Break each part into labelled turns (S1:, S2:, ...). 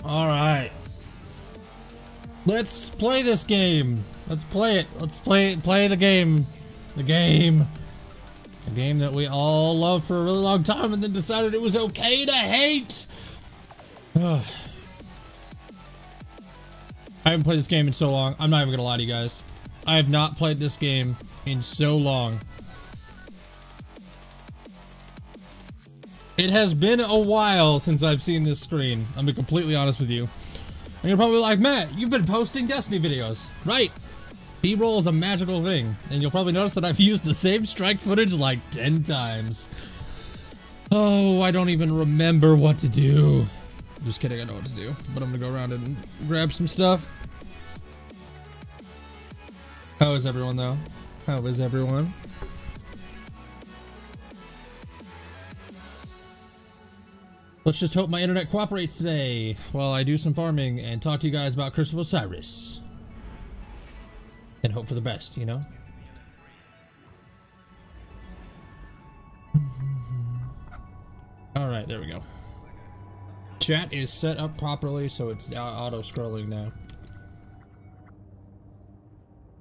S1: All right. Let's play this game. Let's play it. Let's play the game. The game. A game that we all loved for a really long time and then decided it was okay to hate. Ugh. I haven't played this game in so long. I'm not even gonna lie to you guys. I have not played this game in so long. It has been a while since I've seen this screen. I'm being completely honest with you. And you're probably like, Matt, you've been posting Destiny videos. Right. B-roll is a magical thing. And you'll probably notice that I've used the same strike footage like 10 times. Oh, I don't even remember what to do. Just kidding, I know what to do. But I'm gonna go around and grab some stuff. How is everyone though? How is everyone? Let's just hope my internet cooperates today while I do some farming and talk to you guys about Curse of Osiris. And hope for the best, you know? Alright, there we go. Chat is set up properly, so it's auto-scrolling now.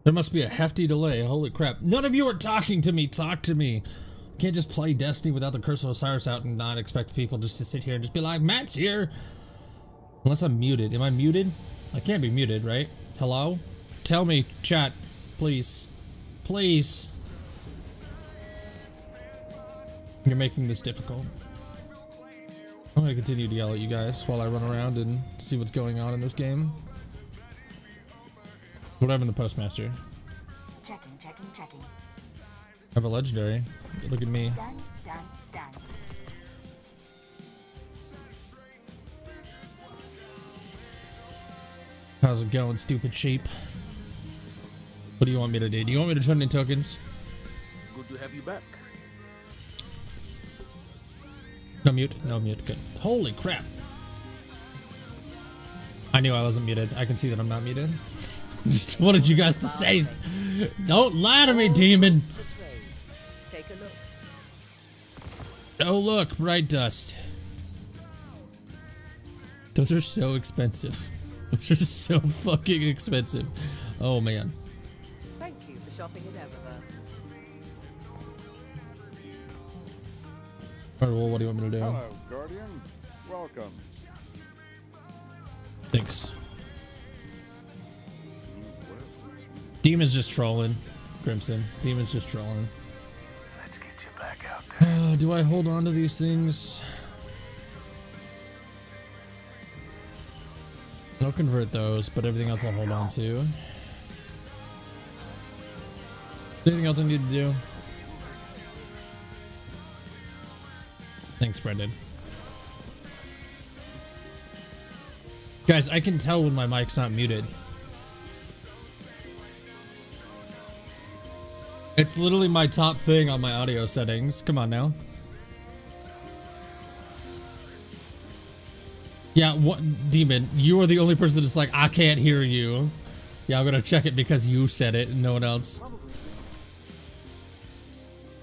S1: There must be a hefty delay. Holy crap. None of you are talking to me. Talk to me. Can't just play Destiny without the Curse of Osiris out and not expect people just to sit here and just be like, Matt's here. Unless I'm muted. Am I muted? I can't be muted, right? Hello? Tell me, chat. Please. Please. You're making this difficult. I'm gonna continue to yell at you guys while I run around and see what's going on in this game. What happened to Postmaster?
S2: Checking.
S1: I have a legendary. Look at me.
S2: Done.
S1: How's it going, stupid sheep? What do you want me to do? Do you want me to turn in tokens?
S3: Good to have you back.
S1: No mute. No mute. Good. Holy crap. I knew I wasn't muted. I can see that I'm not muted. Just wanted you guys to say. Don't lie to me, demon.
S2: Take a look.
S1: Oh, look. Bright dust. Those are so expensive. Those are so fucking expensive. Oh, man.
S2: Thank you for shopping at Eververse.
S1: Alright, well, what do you want me to do?
S4: Hello, Guardian. Welcome.
S1: Thanks. Demon's just trolling. Crimson. Demon's just trolling.
S3: Let's get you back out there.
S1: Do I hold on to these things? I'll convert those, but everything else I'll hold on to. Anything else I need to do? Thanks, Brendan. Guys, I can tell when my mic's not muted. It's literally my top thing on my audio settings. Come on now. Yeah, what, Demon, you are the only person that's like, I can't hear you. Yeah, I'm gonna check it because you said it and no one else.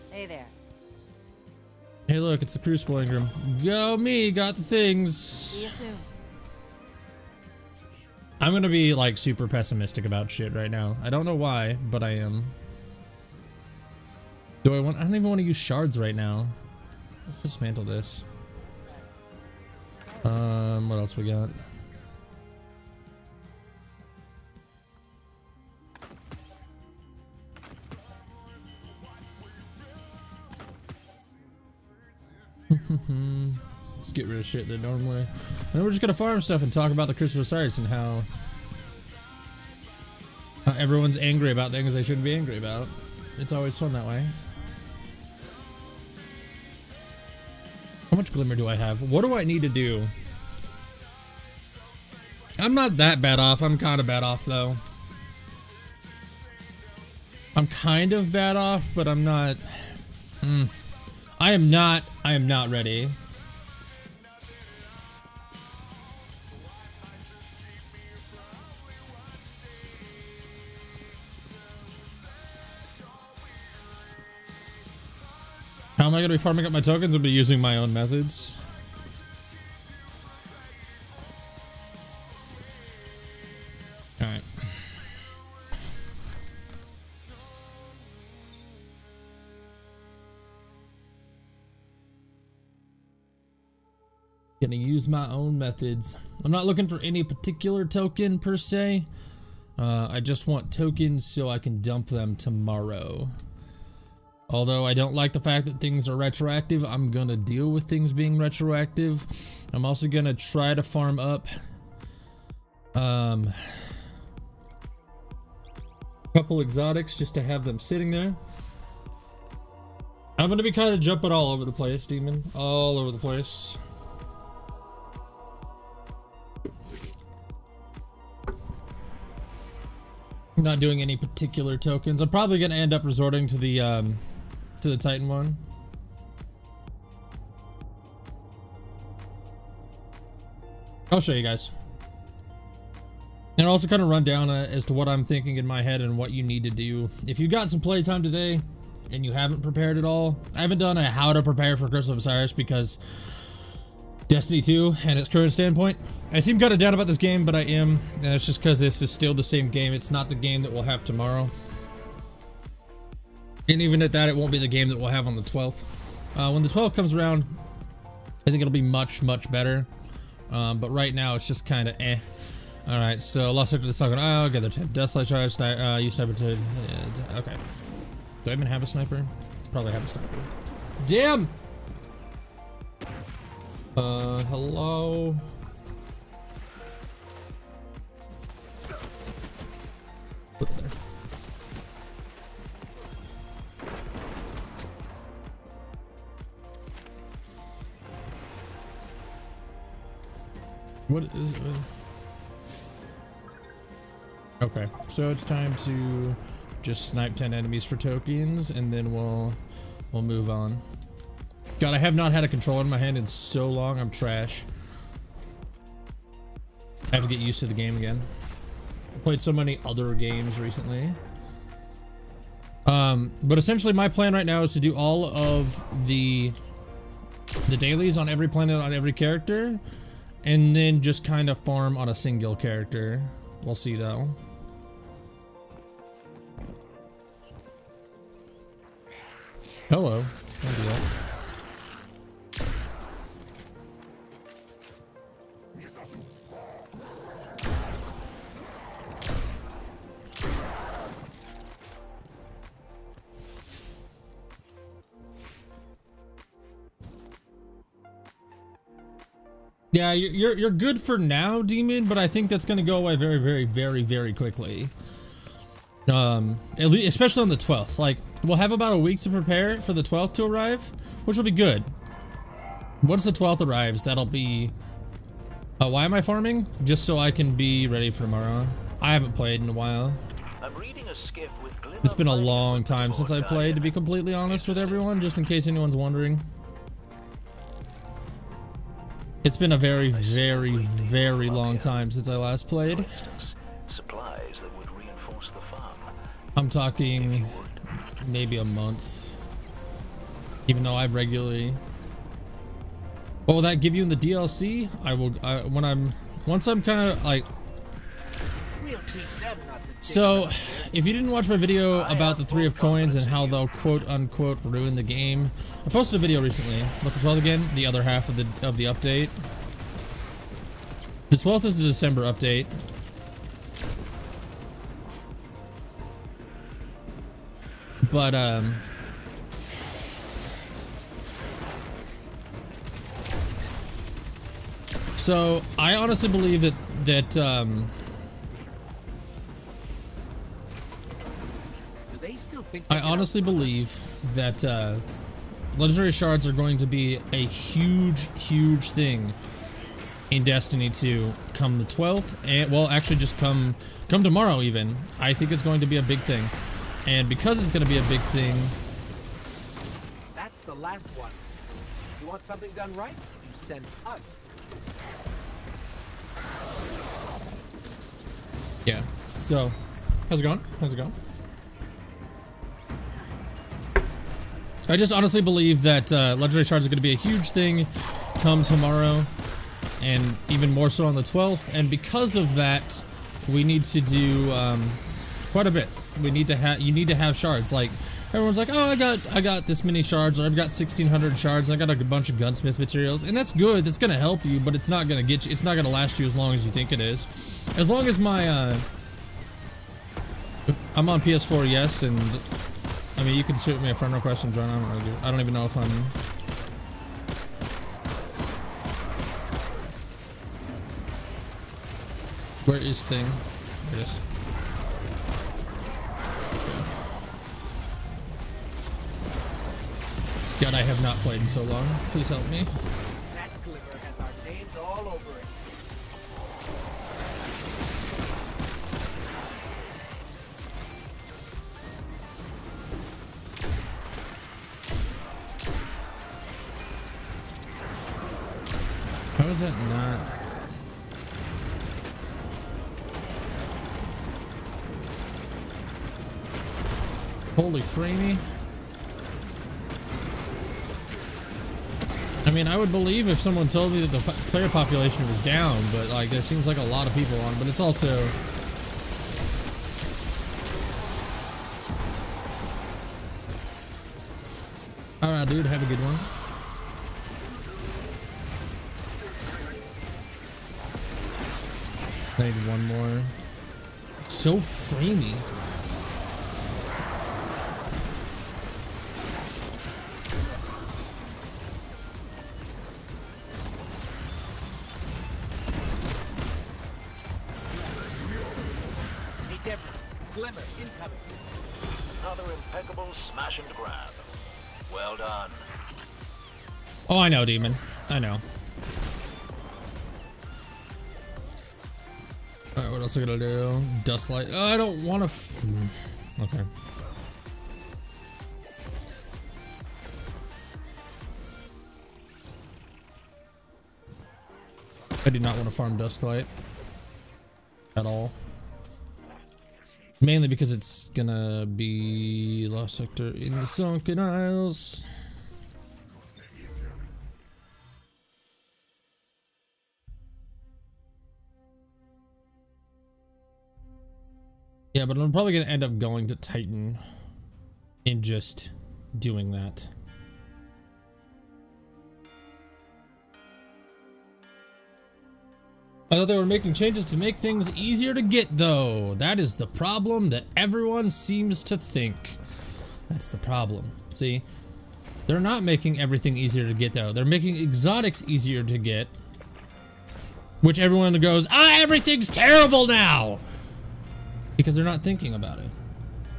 S2: Hey there.
S1: Hey, look, it's the Crucible Ingram. Go me, got the things.
S2: See you soon.
S1: I'm gonna be like super pessimistic about shit right now. I don't know why, but I am. I don't even want to use shards right now. Let's dismantle this. What else we got? Let's get rid of shit that normally. And we're just gonna farm stuff and talk about the Curse of Osiris and how everyone's angry about things they shouldn't be angry about. It's always fun that way. How much glimmer do I have? What do I need to do? I'm not that bad off. I'm kind of bad off though. I'm kind of bad off, but I'm not. I am not ready. How am I going to be farming up my tokens? I'll be using my own methods. Gonna use my own methods. I'm not looking for any particular token per se. I just want tokens so I can dump them tomorrow. Although I don't like the fact that things are retroactive, I'm gonna deal with things being retroactive. I'm also gonna try to farm up a couple exotics just to have them sitting there. I'm gonna be kind of jumping all over the place, Demon. All over the place. Not doing any particular tokens. I'm probably gonna end up resorting to the Titan one. I'll show you guys. And I'll also kind of run down as to what I'm thinking in my head and what you need to do. If you've got some playtime today and you haven't prepared at all, I haven't done a how to prepare for Curse of Osiris because Destiny 2 and its current standpoint. I seem kind of down about this game, but I am, and it's just because this is still the same game. It's not the game that we'll have tomorrow. And even at that, it won't be the game that we'll have on the 12th. When the 12th comes around, I think it'll be much, much better. But right now, it's just kind of eh. Alright, so Lost Sector, the Second. Oh, okay, they're 10. Deathlight Charge, use Sniper to. Okay. Do I even have a sniper? Probably have a sniper. Damn! Hello? Put it there. What is it? Okay, so it's time to just snipe 10 enemies for tokens, and then we'll move on. God, I have not had a controller in my hand in so long. I'm trash. I have to get used to the game again. I played so many other games recently. But essentially my plan right now is to do all of the dailies on every planet, on every character, and then just kind of farm on a single character. We'll see though. Hello. I'll do that. Yeah, you're good for now, Demon, but I think that's gonna go away very, very, very, very quickly. At least, especially on the 12th. Like, we'll have about a week to prepare for the 12th to arrive, which will be good. Once the 12th arrives, that'll be. Why am I farming? Just so I can be ready for tomorrow. I haven't played in a while.
S3: I'm reading a skiff with
S1: It's been a long time since I played, to be completely honest with everyone, just in case anyone's wondering. It's been a very, very, very long time since I last played.
S3: Supplies that would reinforce the farm.
S1: I'm talking maybe a month. Even though I've regularly. What will that give you in the DLC? Once I'm kind of like. So, if you didn't watch my video about the 3 of coins and how they'll quote unquote ruin the game, I posted a video recently. What's the 12th again? The other half of the update. The 12th is the December update. But so I honestly believe that I honestly believe that legendary shards are going to be a huge, huge thing in Destiny 2 come the 12th, and well, actually just come tomorrow even. I think it's going to be a big thing, and because it's going to be a big thing.
S5: That's the last one. You want something done right? You send us.
S1: Yeah. So, how's it going? How's it going? I just honestly believe that legendary shards are going to be a huge thing come tomorrow, and even more so on the 12th. And because of that, we need to do quite a bit. We need to have. You need to have shards. Like, Everyone's like, oh, I got this many shards, or I've got 1,600 shards, and I got a bunch of gunsmith materials, and that's good. That's gonna help you, but it's not gonna get you. It's not gonna last you as long as you think it is. As long as my I'm on PS4, yes, and I mean you can shoot me a friend request and join. I don't even know if I'm. Where is thing? There it is. God, I have not played in so long. Please help me.
S5: That glimmer has our names all over it.
S1: How is that not? Holy framey. I mean, I would believe if someone told me that the player population was down, but like there seems like a lot of people on, but it's also all right, dude, have a good one. I need one more. It's so framey.
S5: Glimmer incoming.
S3: Another impeccable smash and grab. Well done.
S1: Oh, I know, Demon. I know. Alright, what else are we gonna do? Dust light. Oh, I don't want to. Okay. I do not want to farm Dusk Light at all. Mainly because it's gonna be Lost Sector in the Sunken Isles. Yeah, but I'm probably gonna end up going to Titan and just doing that. I thought they were making changes to make things easier to get, though. That is the problem that everyone seems to think. That's the problem. See? They're not making everything easier to get, though. They're making exotics easier to get. Which everyone goes, everything's terrible now! Because they're not thinking about it.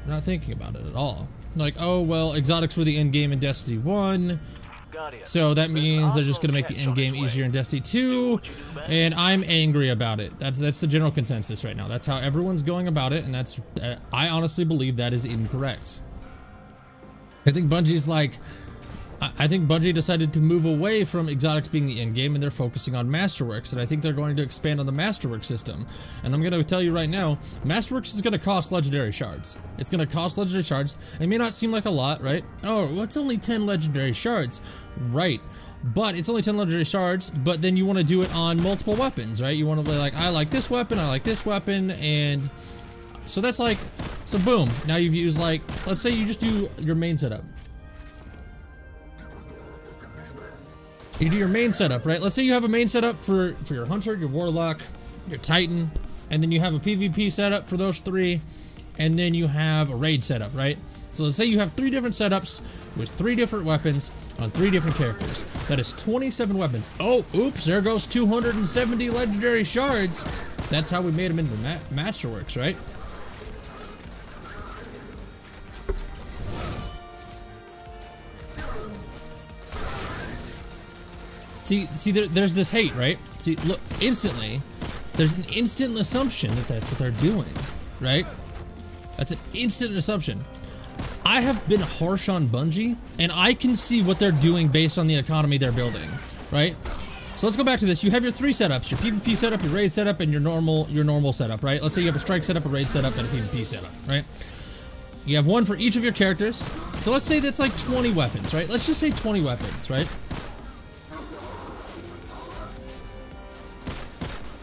S1: They're not thinking about it at all. Like, oh, well, exotics were the end game in Destiny 1. So that means they're just gonna make the end game easier in Destiny 2, and I'm angry about it. That's the general consensus right now. That's how everyone's going about it, and that's I honestly believe that is incorrect. I think Bungie's like, I think Bungie decided to move away from exotics being the end game, and they're focusing on Masterworks, and I think they're going to expand on the Masterworks system. And I'm going to tell you right now, Masterworks is going to cost legendary shards. It's going to cost legendary shards. It may not seem like a lot, right? Oh, well, it's only 10 legendary shards. Right. But it's only 10 legendary shards, but then you want to do it on multiple weapons, right? You want to be like, I like this weapon, and so that's like, so boom. Now you've used like, let's say you just do your main setup. You do your main setup, right? Let's say you have a main setup for your Hunter, your Warlock, your Titan, and then you have a PvP setup for those three, and then you have a raid setup, right? So let's say you have 3 different setups with 3 different weapons on 3 different characters. That is 27 weapons. Oh, oops, there goes 270 legendary shards. That's how we made them into Masterworks, right? See, there's this hate, right? See, look, instantly, there's an instant assumption that that's what they're doing, right? That's an instant assumption. I have been harsh on Bungie, and I can see what they're doing based on the economy they're building, right? So let's go back to this. You have your 3 setups: your PvP setup, your raid setup, and your normal setup, right? Let's say you have a strike setup, a raid setup, and a PvP setup, right? You have one for each of your characters. So let's say that's like 20 weapons, right? Let's just say 20 weapons, right?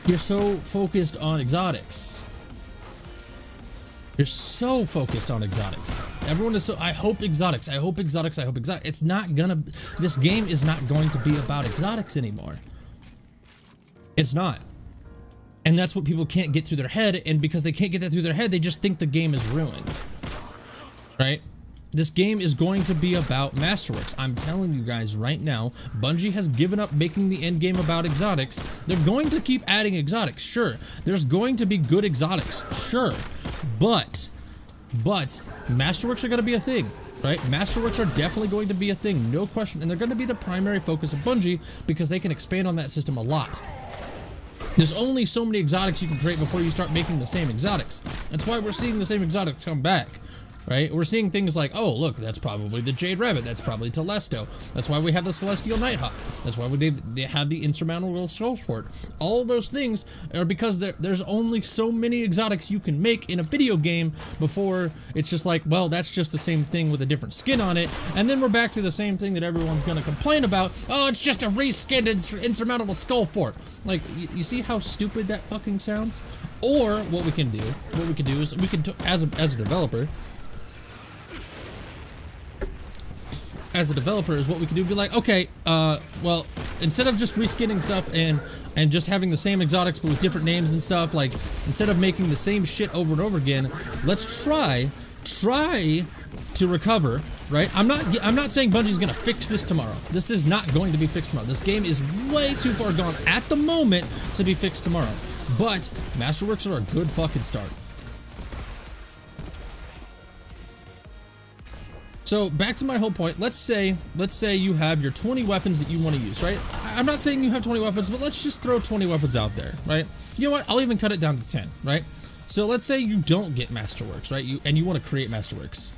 S1: You're so focused on exotics. You're so focused on exotics. Everyone is so, I hope exotics, I hope exotics, I hope exotics. It's not gonna, this game is not going to be about exotics anymore. It's not. And that's what people can't get through their head, and because they can't get that through their head, they just think the game is ruined. Right? This game is going to be about Masterworks. I'm telling you guys right now, Bungie has given up making the end game about exotics. They're going to keep adding exotics, sure. There's going to be good exotics, sure. But Masterworks are going to be a thing, right? Masterworks are definitely going to be a thing, no question. And they're going to be the primary focus of Bungie because they can expand on that system a lot. There's only so many exotics you can create before you start making the same exotics. That's why we're seeing the same exotics come back. Right? We're seeing things like, oh, look, that's probably the Jade Rabbit. That's probably Telesto. That's why we have the Celestial Nighthawk. That's why they have the Insurmountable Skull Fort. All those things are because there's only so many exotics you can make in a video game before it's just like, well, that's just the same thing with a different skin on it. And then we're back to the same thing that everyone's going to complain about. Oh, it's just a reskinned Insurmountable Skull Fort. Like, you see how stupid that fucking sounds? Or what we can do is we can, as a developer, is what we can do, be like, okay, well, instead of just reskinning stuff and just having the same exotics but with different names and stuff, like, instead of making the same shit over and over again, let's try to recover, right? I'm not saying Bungie's gonna fix this tomorrow. This is not going to be fixed tomorrow. This game is way too far gone at the moment to be fixed tomorrow. But Masterworks are a good fucking start. So back to my whole point, let's say you have your 20 weapons that you want to use, right? I'm not saying you have 20 weapons, but let's just throw 20 weapons out there, right? You know what? I'll even cut it down to 10, right? So let's say you don't get Masterworks, right? You want to create Masterworks.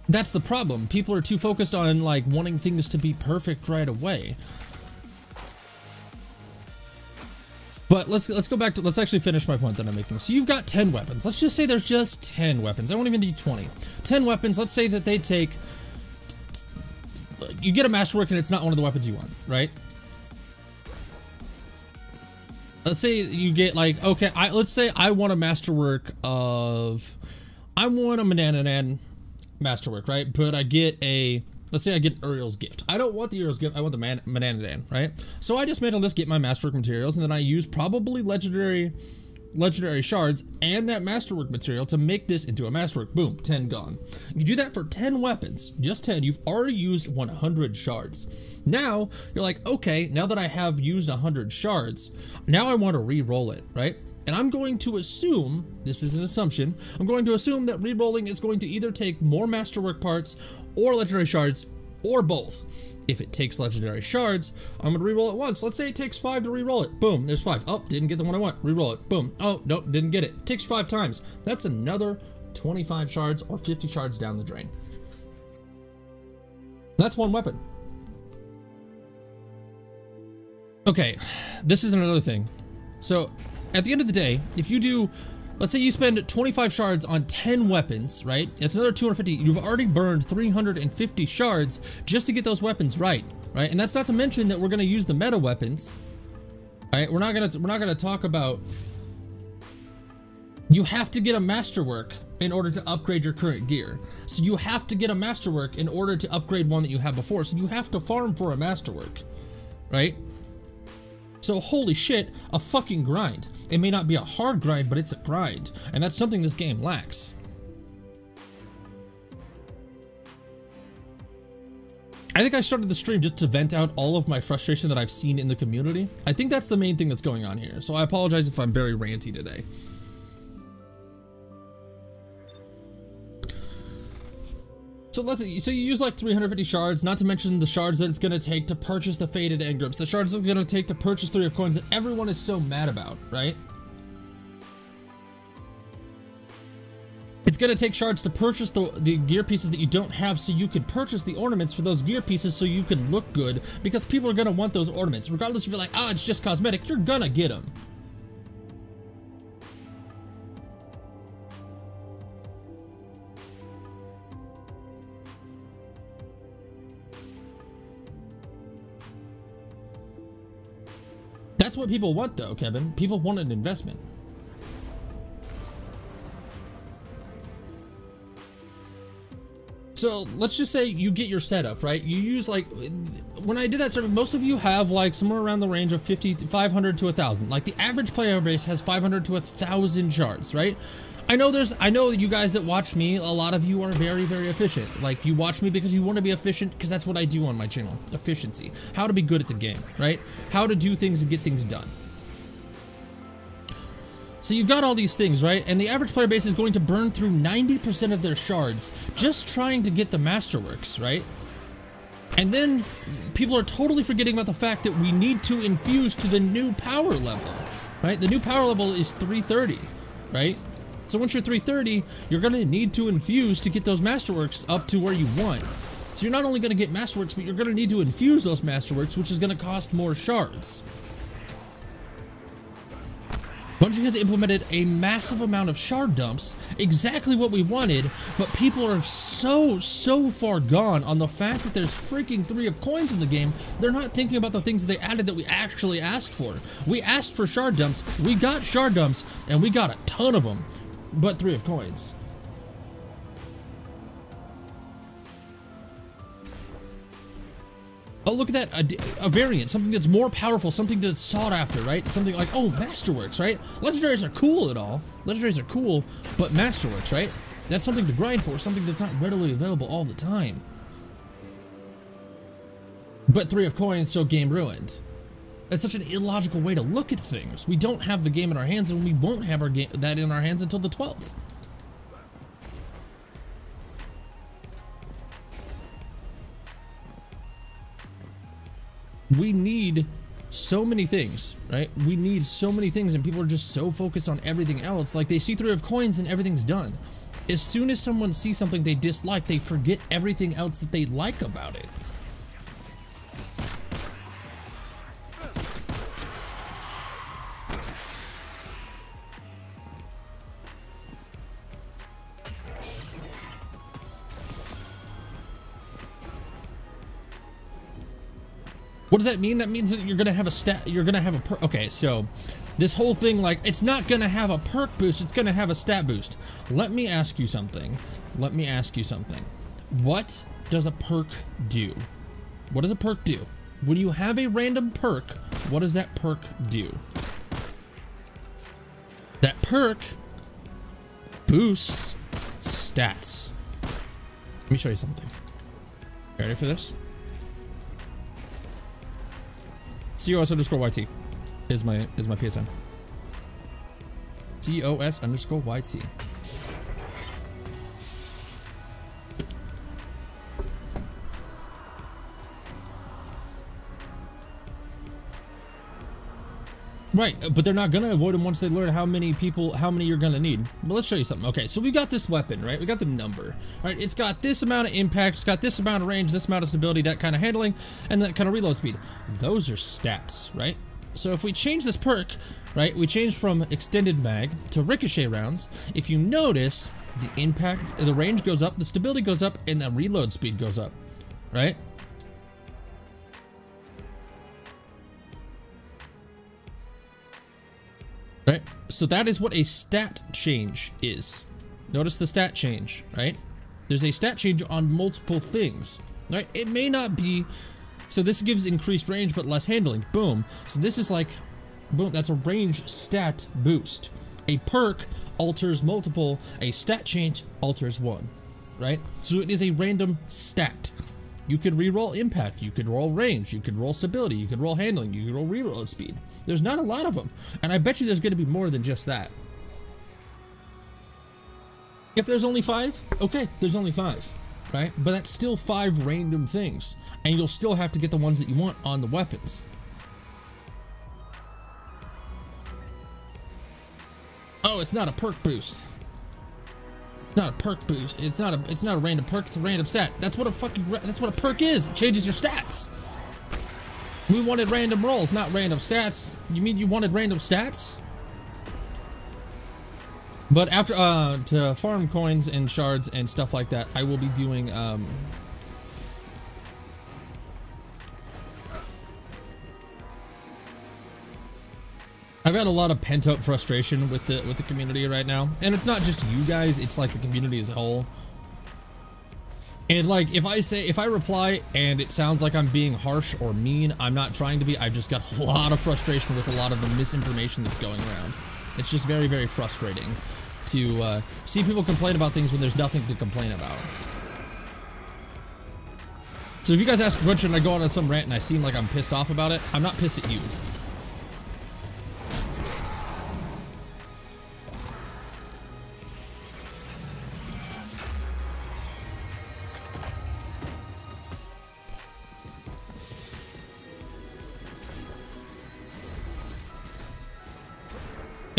S1: That's the problem. People are too focused on like wanting things to be perfect right away. But let's go back to, let's actually finish my point that I'm making. So you've got 10 weapons. Let's just say there's just 10 weapons. I won't even need 20. 10 weapons, let's say that they take, you get a Masterwork and it's not one of the weapons you want, right? Let's say you get like, okay, let's say I want a Masterwork of, I want a Manananan Masterwork, right? But I get a, let's say I get Uriel's Gift. I don't want the Uriel's Gift, I want the Mananadan, right? So I dismantle this, get my Masterwork materials, and then I use probably legendary shards and that Masterwork material to make this into a Masterwork. Boom, 10 gone. You do that for 10 weapons, just 10, you've already used 100 shards. Now, you're like, okay, now that I have used 100 shards, now I want to re-roll it, right? And I'm going to assume, this is an assumption, I'm going to assume that re-rolling is going to either take more Masterwork parts or legendary shards, or both. If it takes legendary shards, I'm gonna re-roll it once. Let's say it takes 5 to re-roll it. Boom, there's 5. Oh, didn't get the one I want. Re-roll it. Boom. Oh, nope, didn't get it. It takes 5 times. That's another 25 shards or 50 shards down the drain. That's one weapon. Okay, this is another thing. So, at the end of the day, if you do, let's say you spend 25 shards on 10 weapons, right? It's another 250. You've already burned 350 shards just to get those weapons right? And that's not to mention that we're going to use the meta weapons. Right? We're not going to talk about, you have to get a Masterwork in order to upgrade your current gear. So you have to get a Masterwork in order to upgrade one that you have before. So you have to farm for a Masterwork, right? So holy shit, a fucking grind. It may not be a hard grind, but it's a grind. And that's something this game lacks. I think I started the stream just to vent out all of my frustration that I've seen in the community. I think that's the main thing that's going on here. So I apologize if I'm very ranty today. So you use like 350 shards, not to mention the shards that it's going to take to purchase the Faded Engrips, the shards it's going to take to purchase 3 of coins that everyone is so mad about, right? It's going to take shards to purchase the gear pieces that you don't have so you can purchase the ornaments for those gear pieces so you can look good, because people are going to want those ornaments. Regardless if you're like, oh, it's just cosmetic, you're going to get them. That's what people want though, Kevin. People want an investment. So let's just say you get your setup, right? You use like, when I did that survey, most of you have like somewhere around the range of 500 to 1,000. Like the average player base has 500 to 1,000 shards, right? I know you guys that watch me, a lot of you are very, very efficient. Like you watch me because you want to be efficient, because that's what I do on my channel. Efficiency. How to be good at the game, right? How to do things and get things done. So you've got all these things, right? And the average player base is going to burn through 90% of their shards just trying to get the masterworks, right? And then people are totally forgetting about the fact that we need to infuse to the new power level, right? The new power level is 330, right? So once you're 330, you're going to need to infuse to get those masterworks up to where you want. So you're not only going to get masterworks, but you're going to need to infuse those masterworks, which is going to cost more shards. Bungie has implemented a massive amount of shard dumps, exactly what we wanted, but people are so far gone on the fact that there's freaking 3 of coins in the game, they're not thinking about the things they added that we actually asked for. We asked for shard dumps, we got shard dumps, and we got a ton of them, but 3 of coins. Oh, look at that, a variant, something that's more powerful, something that's sought after, right? Something like, oh, Masterworks, right? Legendaries are cool and all. Legendaries are cool, but Masterworks, right? That's something to grind for, something that's not readily available all the time. But 3 of coins, so game ruined. That's such an illogical way to look at things. We don't have the game in our hands, and we won't have that in our hands until the 12th. We need so many things, right? We need so many things, and people are just so focused on everything else. Like, they see 3 of coins and everything's done. As soon as someone sees something they dislike, they forget everything else that they like about it. What does that mean? That means that you're gonna have a stat, you're gonna have a perk. Okay, so this whole thing, like, it's not gonna have a perk boost, it's gonna have a stat boost. Let me ask you something. Let me ask you something. What does a perk do? What does a perk do? When you have a random perk, what does that perk do? That perk boosts stats. Let me show you something. You ready for this? COS_YT is my PSN. COS_YT. Right, but they're not gonna avoid them once they learn how many you're gonna need. But let's show you something. Okay, so we got this weapon, right? We got the number, right? It's got this amount of impact, it's got this amount of range, this amount of stability, that kind of handling, and that kind of reload speed. Those are stats, right? So if we change this perk, right, we change from extended mag to ricochet rounds. If you notice, the impact, the range goes up, the stability goes up, and the reload speed goes up, right? Right, so that is what a stat change is. Notice the stat change, right? There's a stat change on multiple things, right? It may not be, so this gives increased range but less handling, boom. So this is like, boom, that's a range stat boost. A perk alters multiple, a stat change alters one, right? So it is a random stat. You could reroll impact, you could roll range, you could roll stability, you could roll handling, you could roll reload speed. There's not a lot of them, and I bet you there's going to be more than just that. If there's only 5, okay, there's only 5, right? But that's still 5 random things, and you'll still have to get the ones that you want on the weapons. Oh, it's not a perk boost. Not a perk boost. It's not a random perk. It's a random stat. That's what a perk is. It changes your stats. We wanted random rolls, not random stats. You mean you wanted random stats? But after to farm coins and shards and stuff like that, I will be doing I've got a lot of pent-up frustration with the community right now, and it's not just you guys, it's like the community as a whole. And like, if I reply and it sounds like I'm being harsh or mean, I'm not trying to be. I've just got a lot of frustration with a lot of the misinformation that's going around. It's just very, very frustrating to see people complain about things when there's nothing to complain about. So if you guys ask a question and I go on some rant and I seem like I'm pissed off about it, I'm not pissed at you.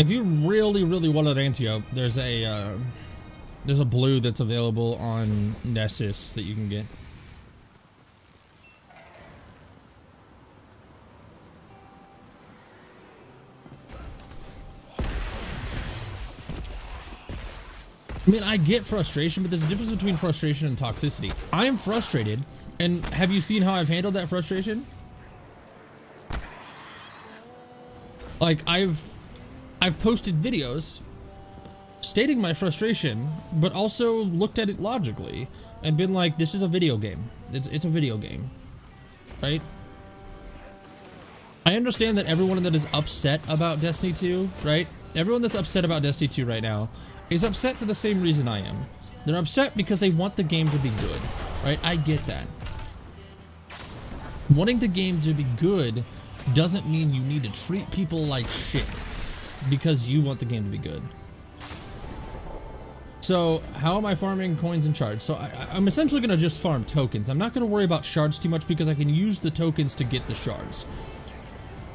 S1: If you really, really want an Antio, there's a blue that's available on Nessus that you can get. I mean, I get frustration, but there's a difference between frustration and toxicity. I am frustrated, and have you seen how I've handled that frustration? Like, I've posted videos stating my frustration, but also looked at it logically and been like, this is a video game. It's a video game, right? I understand that everyone that is upset about Destiny 2, right? Everyone that's upset about Destiny 2 right now is upset for the same reason I am. They're upset because they want the game to be good, right? I get that. Wanting the game to be good doesn't mean you need to treat people like shit because you want the game to be good. So how am I farming coins and shards? So I'm essentially going to just farm tokens. I'm not going to worry about shards too much because I can use the tokens to get the shards.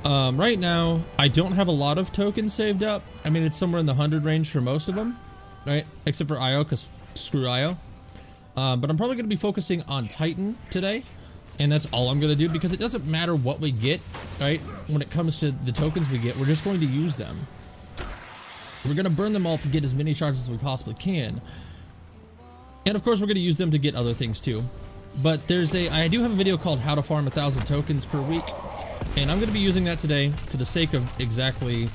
S1: Right now, I don't have a lot of tokens saved up. I mean, it's somewhere in the 100 range for most of them, right? Except for IO, because screw IO. But I'm probably going to be focusing on Titan today. And that's all I'm going to do because it doesn't matter what we get, right? When it comes to the tokens we get, we're just going to use them. We're going to burn them all to get as many shards as we possibly can. And of course, we're going to use them to get other things too. But I do have a video called How to Farm 1,000 Tokens per Week. And I'm going to be using that today for the sake of exactly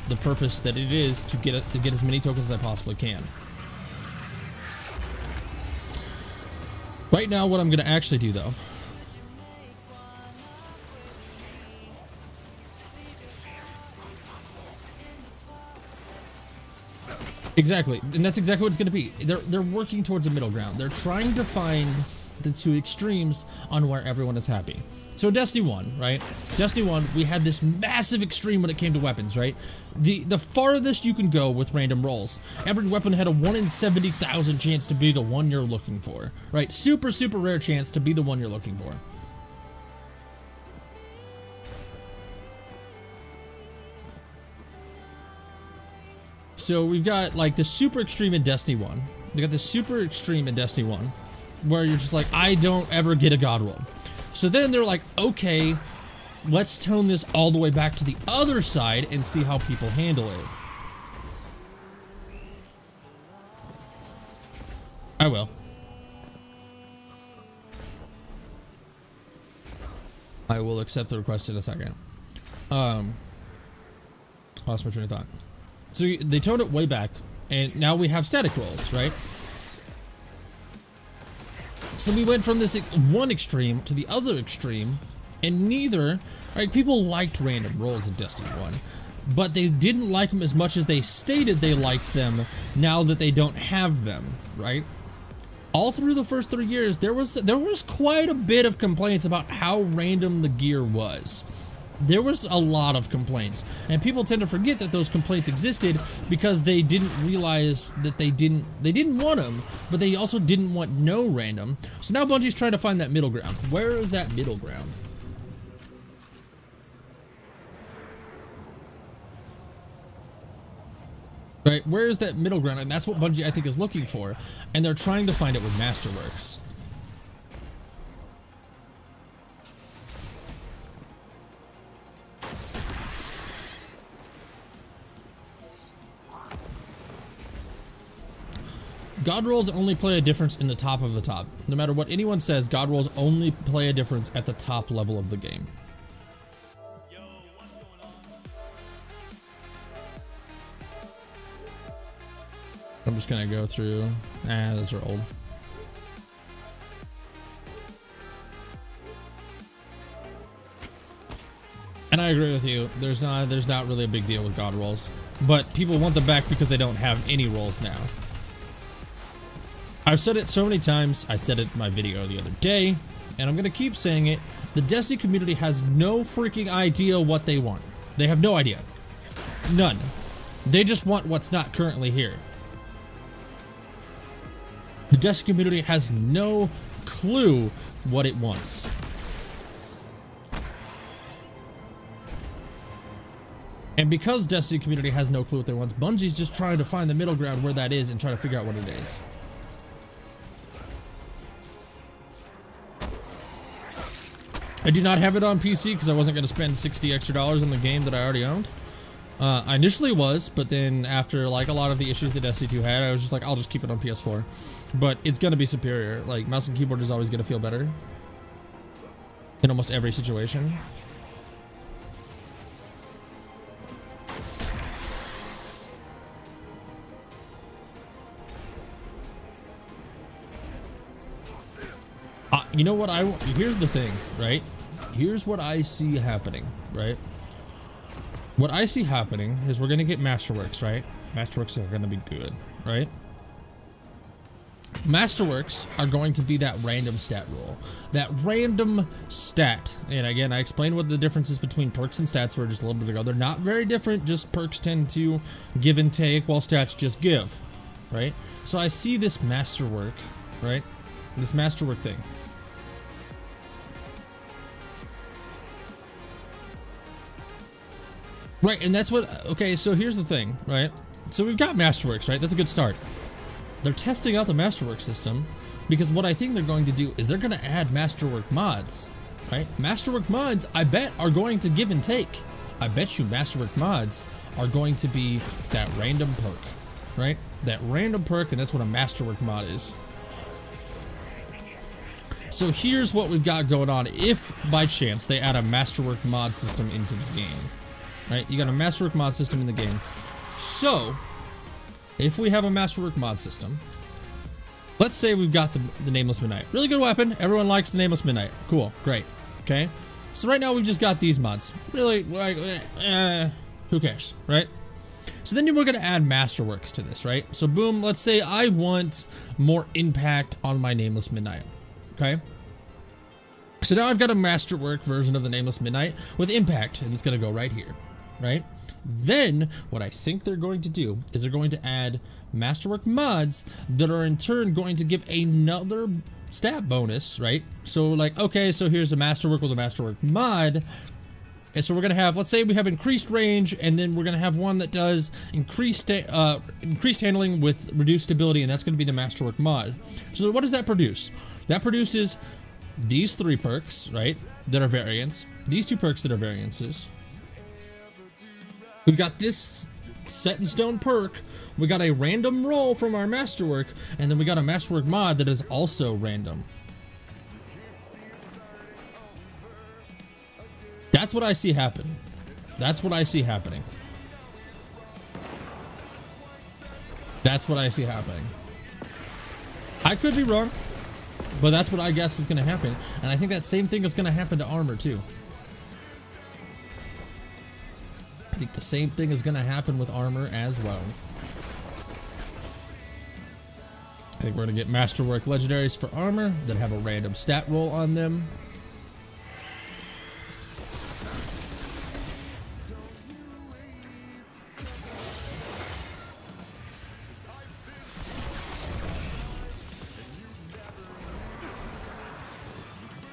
S1: the purpose that it is to get as many tokens as I possibly can. Right now, what I'm going to actually do though, exactly, and that's exactly what it's going to be. They're working towards a middle ground. They're trying to find the two extremes on where everyone is happy. So Destiny 1, right? Destiny 1, we had this massive extreme when it came to weapons, right? The farthest you can go with random rolls. Every weapon had a 1 in 70,000 chance to be the one you're looking for, right? Super, super rare chance to be the one you're looking for. So we've got like the super extreme in Destiny 1. We got the super extreme in Destiny 1 where you're just like, I don't ever get a god roll. So then they're like, okay, let's tone this all the way back to the other side and see how people handle it. I will. I will accept the request in a second. Lost my train of thought. So they toned it way back, and now we have static rolls, right? So we went from this one extreme to the other extreme, and neither, right? People liked random rolls in Destiny 1, but they didn't like them as much as they stated they liked them now that they don't have them, right? All through the first 3 years, there was quite a bit of complaints about how random the gear was. There was a lot of complaints, and people tend to forget that those complaints existed because they didn't realize that they didn't want them, but they also didn't want no random. So now Bungie's trying to find that middle ground. Where is that middle ground? Right, where is that middle ground? And that's what Bungie, I think, is looking for, and they're trying to find it with Masterworks. God rolls only play a difference in the top of the top. No matter what anyone says, God rolls only play a difference at the top level of the game. I'm just gonna go through. Those are old. And I agree with you. There's not really a big deal with god rolls, but people want them back because they don't have any rolls now. I've said it so many times. I said it in my video the other day, and I'm gonna keep saying it. The Destiny community has no freaking idea what they want. They have no idea. None. They just want what's not currently here. The Destiny community has no clue what it wants. And because Destiny community has no clue what they want, Bungie's just trying to find the middle ground where that is and try to figure out what it is. I do not have it on PC because I wasn't going to spend $60 extra on the game that I already owned. I initially was, but then after like a lot of the issues that Destiny 2 had, I was just like, I'll just keep it on PS4. But it's going to be superior. Like, mouse and keyboard is always going to feel better in almost every situation. You know what here's the thing, right? Here's what I see happening, right? What I see happening is we're gonna get Masterworks, right? Masterworks are gonna be good, right? Masterworks are going to be that random stat roll. That random stat. And again, I explained what the differences between perks and stats were just a little bit ago. They're not very different, just perks tend to give and take while stats just give, right? So I see this Masterwork, right? This Masterwork thing. Right, and that's what, okay, so here's the thing, right? So we've got Masterworks, right? That's a good start. They're testing out the Masterworks system because what I think they're going to do is they're going to add Masterwork mods, right? Masterwork mods, I bet, are going to give and take. I bet you Masterwork mods are going to be that random perk, right? That random perk, and that's what a Masterwork mod is. So here's what we've got going on if, by chance, they add a Masterwork mod system into the game. Right, you got a Masterwork mod system in the game. So, if we have a Masterwork mod system, let's say we've got the Nameless Midnight. Really good weapon. Everyone likes the Nameless Midnight. Cool, great. Okay, so right now we've just got these mods. Really, like, who cares, right? So then we're gonna add Masterworks to this, right? So boom, let's say I want more impact on my Nameless Midnight. Okay. So now I've got a Masterwork version of the Nameless Midnight with impact, and it's gonna go right here. Right? Then what I think they're going to do is they're going to add Masterwork mods that are in turn going to give another stat bonus, right? So like, okay, so here's a Masterwork with a Masterwork mod. And so we're gonna have, let's say we have increased range, and then we're gonna have one that does increased handling with reduced stability, and that's gonna be the Masterwork mod. So what does that produce? That produces these 3 perks, right? That are variants. These 2 perks that are variances. We've got this set in stone perk. We got a random roll from our Masterwork, and then we got a Masterwork mod that is also random. That's what I see happen. That's what I see happening. That's what I see happening. I could be wrong, but that's what I guess is going to happen. And I think that same thing is going to happen to armor too. I think the same thing is going to happen with armor as well. I think we're going to get Masterwork legendaries for armor that have a random stat roll on them.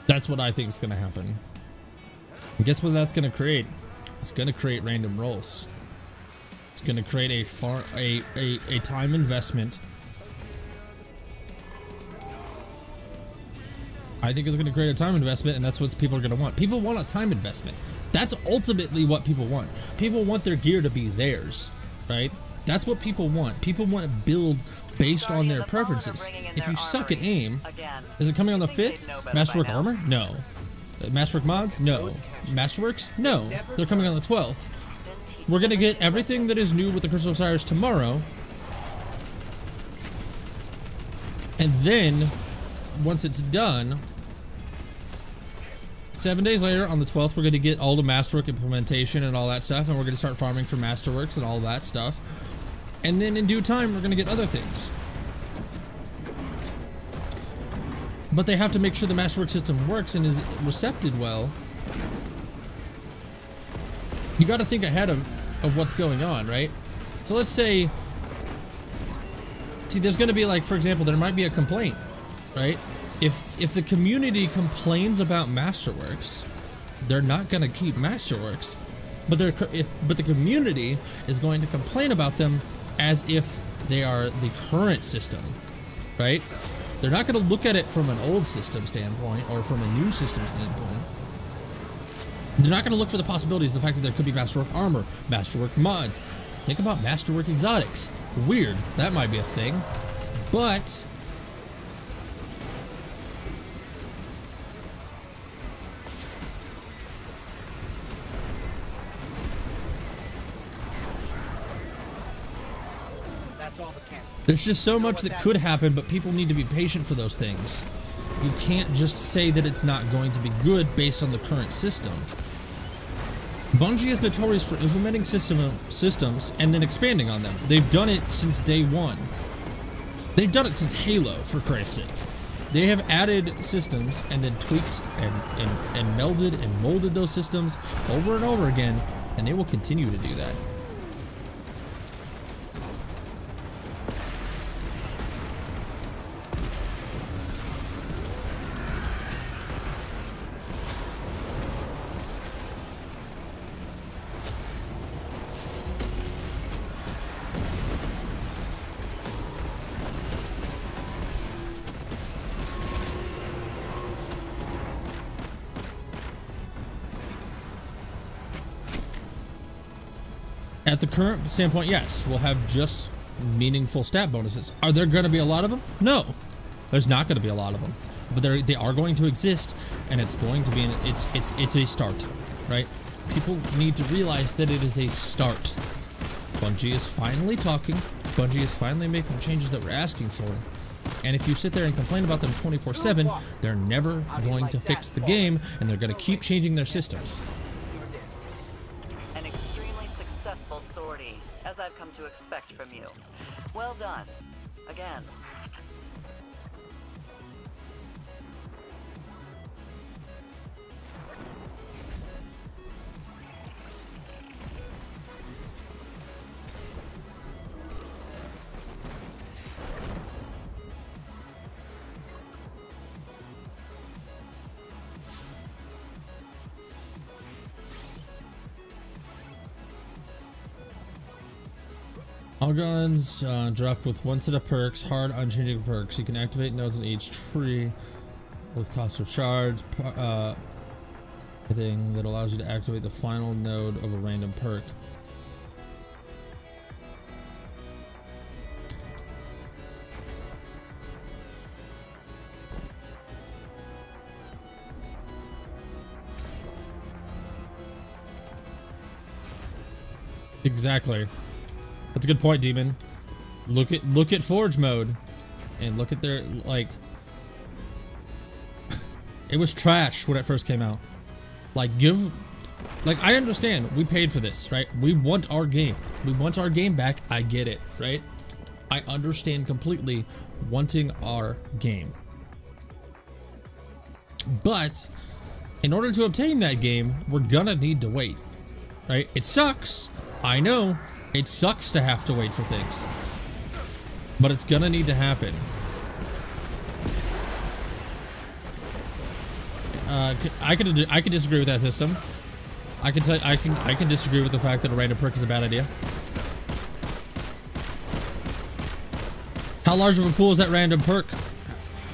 S1: That's what I think is going to happen. And guess what that's going to create? It's going to create random rolls. It's going to create a time investment. I think it's going to create a time investment, and that's what people are going to want. People want a time investment. That's ultimately what people want. People want their gear to be theirs, right? That's what people want. People want to build based on their preferences. If you suck at aim, is it coming on the 5th? Masterwork armor? No. Masterwork mods? No. Masterworks? No. They're coming on the 12th. We're going to get everything that is new with the Crystal of Osiris tomorrow. And then, once it's done, 7 days later, on the 12th, we're going to get all the Masterwork implementation and all that stuff, and we're going to start farming for Masterworks and all that stuff. And then in due time, we're going to get other things. But they have to make sure the Masterwork system works and is recepted well. You got to think ahead of what's going on, right? So let's say, see, there's going to be, like, for example, there might be a complaint, right? If the community complains about Masterworks, they're not going to keep Masterworks, but the community is going to complain about them as if they are the current system, right? They're not going to look at it from an old system standpoint or from a new system standpoint. They're not going to look for the possibilities, the fact that there could be Masterwork armor, Masterwork mods. Think about Masterwork exotics. Weird, that might be a thing, but there's just so much that could happen, but people need to be patient for those things. You can't just say that it's not going to be good based on the current system. Bungie is notorious for implementing systems and then expanding on them. They've done it since day one. They've done it since Halo, for Christ's sake. They have added systems and then tweaked and melded and molded those systems over and over again, and they will continue to do that. At the current standpoint, yes, we'll have just meaningful stat bonuses. Are there going to be a lot of them? No, there's not going to be a lot of them, but they are going to exist, and it's going to be it's a start, right? People need to realize that it is a start. Bungie is finally talking. Bungie is finally making changes that we're asking for. And if you sit there and complain about them 24/7, they're never going to fix the game, and they're going to keep changing their systems.
S6: Sortie, as I've come to expect from you. Well done. Again.
S1: All guns drop with one set of perks, hard unchanging perks. You can activate nodes in each tree with cost of shards, thing that allows you to activate the final node of a random perk. Exactly. That's a good point, Demon. Look at Forge mode, and look at their, like, it was trash when it first came out. Like, I understand we paid for this, right? We want our game. We want our game back. I get it, right? I understand completely wanting our game. But in order to obtain that game, we're gonna need to wait, right? It sucks. I know. It sucks to have to wait for things, but it's gonna need to happen. I could disagree with that system. I can disagree with the fact that a random perk is a bad idea. How large of a pool is that random perk?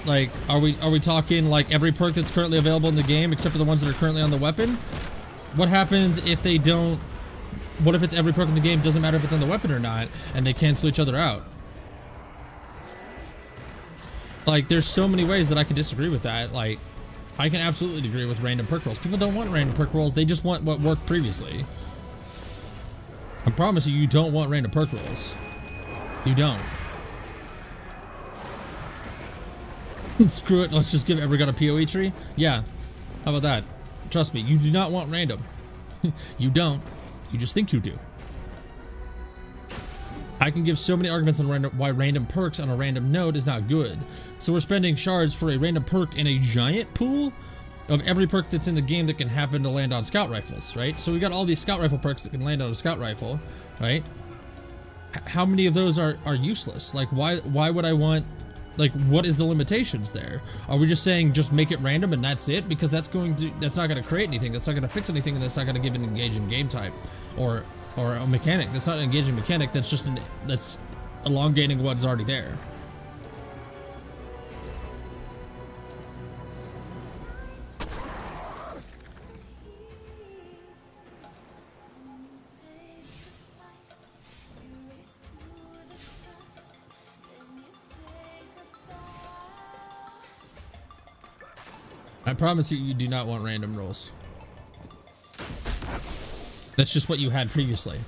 S1: Like, are we talking like every perk that's currently available in the game except for the ones that are currently on the weapon? What happens if they don't? What if it's every perk in the game, doesn't matter if it's on the weapon or not, and they cancel each other out? Like, there's so many ways that I can disagree with that. Like, I can absolutely agree with random perk rolls. People don't want random perk rolls, they just want what worked previously. I promise you, you don't want random perk rolls. You don't. Screw it, let's just give every gun a PoE tree. Yeah, how about that? Trust me, you do not want random. You don't. You just think you do. I can give so many arguments on why random perks on a random node is not good. So we're spending shards for a random perk in a giant pool of every perk that's in the game that can happen to land on scout rifles, right? So we got all these scout rifle perks that can land on a scout rifle, right? How many of those are useless? Like, why would I want, like, what is the limitations there? Are we just saying just make it random and that's it? Because that's not going to create anything. That's not going to fix anything, and that's not going to give an engaging game type or a mechanic. That's not an engaging mechanic. That's just that's elongating what's already there. I promise you, you do not want random rolls. That's just what you had previously.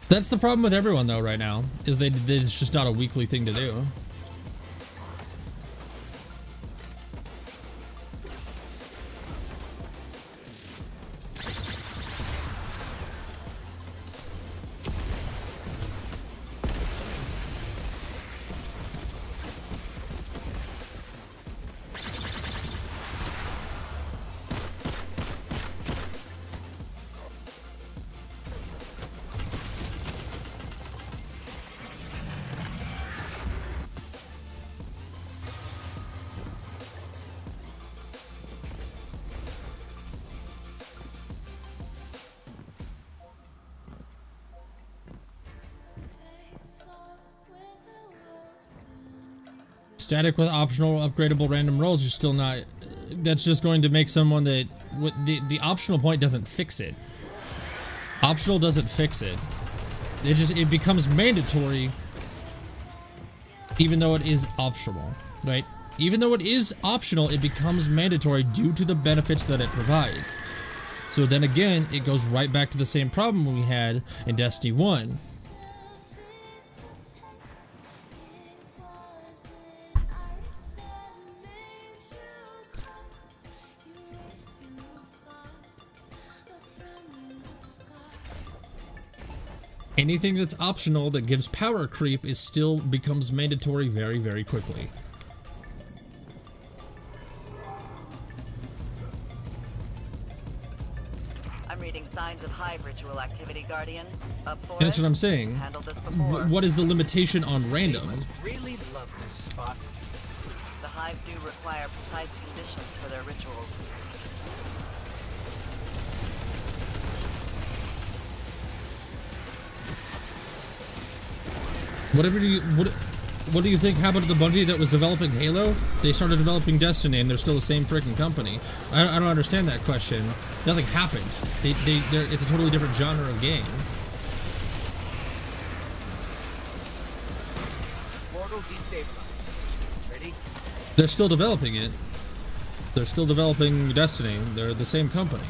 S1: That's the problem with everyone though right now, is it's just not a weekly thing to do. Static with optional upgradable random rolls, you're still not. That's just going to make someone that the optional point doesn't fix it. Optional doesn't fix it. It becomes mandatory, even though it is optional, right? Even though it is optional, it becomes mandatory due to the benefits that it provides. So then again, it goes right back to the same problem we had in Destiny 1. Anything that's optional that gives power creep is still becomes mandatory very, very quickly.
S6: I'm reading signs of hive ritual activity, Guardian. Up for
S1: That's
S6: it?
S1: what I'm saying.
S6: Handled this before.
S1: What is the limitation on random?
S5: Really love this spot.
S6: The hive do require precise conditions for their rituals.
S1: What do you think happened to the Bungie that was developing Halo? They started developing Destiny and they're still the same freaking company. I don't understand that question. Nothing happened. It's a totally different genre of game.
S5: Portal destabilized. Ready?
S1: They're still developing it. They're still developing Destiny. They're the same company.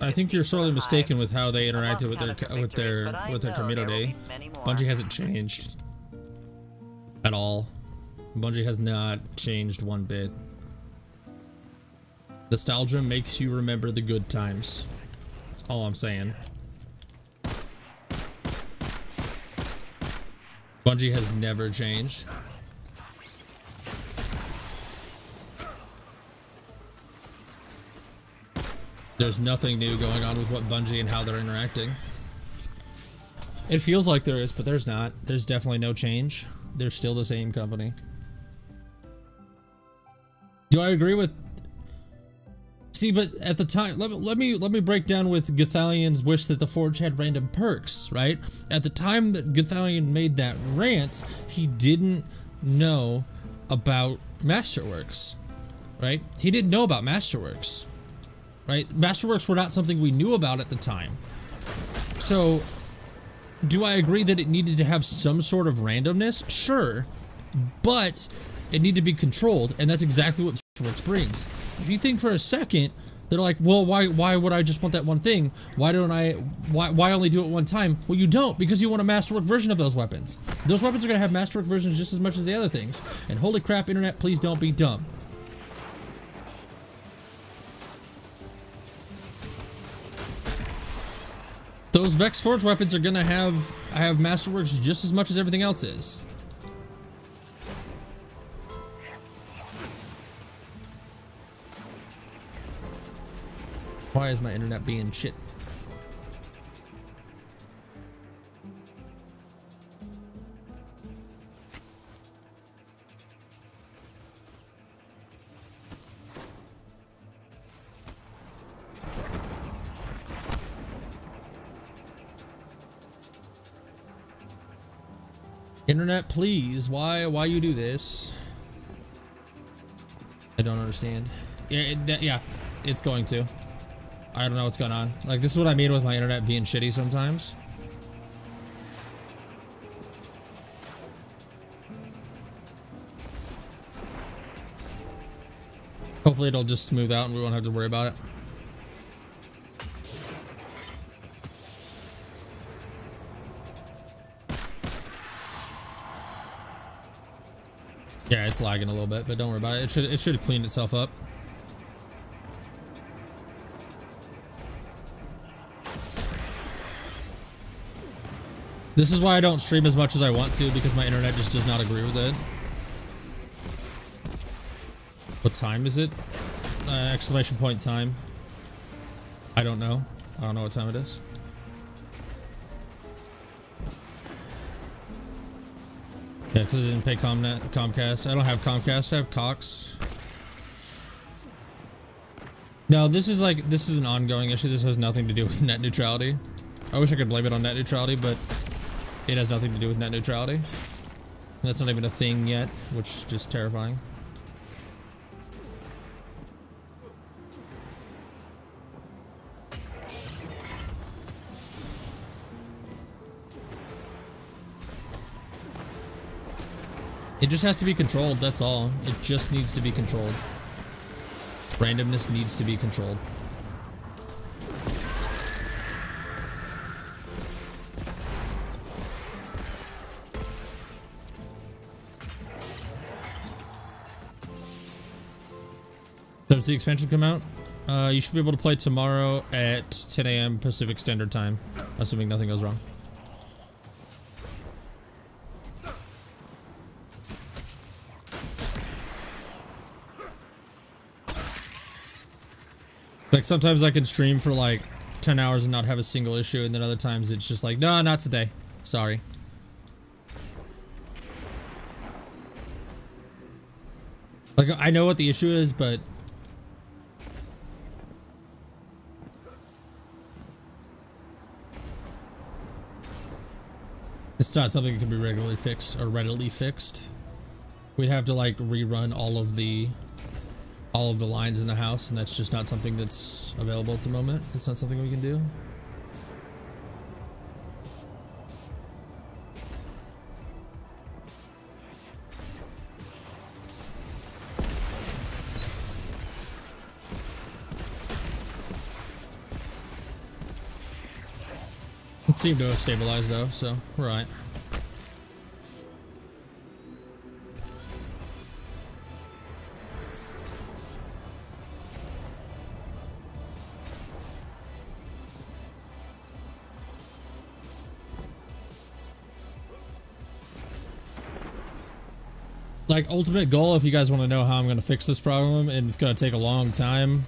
S1: I think you're sorely mistaken with how they interacted with their community. Bungie hasn't changed at all. Bungie has not changed one bit. Nostalgia makes you remember the good times. That's all I'm saying. Bungie has never changed. There's nothing new going on with what Bungie and how they're interacting. It feels like there is, but there's not. There's definitely no change. They're still the same company. Do I agree with... See, but at the time, let me break down with Gathalion's wish that the Forge had random perks, right? At the time that Gathalion made that rant, he didn't know about Masterworks, right? He didn't know about Masterworks, right? Masterworks were not something we knew about at the time. So, do I agree that it needed to have some sort of randomness? Sure, but it needed to be controlled, and that's exactly what Masterworks brings. If you think for a second, they're like, well, why would I just want that one thing? Why only do it one time? Well, you don't, because you want a Masterwork version of those weapons. Those weapons are gonna have Masterwork versions just as much as the other things. And holy crap, internet, please don't be dumb. Those Vex Forge weapons are gonna have Masterworks just as much as everything else is. Why is my internet being shit? Internet, please. Why you do this? I don't understand. Yeah, it's going to. I don't know what's going on. Like, this is what I mean with my internet being shitty sometimes. Hopefully it'll just smooth out and we won't have to worry about it. Yeah, it's lagging a little bit, but don't worry about it. It should clean itself up. This is why I don't stream as much as I want to, because my internet just does not agree with it. What time is it? Exclamation point time. I don't know. I don't know what time it is. Yeah, because I didn't pay Comcast. I don't have Comcast. I have Cox. No, this is an ongoing issue. This has nothing to do with net neutrality. I wish I could blame it on net neutrality, but it has nothing to do with net neutrality. That's not even a thing yet, which is just terrifying. It just has to be controlled, that's all. It just needs to be controlled. Randomness needs to be controlled. So does the expansion come out? You should be able to play tomorrow at 10 a.m. Pacific Standard Time, assuming nothing goes wrong. Like, sometimes I can stream for like 10 hours and not have a single issue, and then other times it's just like, no, not today. Sorry. Like, I know what the issue is, but it's not something that can be regularly fixed or readily fixed. We'd have to like rerun all of the lines in the house, and that's just not something that's available at the moment. It's not something we can do. It seemed to have stabilized though, so we're all right. Like, ultimate goal, if you guys want to know how I'm going to fix this problem, and it's going to take a long time,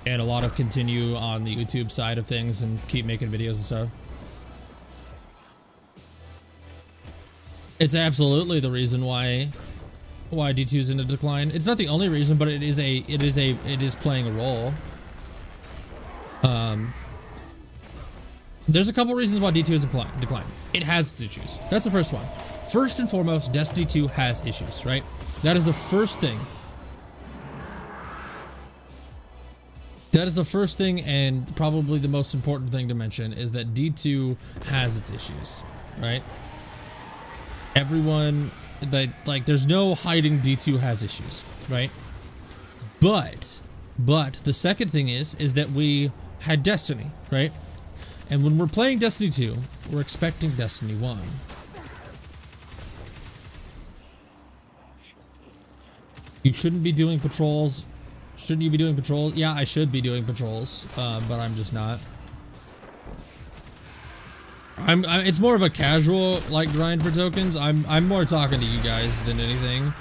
S1: and a lot of continue on the YouTube side of things and keep making videos and stuff. It's absolutely the reason why D2 is in a decline. It's not the only reason, but it is playing a role. There's a couple reasons why D2 is decline. It has its issues. That's the first one. First and foremost, Destiny 2 has issues, right? That is the first thing. That is the first thing, and probably the most important thing to mention is that D2 has its issues, right? Everyone, like, there's no hiding D2 has issues, right? But the second thing is that we had Destiny, right? And when we're playing Destiny 2, we're expecting Destiny 1. You shouldn't be doing patrols. Shouldn't you be doing patrols? Yeah, I should be doing patrols, but I'm just not. It's more of a casual, like, grind for tokens. I'm more talking to you guys than anything.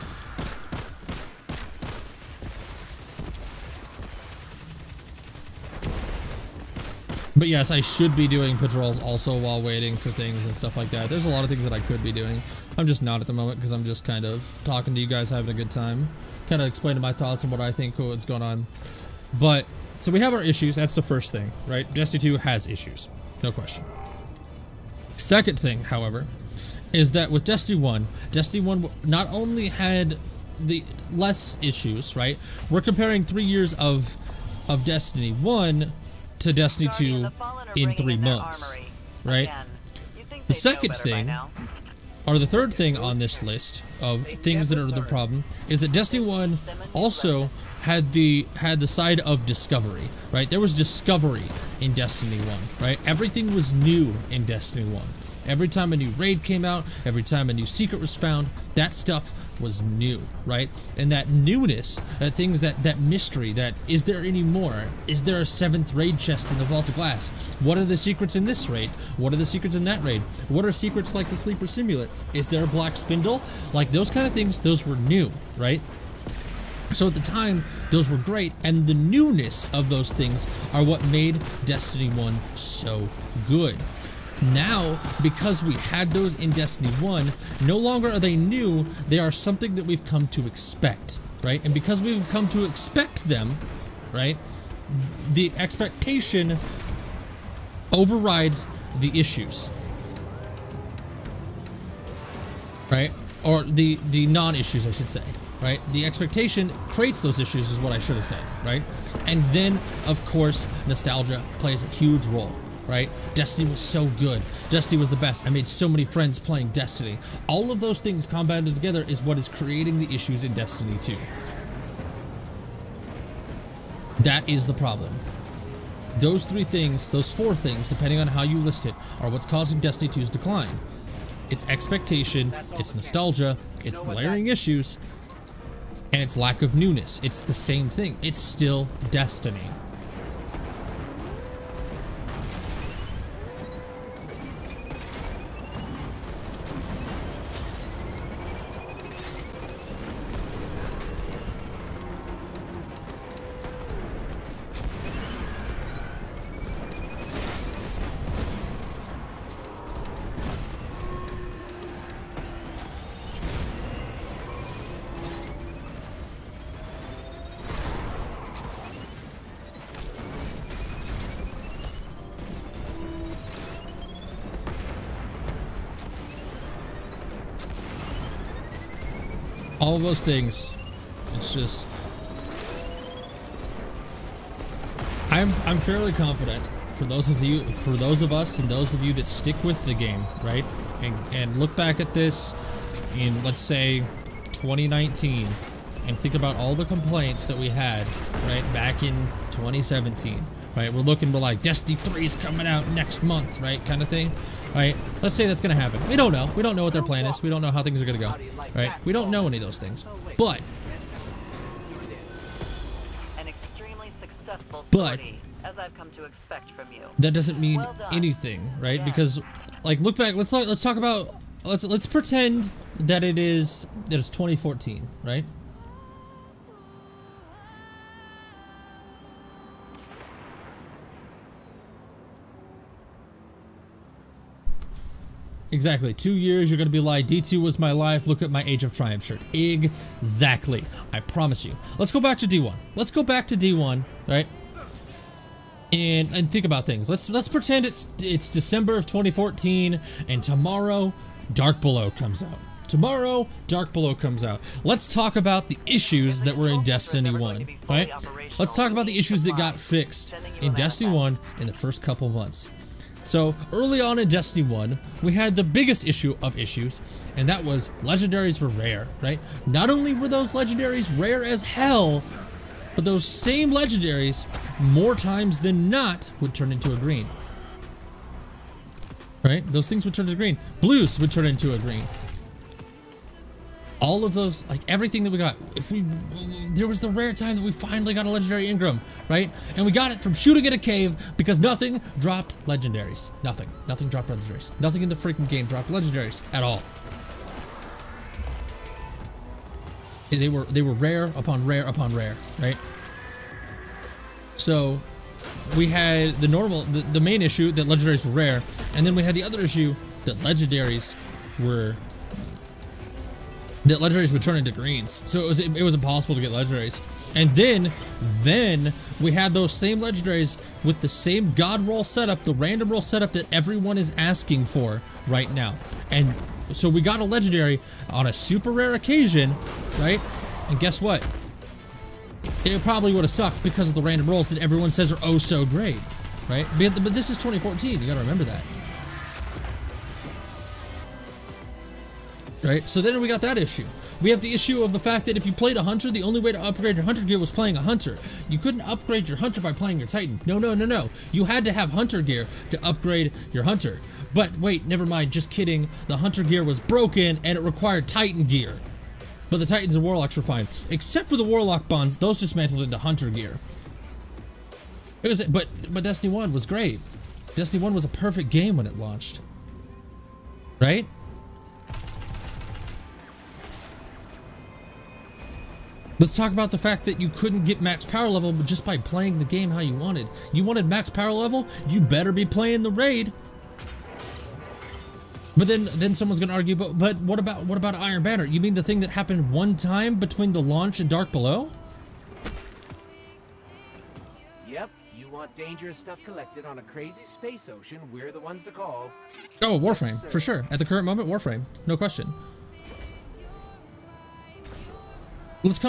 S1: But yes, I should be doing patrols also while waiting for things and stuff like that. There's a lot of things that I could be doing. I'm just not at the moment because I'm just kind of talking to you guys, having a good time. Kind of explaining my thoughts and what I think what's going on. But, so we have our issues. That's the first thing, right? Destiny 2 has issues. No question. Second thing, however, is that with Destiny 1 not only had the less issues, right? We're comparing 3 years of Destiny 1 to Destiny 2 in 3 months, right? The second thing, or the third thing on this list of things that are the problem, is that Destiny 1 also had the side of discovery, right? There was discovery in Destiny 1, right? Everything was new in Destiny 1. Every time a new raid came out, every time a new secret was found, that stuff was new, right? And that newness, that mystery, that is there any more? Is there a 7th raid chest in the Vault of Glass? What are the secrets in this raid? What are the secrets in that raid? What are secrets like the Sleeper Simulant? Is there a black spindle? Like those kind of things, those were new, right? So at the time, those were great, and the newness of those things are what made Destiny 1 so good. Now, because we had those in Destiny 1, no longer are they new, they are something that we've come to expect, right? And because we've come to expect them, right, the expectation overrides the issues, right? Or the non-issues, I should say, right? The expectation creates those issues is what I should have said, right? And then, of course, nostalgia plays a huge role. Right? Destiny was so good. Destiny was the best. I made so many friends playing Destiny. All of those things compounded together is what is creating the issues in Destiny 2. That is the problem. Those 3 things, those 4 things, depending on how you list it, are what's causing Destiny 2's decline. It's expectation, it's nostalgia, it's glaring issues, and it's lack of newness. It's the same thing. It's still Destiny. All of those things, it's just, I'm fairly confident for those of us and those of you that stick with the game, right? And look back at this in, let's say, 2019 and think about all the complaints that we had, right, back in 2017, right? We're like, Destiny 3 is coming out next month, right, kind of thing. Right, let's say that's gonna happen. We don't know. We don't know what their plan is. We don't know how things are gonna go. Right? We don't know any of those things. But
S6: an extremely successful sortie, as I've come to expect from you.
S1: That doesn't mean anything, right? Because, like, look back. Let's talk about. Let's pretend that it's 2014, right? Exactly. 2 years, you're going to be like, D2 was my life. Look at my Age of Triumph shirt. Exactly. I promise you. Let's go back to D1. Let's go back to D1, right? And think about things. Let's pretend it's December of 2014, and tomorrow, Dark Below comes out. Tomorrow, Dark Below comes out. Let's talk about the issues that were in Destiny 1, right? Let's talk about the issues that got fixed in Destiny 1 in the first couple months. So, early on in Destiny 1, we had the biggest issue of issues, and that was legendaries were rare, right? Not only were those legendaries rare as hell, but those same legendaries, more times than not, would turn into a green. Right? Those things would turn into green. Blues would turn into a green. All of those, like everything that we got, there was the rare time that we finally got a legendary Ingram, right? And we got it from shooting at a cave because nothing dropped legendaries. Nothing dropped legendaries. Nothing in the freaking game dropped legendaries at all. They were rare upon rare upon rare, right? So we had the main issue that legendaries were rare, and then we had the other issue that legendaries would turn into greens. So it was impossible to get legendaries. And then we had those same legendaries with the same god roll setup, the random roll setup that everyone is asking for right now. And so we got a legendary on a super rare occasion, right? And guess what? It probably would have sucked because of the random rolls that everyone says are oh so great, right? But this is 2014, you gotta remember that. Right? So then we got that issue. We have the issue of the fact that if you played a hunter, the only way to upgrade your hunter gear was playing a hunter. You couldn't upgrade your hunter by playing your titan. No. You had to have hunter gear to upgrade your hunter. But wait, never mind, just kidding. The hunter gear was broken and it required titan gear. But the titans and warlocks were fine. Except for the warlock bonds, those dismantled into hunter gear. But Destiny 1 was great. Destiny 1 was a perfect game when it launched. Right? Let's talk about the fact that you couldn't get max power level just by playing the game how you wanted. You wanted max power level? You better be playing the raid. But then someone's gonna argue, but what about Iron Banner? You mean the thing that happened one time between the launch and Dark Below?
S5: Yep, you want dangerous stuff collected on a crazy space ocean, we're the ones to call.
S1: Oh, Warframe, yes, for sure. At the current moment, Warframe, no question. Let's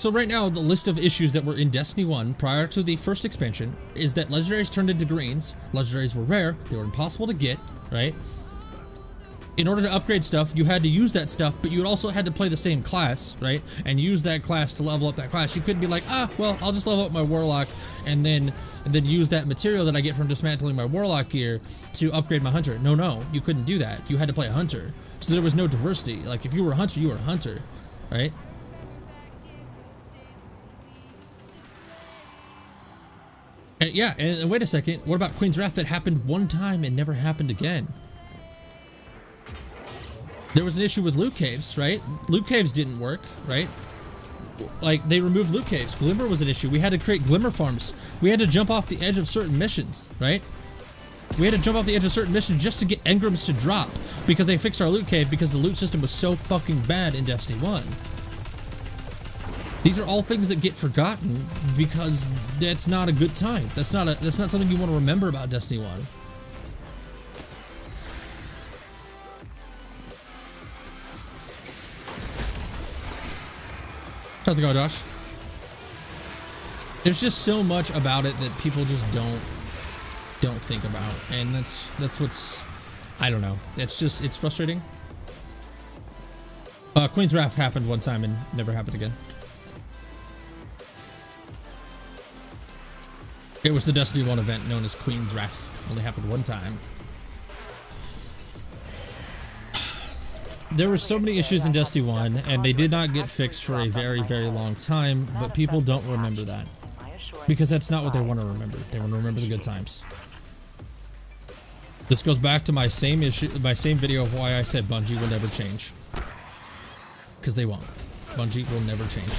S1: so right now, the list of issues that were in Destiny 1 prior to the first expansion is that legendaries turned into greens. Legendaries were rare. They were impossible to get, right? In order to upgrade stuff, you had to use that stuff, but you also had to play the same class, right? And use that class to level up that class. You couldn't be like, well, I'll just level up my Warlock and then use that material that I get from dismantling my Warlock gear to upgrade my Hunter. No, you couldn't do that. You had to play a Hunter. So there was no diversity. Like, if you were a Hunter, you were a Hunter, right? And yeah, and wait a second. What about Queen's Wrath that happened one time and never happened again? There was an issue with loot caves, right? Loot caves didn't work, right? Like, they removed loot caves. Glimmer was an issue. We had to create glimmer farms. We had to jump off the edge of certain missions, right? We had to jump off the edge of certain missions just to get engrams to drop because they fixed our loot cave because the loot system was so fucking bad in Destiny 1. These are all things that get forgotten because that's not a good time. That's not something you want to remember about Destiny 1. How's it going, Josh? There's just so much about it that people just don't think about, and that's what's, I don't know. It's frustrating. Queen's Wrath happened one time and never happened again. It was the Destiny 1 event known as Queen's Wrath. Only happened one time. There were so many issues in Destiny 1, and they did not get fixed for a very, very long time, but people don't remember that. Because that's not what they want to remember. They want to remember the good times. This goes back to my same video of why I said Bungie will never change. Because they won't. Bungie will never change.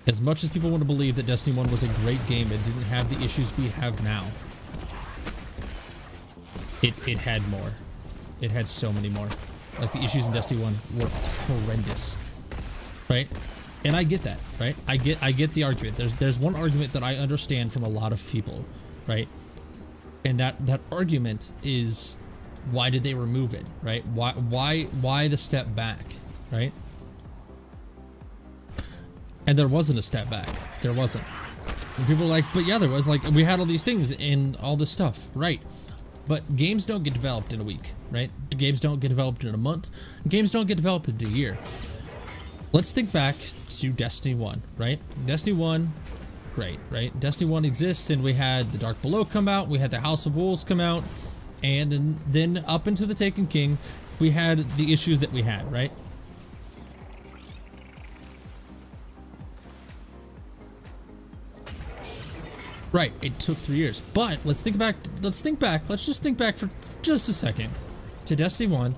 S1: As much as people want to believe that Destiny 1 was a great game, it didn't have the issues we have now. It had more. It had so many more. Like, the issues in Destiny 1 were horrendous. Right? And I get that, right? I get the argument. There's one argument that I understand from a lot of people, right? And that argument is, why did they remove it, right? Why the step back, right? And there wasn't a step back. There wasn't. And people were like, but yeah, there was. Like, we had all these things and all this stuff, right? But games don't get developed in a week, right? Games don't get developed in a month. Games don't get developed in a year. Let's think back to Destiny 1, right? Destiny 1, great, right? Destiny 1 exists, and we had the Dark Below come out, we had the House of Wolves come out, and then up into the Taken King, we had the issues that we had, right? Right, it took 3 years. But let's think back, let's just think back for just a second to Destiny 1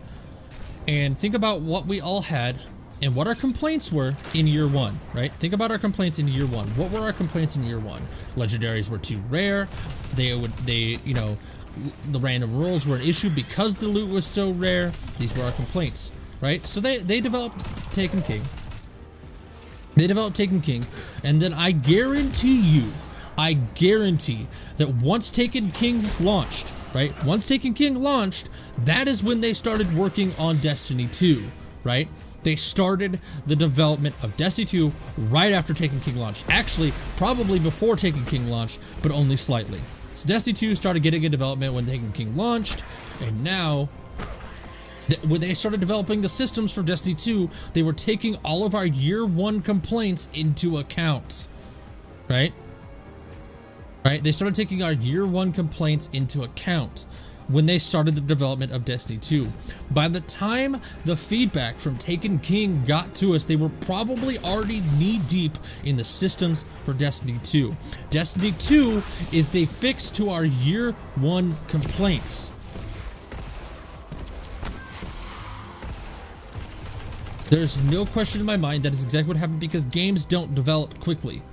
S1: and think about what we all had and what our complaints were in year 1, right? Think about our complaints in year 1. What were our complaints in year 1? Legendaries were too rare. You know, the random rolls were an issue because the loot was so rare. These were our complaints, right? So they developed Taken King. They developed Taken King, and then I guarantee that once Taken King launched, right? Once Taken King launched, that is when they started working on Destiny 2, right? They started the development of Destiny 2 right after Taken King launched. Actually, probably before Taken King launched, but only slightly. So Destiny 2 started getting in development when Taken King launched, and now, when they started developing the systems for Destiny 2, they were taking all of our year 1 complaints into account, right? Right? They started taking our year 1 complaints into account when they started the development of Destiny 2. By the time the feedback from Taken King got to us, they were probably already knee-deep in the systems for Destiny 2. Destiny 2 is the fix to our year 1 complaints. There's no question in my mind that is exactly what happened, because games don't develop quickly.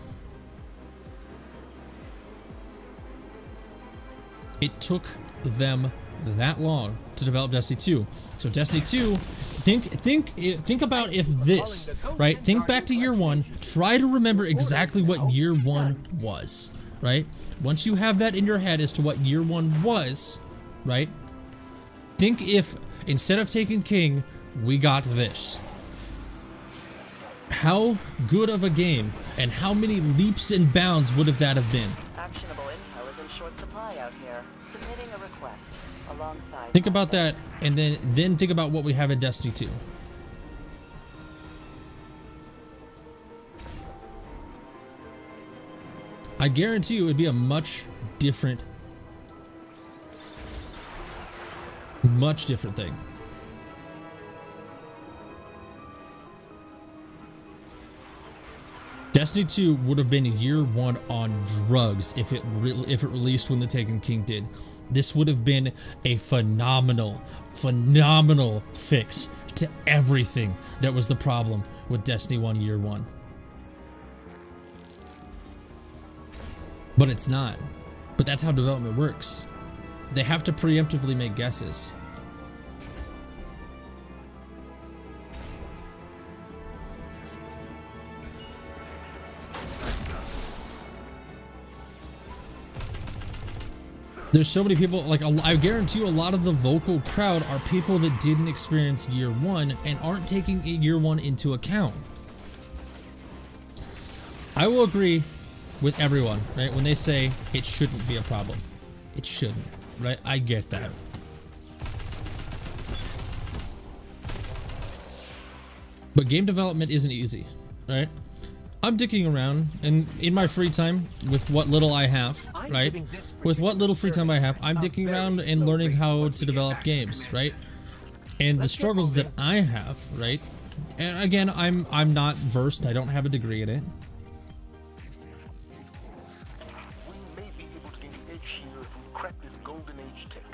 S1: It took them that long to develop Destiny 2. So Destiny 2, think about if this, right? Think back to year 1. Try to remember exactly what year 1 was, right? Once you have that in your head as to what year 1 was, right? Think if instead of Taken King, we got this. How good of a game and how many leaps and bounds would have that have been?
S6: Actionable intel is in short supply out here. Submitting a request alongside.
S1: Think about that, and then think about what we have in Destiny 2. I guarantee you it would be a much different thing. Destiny 2 would have been year 1 on drugs if it released when the Taken King did. This would have been a phenomenal fix to everything that was the problem with Destiny 1 year 1. But it's not. But that's how development works. They have to preemptively make guesses. There's so many people, like, I guarantee you a lot of the vocal crowd are people that didn't experience year 1 and aren't taking year 1 into account. I will agree with everyone, right, when they say it shouldn't be a problem. It shouldn't, right? I get that. But game development isn't easy, right? I'm dicking around, and in my free time, with what little I have, right? With what little free time I have, I'm dicking around and learning how to develop games, right? And the struggles that I have, right? And again, I'm not versed. I don't have a degree in it.
S3: We may be able to gain the edge here if we crack this golden age tech.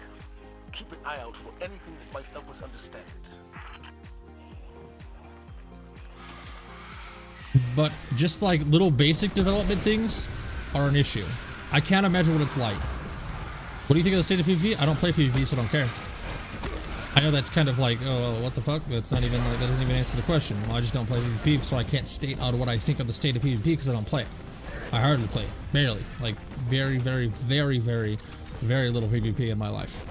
S3: Keep an eye out for anything that might help us understand it.
S1: but just like little basic development things are an issue. I can't imagine what it's like. What do you think of the state of PvP? I don't play PvP, so I don't care. I know that's kind of like, oh, well, what the fuck? That's not even like, that doesn't even answer the question. Well, I just don't play PvP, so I can't state out what I think of the state of PvP because I don't play it. I hardly play it, barely. Like very, very, very, very, very little PvP in my life.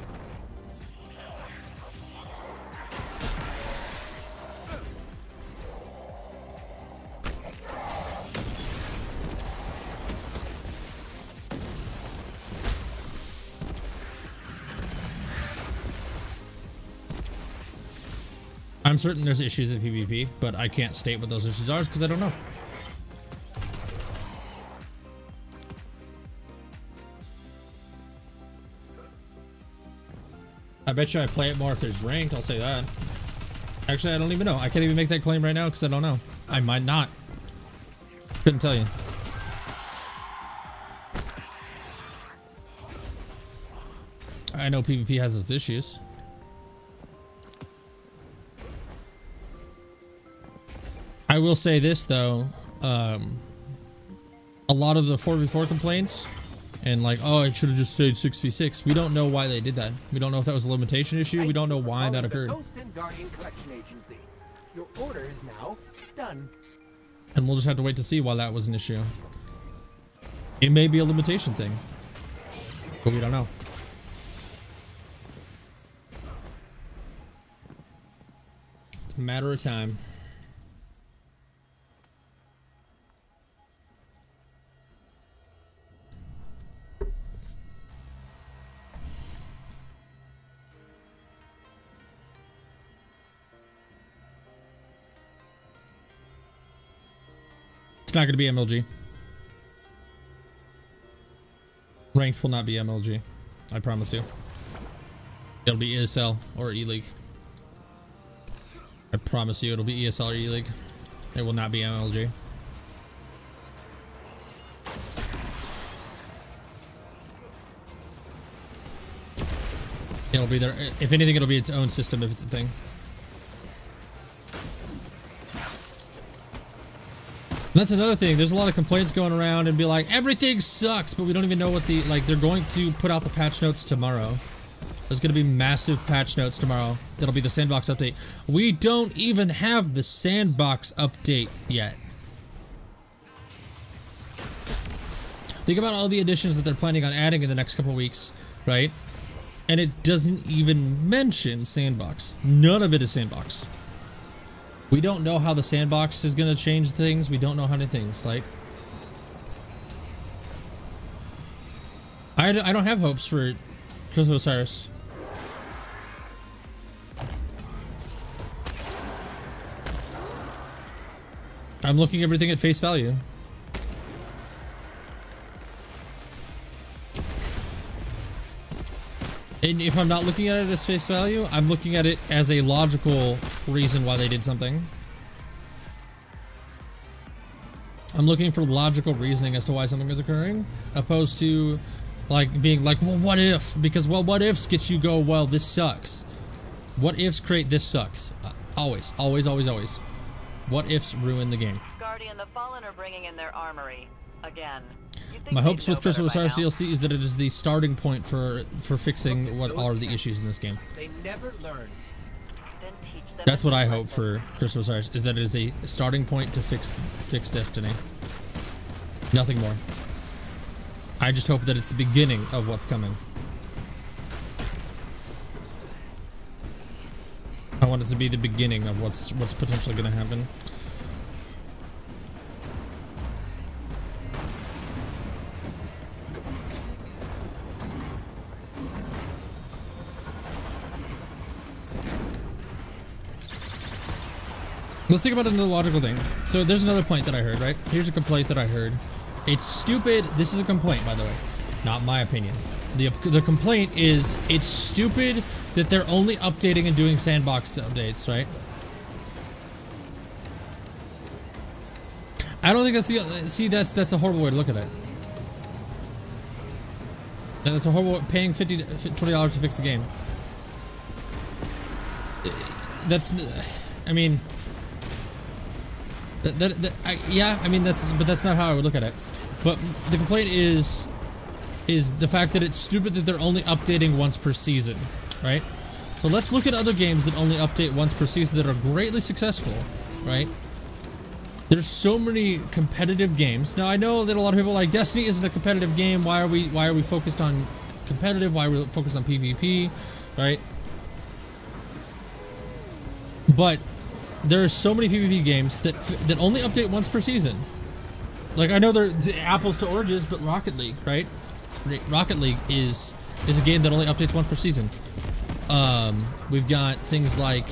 S1: I'm certain there's issues in PvP, but I can't state what those issues are because I don't know. I bet you I play it more if there's ranked, I'll say that. Actually, I don't even know. I can't even make that claim right now because I don't know. I might not. Couldn't tell you. I know PvP has its issues. I will say this though, a lot of the 4v4 complaints and like, oh, it should have just stayed 6v6. We don't know why they did that. We don't know if that was a limitation issue. We don't know why that occurred.
S5: Ghost and Guardian Collection Agency. Your order is now done.
S1: And we'll just have to wait to see why that was an issue. It may be a limitation thing, but we don't know. It's a matter of time. It's not going to be MLG. Ranks will not be MLG. I promise you. It'll be ESL or E-League. I promise you it'll be ESL or E-League. It will not be MLG. It'll be there. If anything, it'll be its own system if it's a thing. And that's another thing. There's a lot of complaints going around and be like, everything sucks, but we don't even know what the, like, they're going to put out the patch notes tomorrow. There's going to be massive patch notes tomorrow. That'll be the sandbox update. We don't even have the sandbox update yet. Think about all the additions that they're planning on adding in the next couple weeks, right? And it doesn't even mention sandbox. None of it is sandbox. We don't know how the sandbox is going to change things. We don't know how many things. Like, I don't have hopes for Curse of Osiris. I'm looking everything at face value. And if I'm not looking at it as face value, I'm looking at it as a logical reason why they did something. I'm looking for logical reasoning as to why something is occurring, opposed to like being like, well, what if? Because, well, what ifs get you go, well, this sucks. What ifs create this sucks. Always, always, always, always. What ifs ruin the game.
S6: Guardian, the Fallen are bringing in their armory. Again.
S1: My hopes with Curse of Osiris DLC is that it is the starting point for fixing what are the issues in this game.
S5: They never learn.
S6: Then teach them.
S1: That's what I hope for Curse of Osiris, is that it is a starting point to fix Destiny. Nothing more. I just hope that it's the beginning of what's coming. I want it to be the beginning of what's potentially going to happen. Let's think about another logical thing. So there's another point that I heard, right? Here's a complaint that I heard. It's stupid. This is a complaint, by the way. Not my opinion. The complaint is it's stupid that they're only updating and doing sandbox updates, right? I don't think that's the... See, that's a horrible way to look at it. And that's a horrible... Paying $20 to fix the game. That's... I mean... Yeah, I mean that's not how I would look at it. But the complaint is the fact that it's stupid that they're only updating once per season, right? So let's look at other games that only update once per season that are greatly successful, right? There's so many competitive games. Now I know that a lot of people are like, Destiny isn't a competitive game. Why are we focused on competitive? Why are we focused on PvP, right? But there are so many PvP games that only update once per season. Like, I know they're apples to oranges, but Rocket League, right? Rocket League is a game that only updates once per season. We've got things like,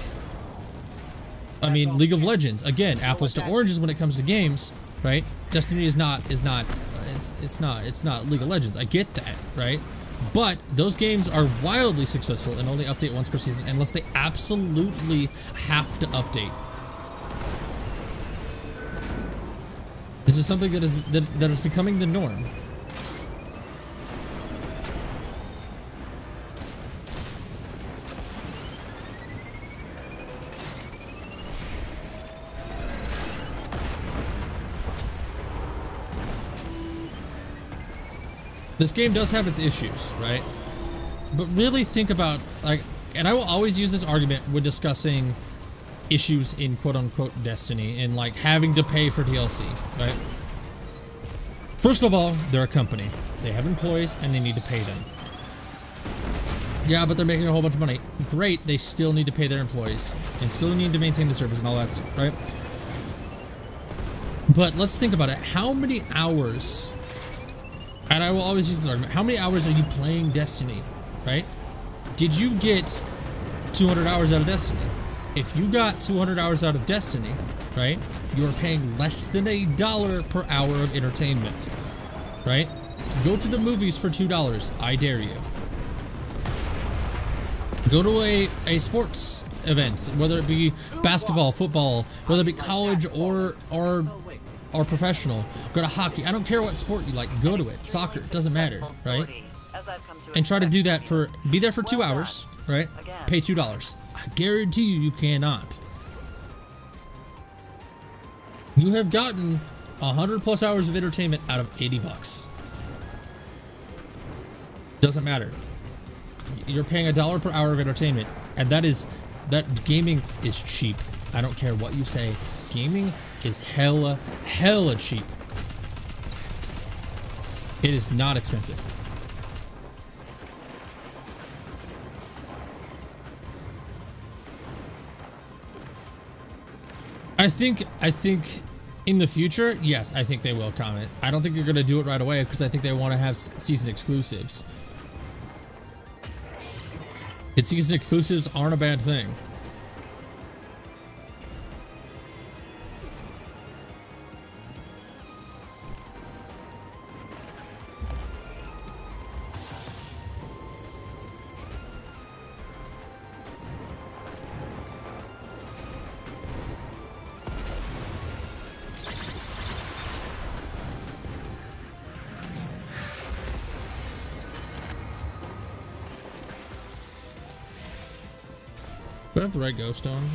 S1: I mean, League of Legends, again, apples to oranges when it comes to games, right? Destiny is not League of Legends. I get that, right? But those games are wildly successful and only update once per season unless they absolutely have to update. This is something that is becoming the norm. This game does have its issues, right? But really think about, like, and I will always use this argument when discussing issues in quote-unquote Destiny and like having to pay for DLC, right? First of all, they're a company. They have employees and they need to pay them. Yeah, but they're making a whole bunch of money. Great, they still need to pay their employees and still need to maintain the service and all that stuff, right? But let's think about it. How many hours, and I will always use this argument, how many hours are you playing Destiny, right? Did you get 200 hours out of Destiny? If you got 200 hours out of Destiny, right, you are paying less than $1 per hour of entertainment, right? Go to the movies for $2. I dare you. Go to a sports event, whether it be basketball, football, whether it be college or professional. Go to hockey. I don't care what sport you like. Go to it. Soccer. It doesn't matter, right? And try to do that be there for 2 hours, right? Pay $2. I guarantee you cannot. You have gotten 100+ hours of entertainment out of $80. Doesn't matter. You're paying $1 per hour of entertainment, and that gaming is cheap. I don't care what you say. Gaming is hella cheap. It is not expensive. I think in the future, yes, I think they will comment. I don't think they're going to do it right away because I think they want to have season exclusives. And season exclusives aren't a bad thing. Do I have the right ghost on?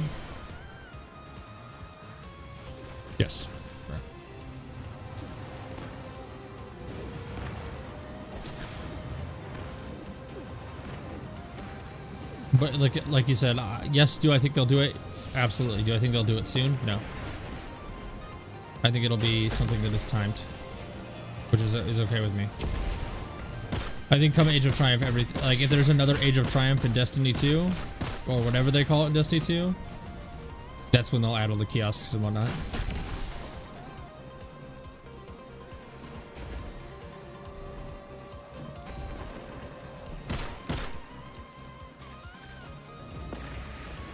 S1: Yes. Right. But like you said, yes, do I think they'll do it? Absolutely. Do I think they'll do it soon? No. I think it'll be something that is timed, which is okay with me. I think come Age of Triumph, like if there's another Age of Triumph in Destiny 2, or whatever they call it in Destiny 2, that's when they'll add all the kiosks and whatnot.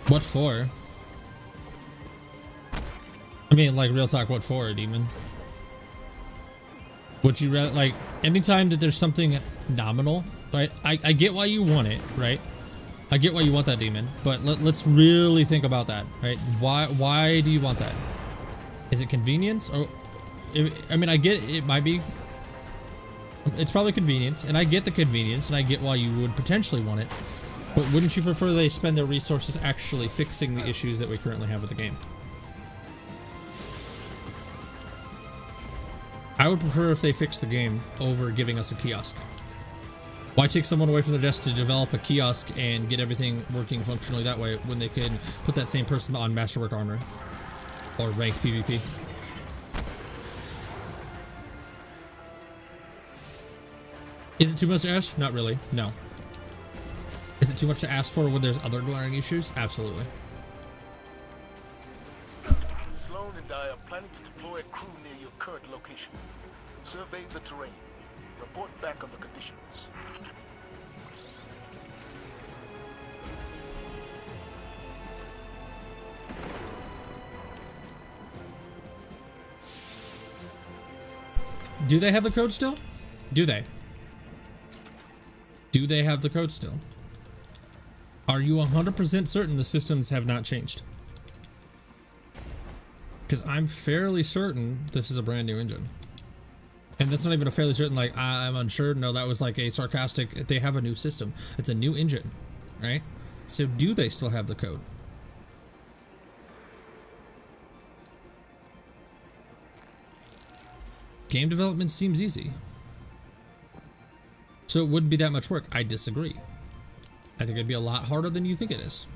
S1: What for? I mean, like, real talk, what for, Demon? Would you rather, like, anytime that there's something nominal, right? I get why you want it, right? I get why you want that, Demon, but let's really think about that, right? Why do you want that? Is it convenience? Or, I mean, I get it might be. It's probably convenience, and I get the convenience, and I get why you would potentially want it. But wouldn't you prefer they spend their resources actually fixing the issues that we currently have with the game? I would prefer if they fixed the game over giving us a kiosk. Why take someone away from their desk to develop a kiosk and get everything working functionally that way when they can put that same person on Masterwork Armor or ranked PvP? Is it too much to ask? Not really, no. Is it too much to ask for when there's other glaring issues? Absolutely.
S3: Sloan and I are planning to deploy a crew near your current location. Survey the terrain. Report back on the conditions.
S1: Do they have the code still? Do they? Do they have the code still? Are you 100% certain the systems have not changed? Because I'm fairly certain this is a brand new engine. And that's not even a fairly certain, like, I'm unsure. No, that was like a sarcastic, they have a new system. It's a new engine, right? So do they still have the code? Game development seems easy. So it wouldn't be that much work. I disagree. I think it'd be a lot harder than you think it is.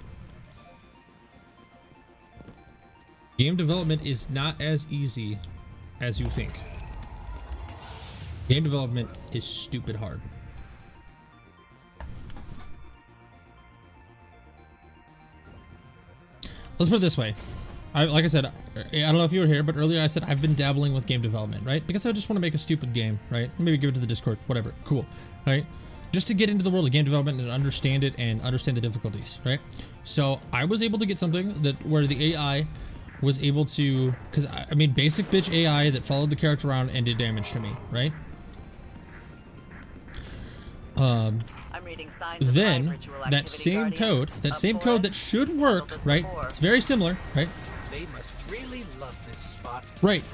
S1: Game development is not as easy as you think. Game development is stupid hard. Let's put it this way. Like I said, I don't know if you were here, but earlier I said I've been dabbling with game development, right? Because I just want to make a stupid game, right? Maybe give it to the Discord, whatever, cool, right? Just to get into the world of game development and understand it and understand the difficulties, right? So I was able to get something that where the AI was able to, because I mean, basic bitch AI that followed the character around and did damage to me, right?
S6: I'm reading signs
S1: Then
S6: of ritual
S1: that
S6: activity,
S1: same
S6: Guardian.
S1: code that should work, right? It's very similar, right?
S5: They must really love this spot.
S1: Right.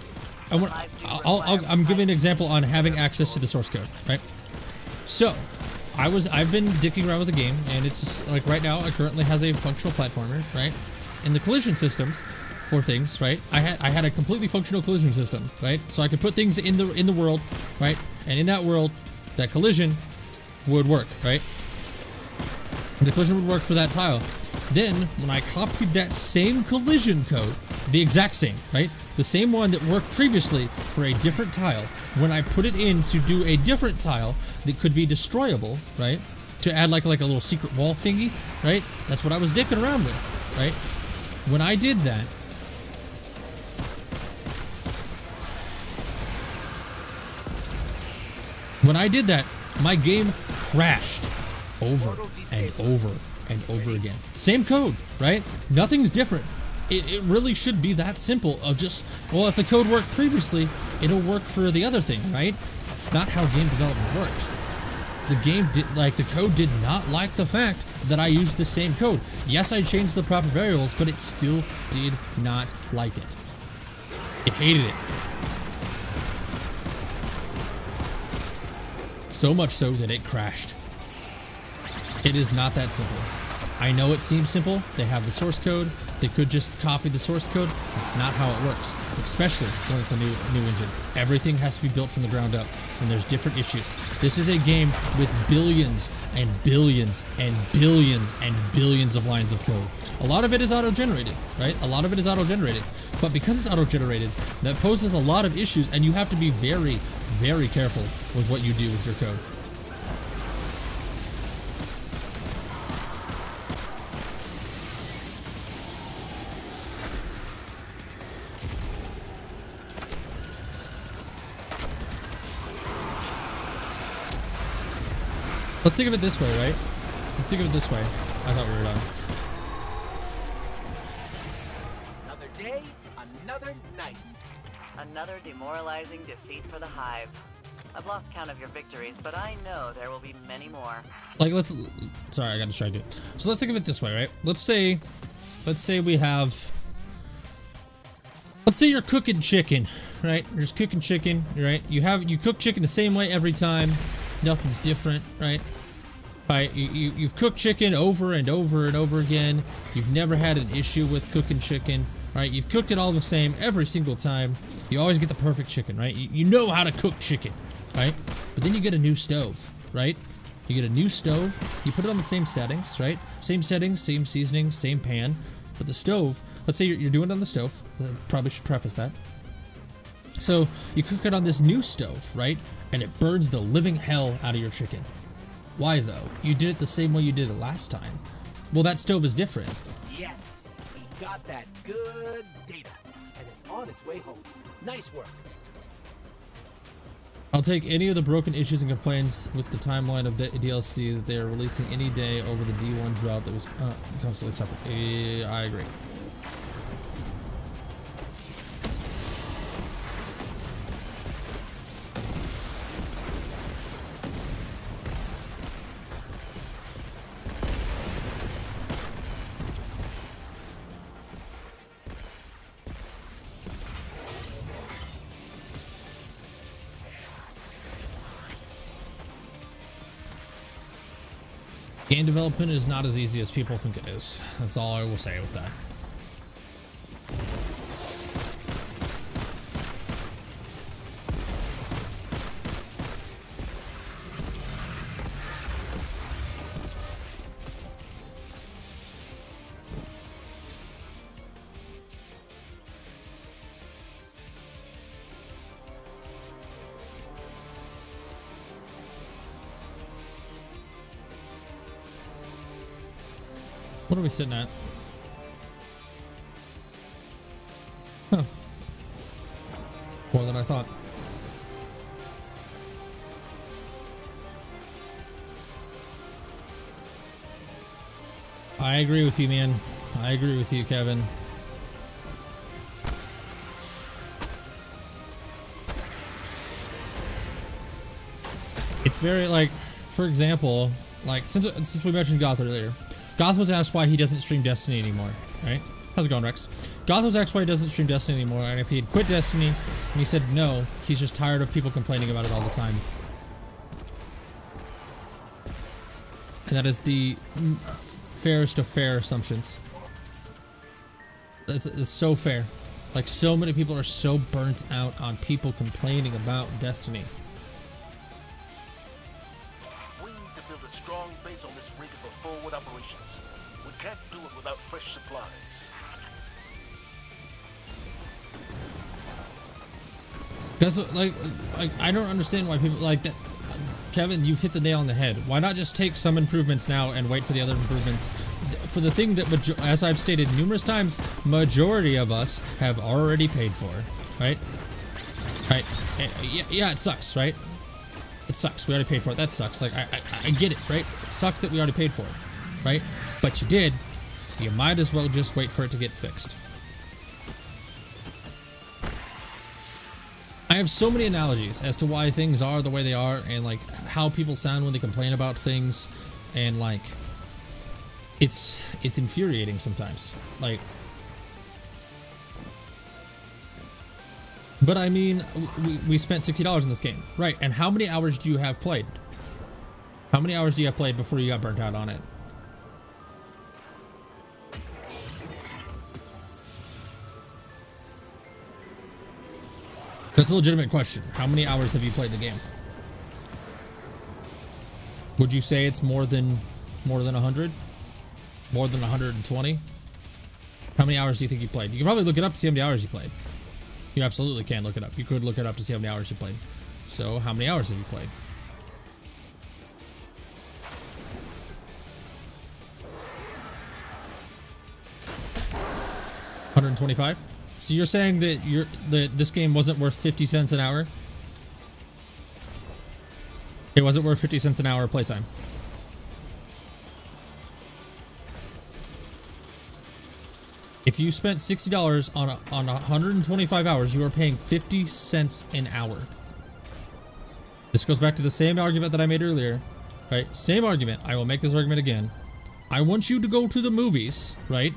S1: I'm giving an example on having access to the source code, right? So, I've been dicking around with the game, and it's just, like right now, it currently has a functional platformer, right? And the collision systems for things, right? I had a completely functional collision system, right? So I could put things in the world, right? And in that world, that collision would work, right? The collision would work for that tile. Then, when I copied that same collision code, the exact same, right? The same one that worked previously for a different tile, when I put it in to do a different tile that could be destroyable, right? To add like a little secret wall thingy, right? That's what I was dicking around with, right? When I did that, my game crashed over and over and over again. Same code, right? Nothing's different. It really should be that simple of just, well, if the code worked previously, it'll work for the other thing, right? That's not how game development works. The code did not like the fact that I used the same code. Yes, I changed the proper variables, but it still did not like it. It hated it. So much so that it crashed. It is not that simple. I know it seems simple. They have the source code. They could just copy the source code. It's not how it works, especially when it's a new engine. Everything has to be built from the ground up, and there's different issues. This is a game with billions and billions and billions and billions of lines of code. A lot of it is auto-generated, right? A lot of it is auto-generated. But because it's auto-generated, that poses a lot of issues, and you have to be very, very careful with what you do with your code. Let's think of it this way, right? Let's think of it this way. I thought we were done.
S5: Another day, another night.
S6: Another demoralizing defeat for the Hive. I've lost count of your victories, but I know there will be many more.
S1: Like, sorry, I got distracted. So let's think of it this way, right? Let's say we have, let's say you're cooking chicken, right? You're just cooking chicken, right? You cook chicken the same way every time. Nothing's different, right? Right, you've cooked chicken over and over and over again. You've never had an issue with cooking chicken, right? You've cooked it all the same every single time. You always get the perfect chicken, right? You know how to cook chicken, right? But then you get a new stove, right? You get a new stove, you put it on the same settings, right? Same settings, same seasoning, same pan. But the stove, let's say you're doing it on the stove. Probably should preface that. So you cook it on this new stove, right? And it burns the living hell out of your chicken. Why though? You did it the same way you did it last time. Well, that stove is different.
S5: Yes, we got that good data, and it's on its way home. Nice work.
S1: I'll take any of the broken issues and complaints with the timeline of DLC that they are releasing any day over the D1 drought that was constantly suffering. I agree. Game development is not as easy as people think it is. That's all I will say with that. What are we sitting at? Huh. More than I thought. I agree with you, man. I agree with you, Kevin. It's very, like, for example, like, since we mentioned Goth earlier, Goth was asked why he doesn't stream Destiny anymore, right? How's it going, Rex? Goth was asked why he doesn't stream Destiny anymore, and if he had quit Destiny, and he said no, he's just tired of people complaining about it all the time. And that is the fairest of fair assumptions. It's so fair. Like, so many people are so burnt out on people complaining about Destiny.
S3: We need to build a strong base on this rig for forward operations. We can't do it without fresh supplies.
S1: That's what, like I don't understand why people like that. Kevin, you've hit the nail on the head. Why not just take some improvements now and wait for the other improvements? For the thing that, as I've stated numerous times, majority of us have already paid for, right? Right? Yeah, it sucks, right? It sucks. We already paid for it. That sucks. Like, I get it, right? It sucks that we already paid for it, right? But you did, so you might as well just wait for it to get fixed. I have so many analogies as to why things are the way they are, and like how people sound when they complain about things, and like it's infuriating sometimes. Like, but I mean, we spent $60 in this game, right? And how many hours do you have played? How many hours do you have played before you got burnt out on it? That's a legitimate question. How many hours have you played the game? Would you say it's more than 100? More than 120? How many hours do you think you played? You can probably look it up to see how many hours you played. You absolutely can look it up. You could look it up to see how many hours you played. So, how many hours have you played? $125? So you're saying that this game wasn't worth 50 cents an hour? It wasn't worth 50 cents an hour playtime. If you spent $60 on 125 hours, you are paying 50 cents an hour. This goes back to the same argument that I made earlier, right? Same argument. I will make this argument again. I want you to go to the movies, right?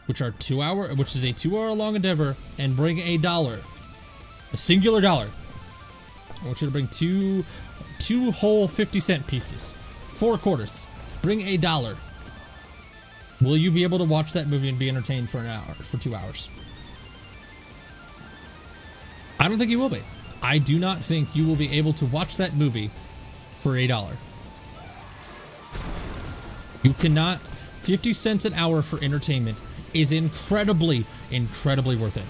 S1: Which is a 2-hour long endeavor, and bring $1, a singular dollar. I want you to bring two whole 50-cent pieces, 4 quarters. Bring $1. Will you be able to watch that movie and be entertained for an hour, for 2 hours? I don't think you will be. I do not think you will be able to watch that movie for $1. You cannot. 50 cents an hour for entertainment is incredibly, incredibly worth it.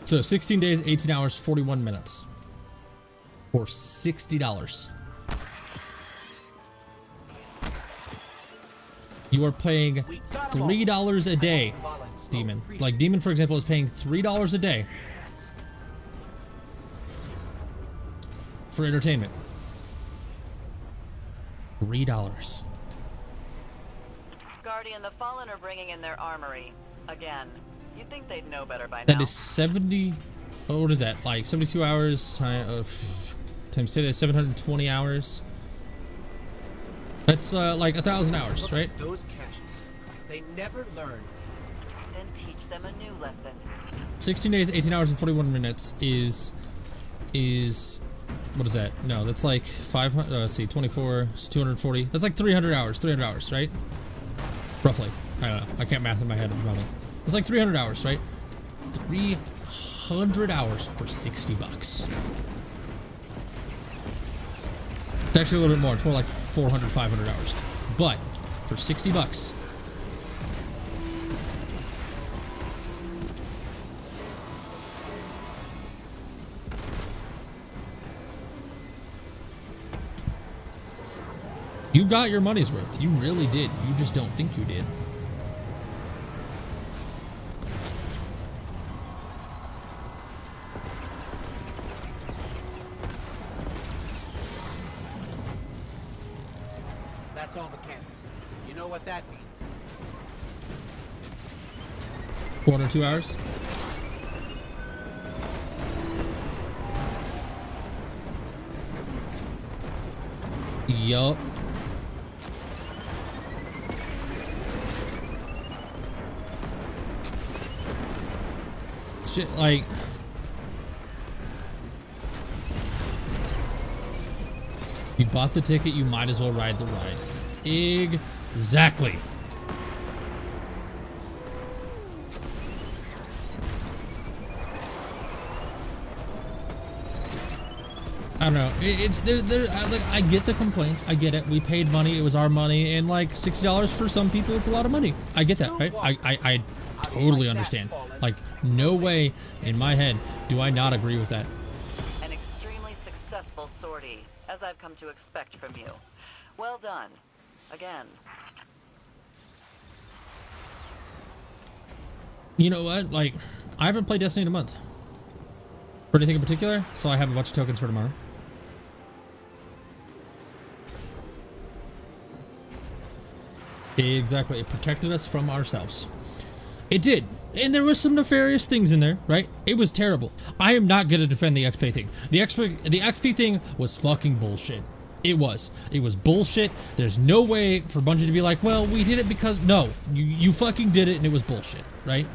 S1: So 16 days, 18 hours, 41 minutes. For $60. You are paying $3 a day, Demon. Like Demon, for example, is paying $3 a day for entertainment. $3.
S6: Guardian, the Fallen are bringing in their armory. Again. You'd think they'd know better by now.
S1: That is 70... Oh, what is that? Like 72 hours times 720 hours. That's like 1,000 hours, right?
S5: Those caches. They never learn.
S6: Then teach them a new lesson.
S1: 16 days, 18 hours, and 41 minutes is what is that? No, that's like 500. Let's see, 24, 240. That's like 300 hours. 300 hours, right? Roughly. I don't know. I can't math in my head at the moment. It's like 300 hours, right? 300 hours for $60. It's actually a little bit more. It's more like 400, 500 hours. But for $60. You got your money's worth. You really did. You just don't think you did.
S5: That's all mechanics. You know what that means.
S1: 402 hours. Yup. Shit, like... You bought the ticket, you might as well ride the ride. Exactly. I don't know. It's there. Like, I get the complaints. I get it. We paid money. It was our money, and like $60 for some people, it's a lot of money. I get that, right? I totally understand. Like, no way in my head do I not agree with that.
S6: An extremely successful sortie, as I've come to expect from you. Well done. Again.
S1: You know what? Like, I haven't played Destiny in a month. For anything in particular, so I have a bunch of tokens for tomorrow. Exactly. It protected us from ourselves. It did. And there was some nefarious things in there, right? It was terrible. I am not going to defend the XP thing. The XP thing was fucking bullshit. It was. It was bullshit. There's no way for Bungie to be like, well, we did it because... No. You fucking did it and it was bullshit, right?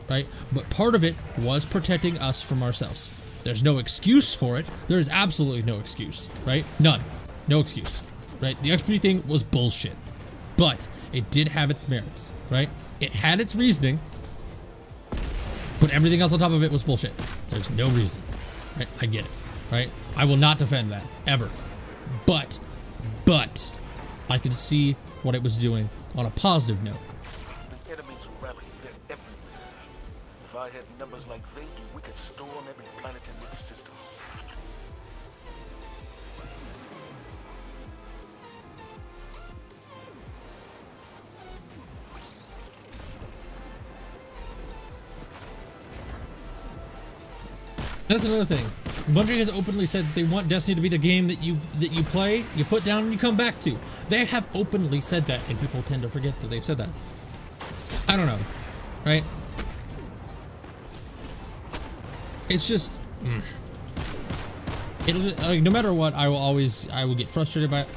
S1: Right? But part of it was protecting us from ourselves. There's no excuse for it. There is absolutely no excuse, right? None. No excuse, right? The XP thing was bullshit. But it did have its merits, right? It had its reasoning, but everything else on top of it was bullshit. There's no reason, right? I get it, right? I will not defend that, ever. But I can see what it was doing on a positive note.
S3: The enemies rally. They're everywhere. If I had numbers like they do, we could storm every planet in this system.
S1: That's another thing. Bungie has openly said that they want Destiny to be the game that you play, you put down, and you come back to. They have openly said that, and people tend to forget that they've said that. I don't know, right? It's just, it'll just, like, no matter what, I will get frustrated by it.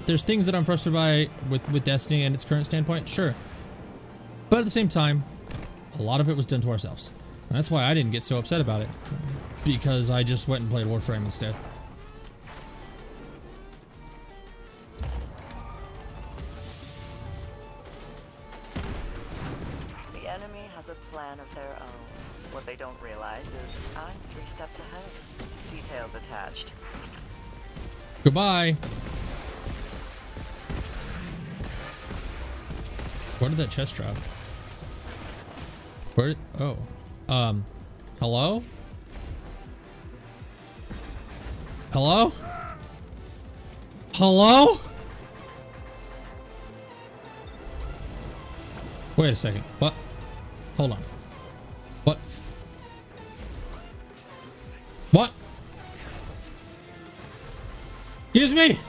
S1: There's things that I'm frustrated by with Destiny and its current standpoint, sure. But at the same time, a lot of it was done to ourselves. And that's why I didn't get so upset about it. because I just went and played Warframe instead.
S6: The enemy has a plan of their own. What they don't realize is I'm 3 steps ahead. Details attached.
S1: Goodbye. Where did that chest drop? Where? Oh. Hello? Hello? Hello? Wait a second. What? Hold on. What? What? Excuse me?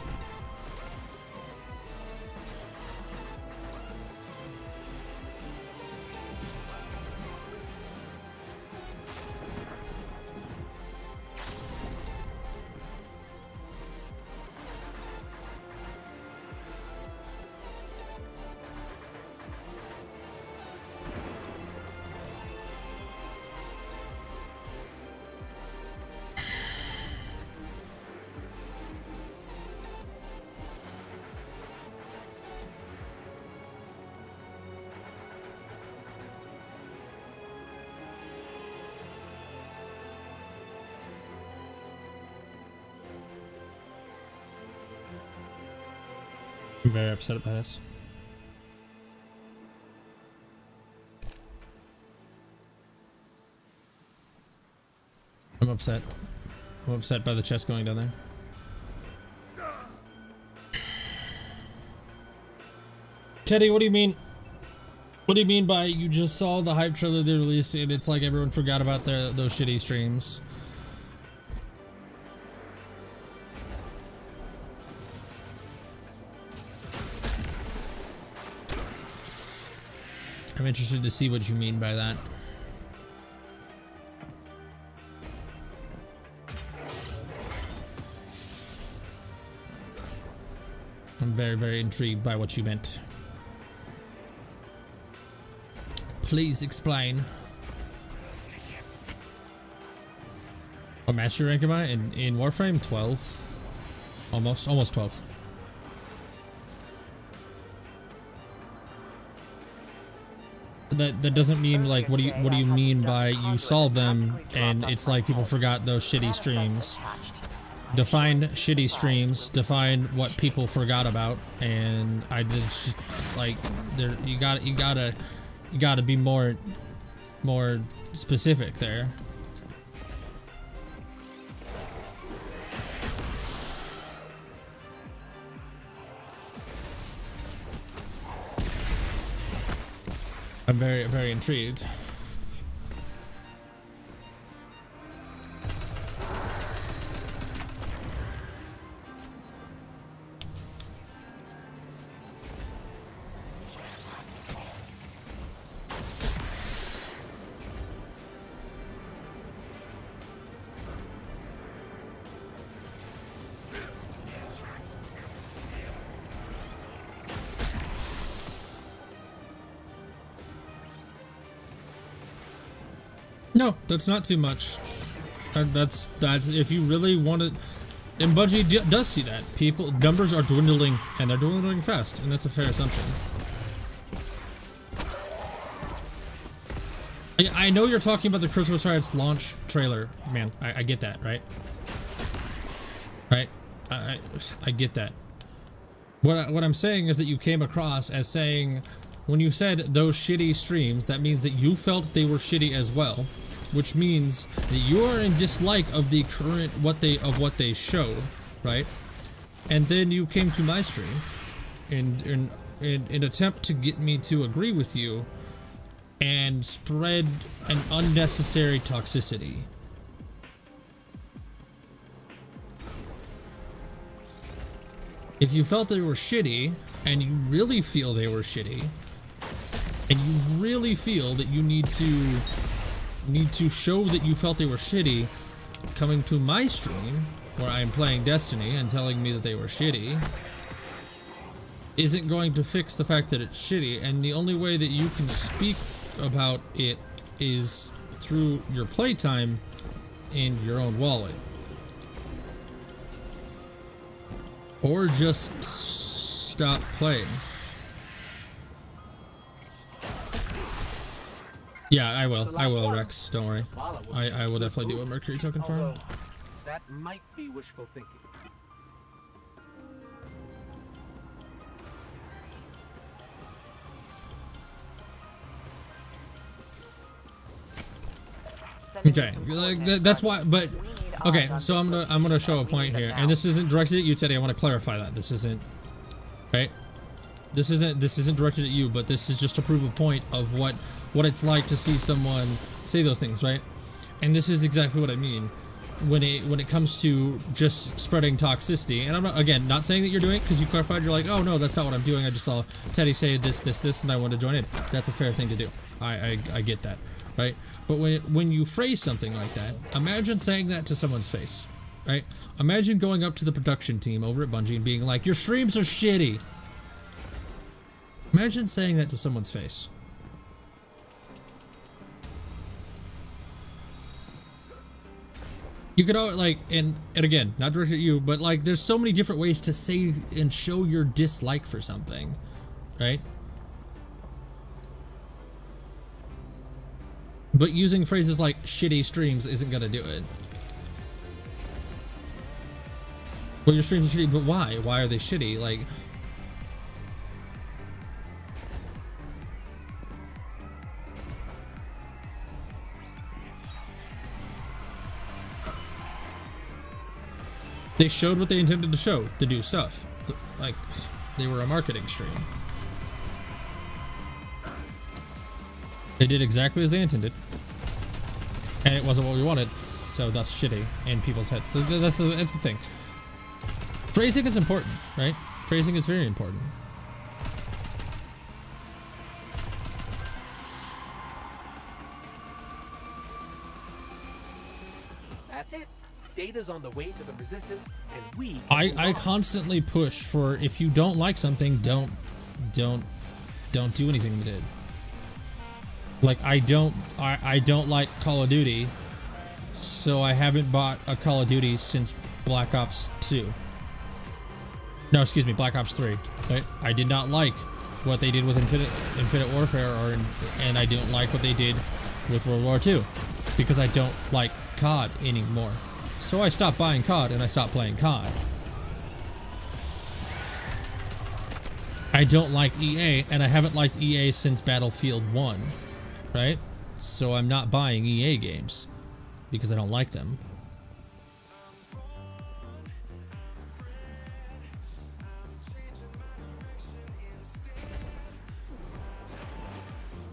S1: I'm very upset by this. I'm upset. I'm upset by the chest going down there. Teddy, what do you mean? What do you mean by you just saw the hype trailer they released and it's like everyone forgot about those shitty streams? I'm interested to see what you mean by that. I'm very, very intrigued by what you meant. Please explain. What mastery rank am I? In Warframe? 12. Almost 12. That doesn't mean like what do you mean by you solve them and it's like people forgot those shitty streams. Define shitty streams, define what people forgot about, and I just like there you gotta be more specific there. I'm very, very intrigued. No, that's not too much. That's if you really want to, and Bungie does see that numbers are dwindling and they're dwindling fast, and that's a fair assumption. I know you're talking about the Christmas Riots launch trailer, man. I get that, right? Right? I get that. What I'm saying is that you came across as saying, when you said those shitty streams, that means that you felt they were shitty as well, which means that you are in dislike of the current what they showed, right? And then you came to my stream in an attempt to get me to agree with you and spread an unnecessary toxicity. If you felt they were shitty and you really feel they were shitty, and you really feel that you need to show that you felt they were shitty, coming to my stream where I'm playing Destiny and telling me that they were shitty isn't going to fix the fact that it's shitty. And the only way that you can speak about it is through your playtime in your own wallet. Or just stop playing. Yeah, I will. I will, Rex. Don't worry. I will definitely do a Mercury token farm.
S5: Although, that might be wishful thinking.
S1: Okay, like that's why. But okay, so I'm gonna show a point here, and this isn't directed at you, Teddy. I want to clarify that this isn't right. This isn't directed at you, but this is just to prove a point of what it's like to see someone say those things, right? And this is exactly what I mean when it comes to just spreading toxicity. And I'm not, again, not saying that you're doing it because you clarified. You're like, oh no, that's not what I'm doing. I just saw Teddy say this, and I wanted to join in. That's a fair thing to do. I get that, right? But when you phrase something like that, imagine saying that to someone's face, right? Imagine going up to the production team over at Bungie and being like, your streams are shitty. Imagine saying that to someone's face. You could always, like, and again, not directed at you, but like, there's so many different ways to say and show your dislike for something, right? But using phrases like shitty streams isn't gonna do it. Well, your streams are shitty, but why? Why are they shitty? Like, they showed what they intended to show, to do stuff. Like, they were a marketing stream. They did exactly as they intended. And it wasn't what we wanted, so that's shitty in people's heads. That's the thing. Phrasing is important, right? Phrasing is very important.
S5: That's it. Data's on the way to the resistance, and we
S1: I constantly push for, if you don't like something, don't do anything with it. Like, I don't like Call of Duty, so I haven't bought a Call of Duty since Black Ops 2. No, excuse me, Black Ops 3. Right? I did not like what they did with Infinite Warfare, and I didn't like what they did with World War II, because I don't like COD anymore. So I stopped buying COD and I stopped playing COD. I don't like EA, and I haven't liked EA since Battlefield 1, right? So I'm not buying EA games because I don't like them.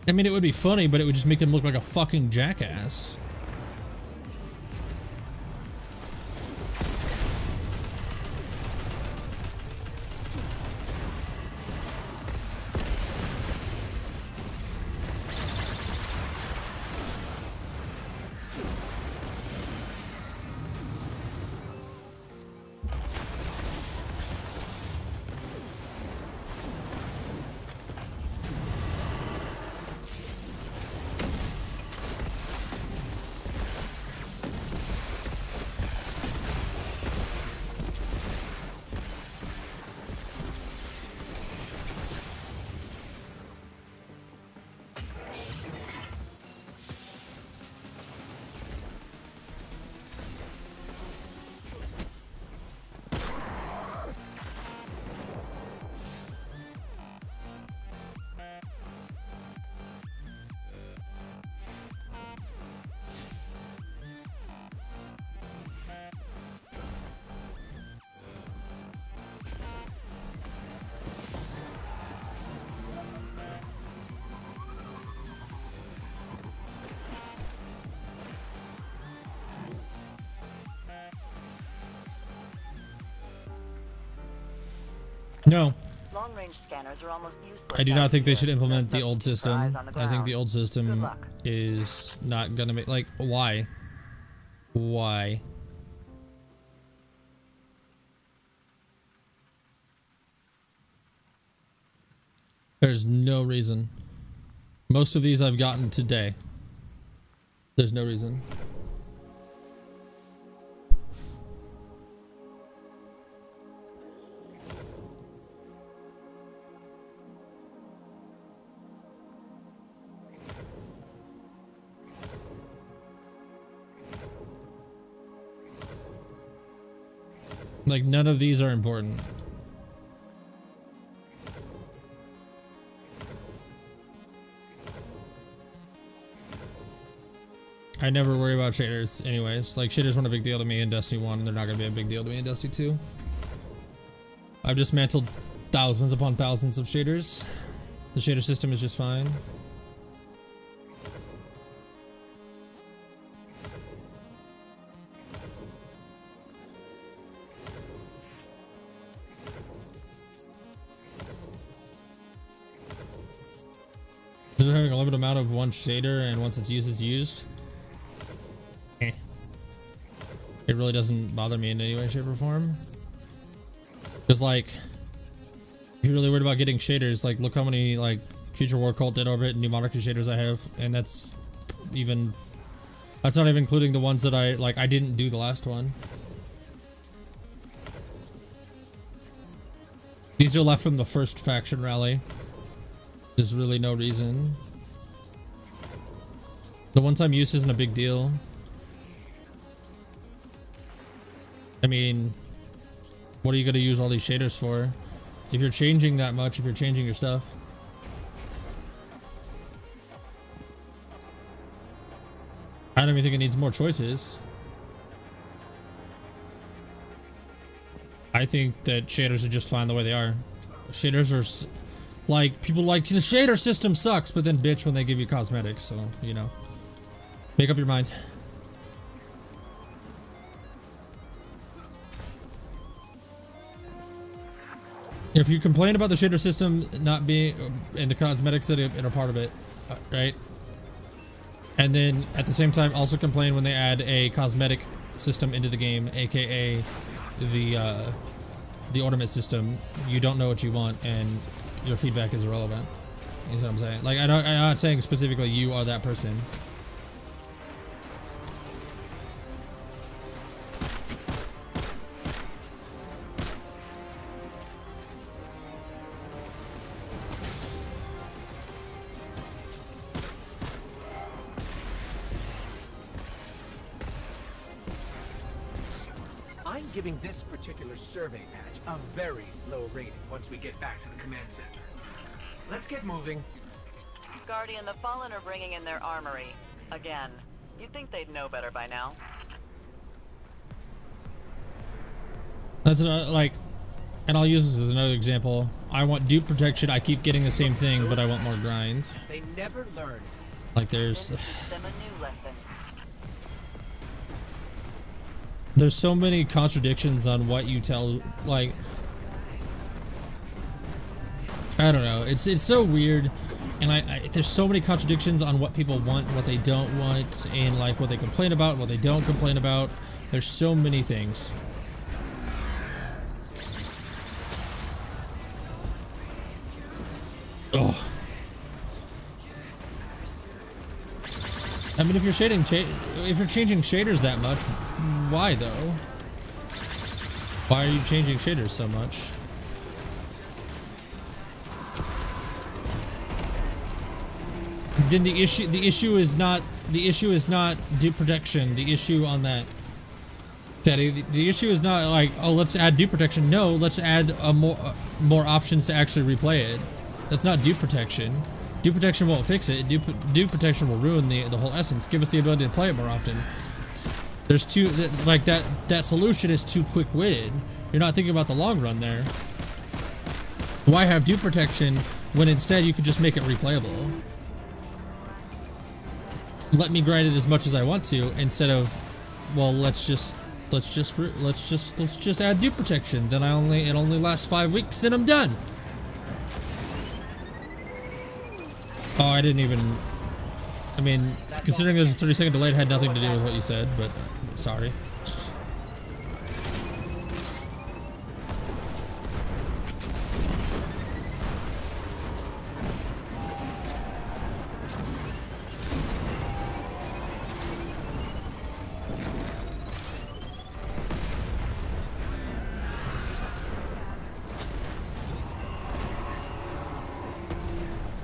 S1: I mean, it would be funny, but it would just make them look like a fucking jackass. No.
S6: Long-range scanners are almost useless.
S1: I do not think they should implement the
S6: No
S1: old
S6: substitute for
S1: system.
S6: eyes on the
S1: I think the
S6: ground.
S1: old
S6: Good
S1: system
S6: luck.
S1: is not gonna make, like, why? Why? There's no reason. Most of these I've gotten today. There's no reason. Like, none of these are important. I never worry about shaders anyways. Like, shaders weren't a big deal to me in Destiny 1, and they're not going to be a big deal to me in Destiny 2. I've dismantled thousands upon thousands of shaders. The shader system is just fine. They're having a limited amount of one shader, and once it's used, it's used. It really doesn't bother me in any way, shape, or form. Because, like, if you're really worried about getting shaders, like, look how many, like, Future War Cult, Dead Orbit, and New Monarchy shaders I have, and that's not even including the ones that I didn't do the last one. These are left from the first faction rally. There's really no reason. The one-time use isn't a big deal. I mean, what are you going to use all these shaders for? If you're changing that much, if you're changing your stuff. I don't even think it needs more choices. I think that shaders are just fine the way they are. Shaders are... Like, people like, the shader system sucks, but then bitch when they give you cosmetics, so, you know. Make up your mind. If you complain about the shader system not being, and the cosmetics that are part of it, right? And then, at the same time, also complain when they add a cosmetic system into the game, aka the ornament system, you don't know what you want, and your feedback is irrelevant. You see what I'm saying? Like, I'm not saying specifically you are that person.
S5: I'm giving this particular survey patch a very low rating once we get back to the command center. Let's get moving.
S6: Guardian, the Fallen are bringing in their armory. Again. You'd think they'd know better by now.
S1: That's like, and I'll use this as another example. I want dupe protection. I keep getting the same thing, but I want more grind.
S5: They never learn.
S1: Like, there's...
S6: Then teach them a new lesson.
S1: There's so many contradictions on what you tell, like, I don't know, it's so weird, and there's so many contradictions on what people want and what they don't want, and like what they complain about, what they don't complain about. There's so many things. Ugh. I mean, if you're changing shaders that much, why though? Why are you changing shaders so much? Then the issue is not dupe protection. The issue on that, Teddy, the issue is not like, oh, let's add dupe protection. No, let's add more options to actually replay it. That's not dupe protection. Dupe protection won't fix it. Dupe protection will ruin the whole essence. Give us the ability to play it more often. There's that solution is too quick-witted. You're not thinking about the long run there. Why have dupe protection when instead you could just make it replayable? Let me grind it as much as I want to instead of, well, let's just add dupe protection. Then it only lasts 5 weeks and I'm done. Oh, I didn't even... I mean, considering there's a 30-second delay, it had nothing to do with what you said, but sorry.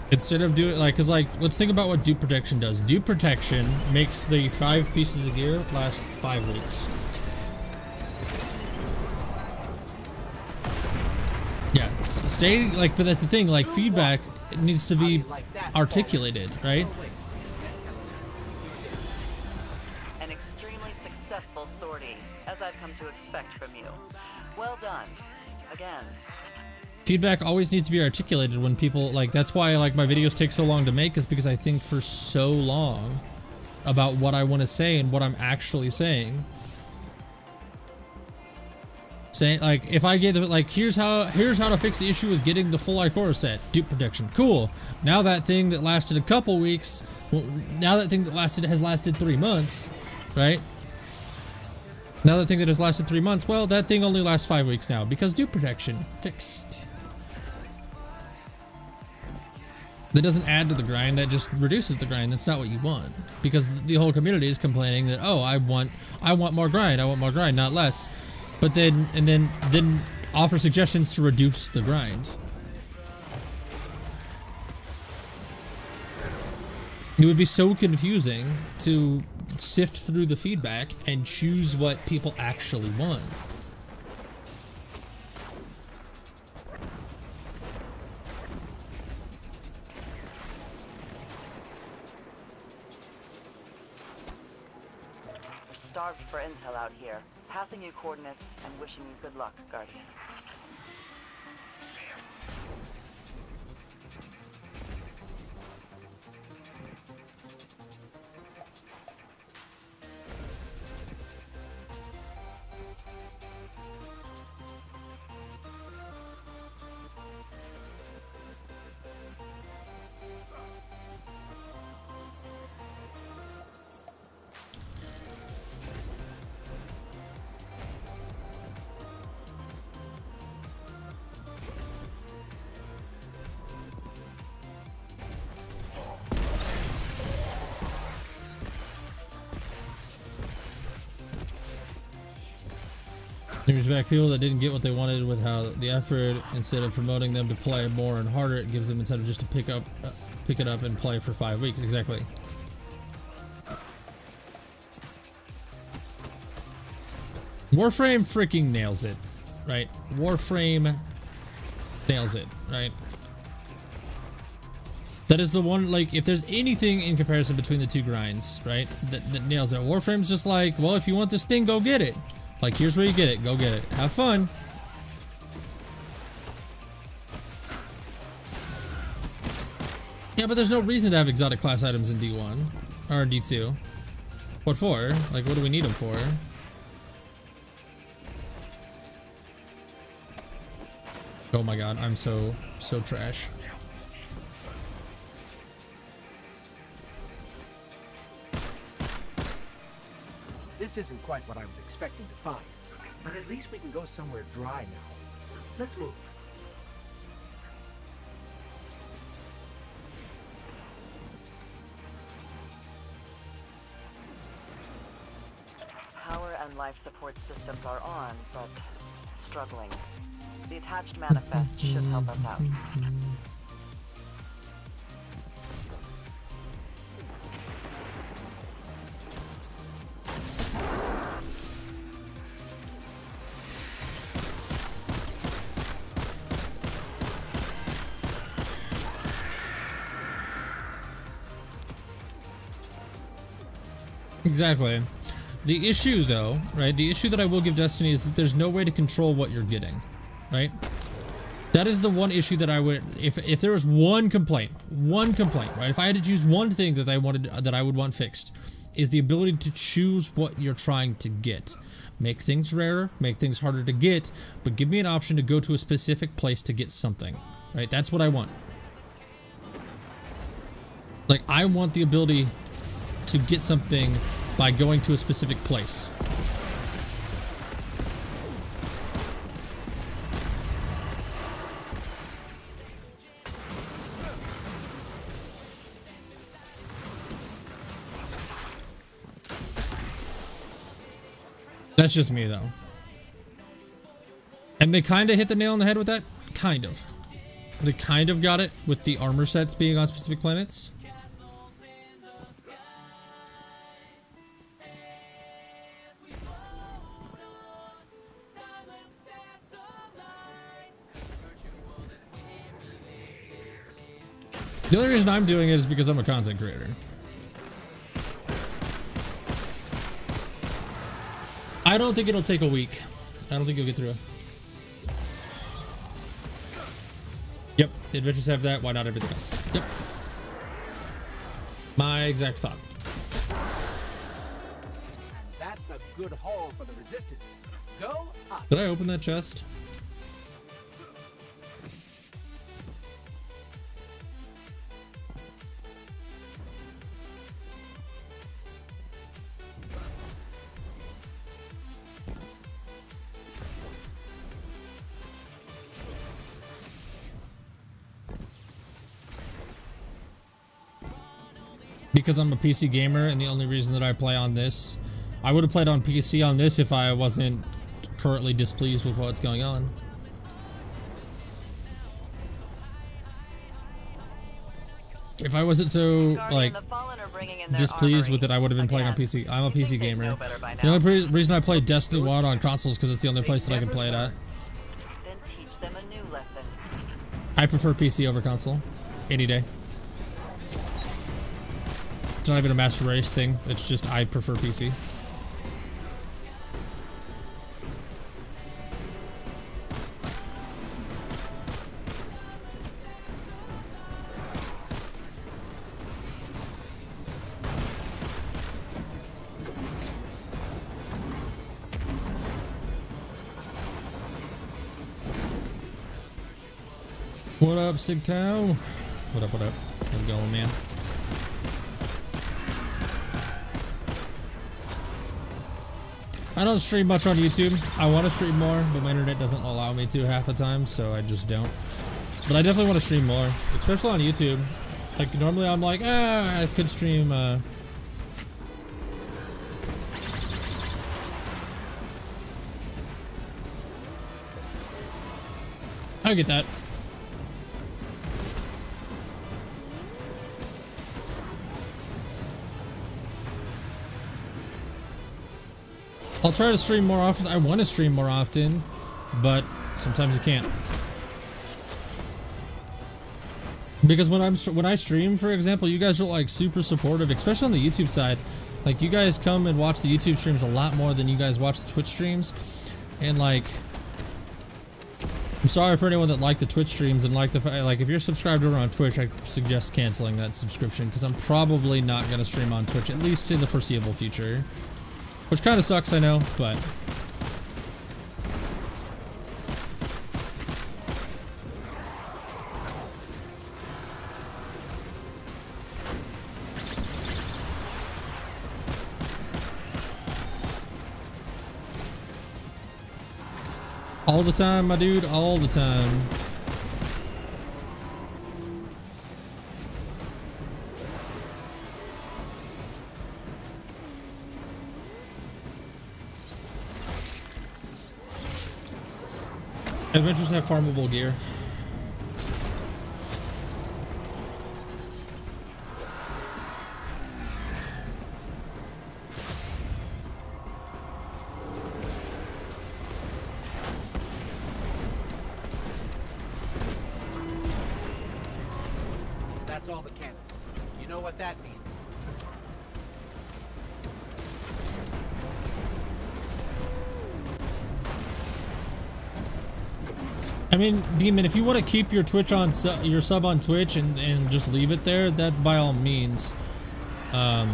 S1: Instead of doing, like, cause like, let's think about what dupe protection does. Dupe protection makes the 5 pieces of gear last 5 weeks. stay like, but that's the thing, like feedback, it needs to be articulated, right?
S6: An extremely successful sortie, as I've come to expect from you. Well done. Again.
S1: Feedback always needs to be articulated when people, like, that's why like my videos take so long to make, is because I think for so long about what I want to say and what I'm actually saying. Say, like, if I get like, here's how to fix the issue with getting the full Ikora set, dupe protection, cool. Now that thing that lasted a couple weeks, well, now that thing that has lasted 3 months, right? Now that thing that has lasted 3 months, well, that thing only lasts 5 weeks now because dupe protection fixed. That doesn't add to the grind, that just reduces the grind. That's not what you want, because the whole community is complaining that, oh, I want more grind, not less. But then offer suggestions to reduce the grind. It would be so confusing to sift through the feedback and choose what people actually want.
S6: We're starved for intel out here. Passing you coordinates and wishing you good luck, Guardian.
S1: There's back people that didn't get what they wanted with how the effort, instead of promoting them to play more and harder, it gives them incentive just to pick it up and play for 5 weeks. Exactly. Warframe freaking nails it, right? Warframe nails it, right? That is the one, like, if there's anything in comparison between the two grinds, right, that nails it. Warframe's just like, well, if you want this thing, go get it. Like, here's where you get it. Go get it. Have fun. Yeah, but there's no reason to have exotic class items in D1 or D2. What for? Like, what do we need them for? Oh my god, I'm so trash.
S5: This isn't quite what I was expecting to find, but at least we can go somewhere dry now. Let's move.
S6: Power and life support systems are on, but struggling. The attached manifest should help us out.
S1: Exactly. The issue, though, right? The issue that I will give Destiny is that there's no way to control what you're getting, right? That is the one issue that I would, if there was one complaint, right? If I had to choose one thing that I would want fixed, is the ability to choose what you're trying to get. Make things rarer, make things harder to get, but give me an option to go to a specific place to get something, right? That's what I want. Like, I want the ability to get something by going to a specific place. That's just me, though. And they kind of hit the nail on the head with that. Kind of. They kind of got it with the armor sets being on specific planets. The only reason I'm doing it is because I'm a content creator. I don't think it'll take a week. I don't think you'll get through it. Yep, the adventures have that. Why not everything else? Yep. My exact thought.
S5: And that's a good haul for the resistance. Go us.
S1: Did I open that chest? Because I'm a PC gamer and the only reason that I play on this, I would have played on PC on this if I wasn't currently displeased with what's going on. If I wasn't so like displeased with it, I would have been playing on PC. I'm a PC gamer. The only reason I play Destiny 1 on consoles is because it's the only place that I can play it at.
S6: Then teach them a new lesson.
S1: I prefer PC over console any day. It's not even a master race thing. It's just I prefer PC. What up, Sigtow? What up, what up? How's it going, man? I don't stream much on YouTube. I want to stream more, but my internet doesn't allow me to half the time, so I just don't. But I definitely want to stream more, especially on YouTube. Like, normally I'm like, I could stream, I get that. I'll try to stream more often. I want to stream more often, but sometimes you can't. Because when I stream, for example, you guys are like super supportive, especially on the YouTube side. Like, you guys come and watch the YouTube streams a lot more than you guys watch the Twitch streams. And like, I'm sorry for anyone that liked the Twitch streams and like if you're subscribed over on Twitch, I suggest canceling that subscription because I'm probably not going to stream on Twitch, at least in the foreseeable future. Which kind of sucks, I know, but all the time, my dude, all the time. Adventures have farmable gear.
S5: That's all the cannons. You know what that means.
S1: I mean, Demon, if you want to keep your Twitch on your sub on Twitch and just leave it there, that by all means. I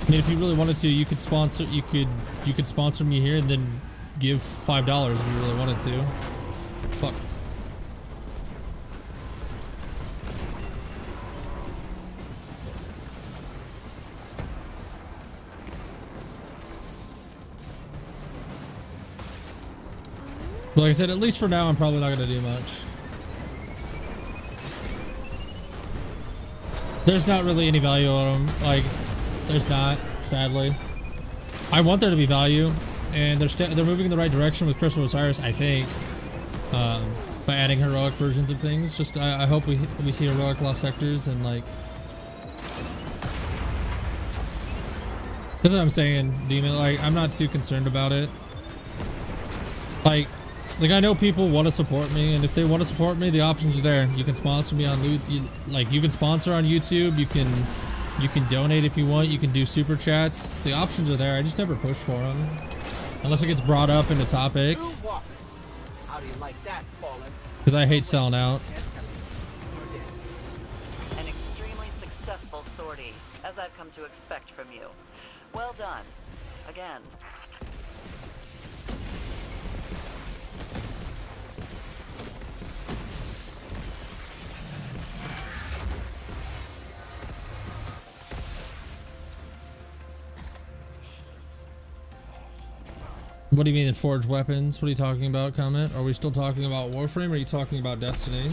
S1: mean, if you really wanted to, you could sponsor. You could sponsor me here and then give $5 if you really wanted to. Fuck. But like I said, at least for now, I'm probably not going to do much. There's not really any value on them. Like, there's not, sadly. I want there to be value, and they're moving in the right direction with Crystal Osiris, I think, by adding heroic versions of things. Just I hope we see heroic lost sectors and like. That's what I'm saying, Demon. Like, I'm not too concerned about it. Like, Like, I know people want to support me, and if they want to support me, the options are there. You can sponsor me on you can sponsor on YouTube. You can donate if you want. You can do super chats. The options are there. I just never push for them unless it gets brought up in a topic.
S5: How do you like that, Fallen?
S1: Because I hate selling out.
S6: An extremely successful sortie, as I've come to expect from you. Well done. Again.
S1: What do you mean, forged weapons? What are you talking about, comment? Are we still talking about Warframe, or are you talking about Destiny?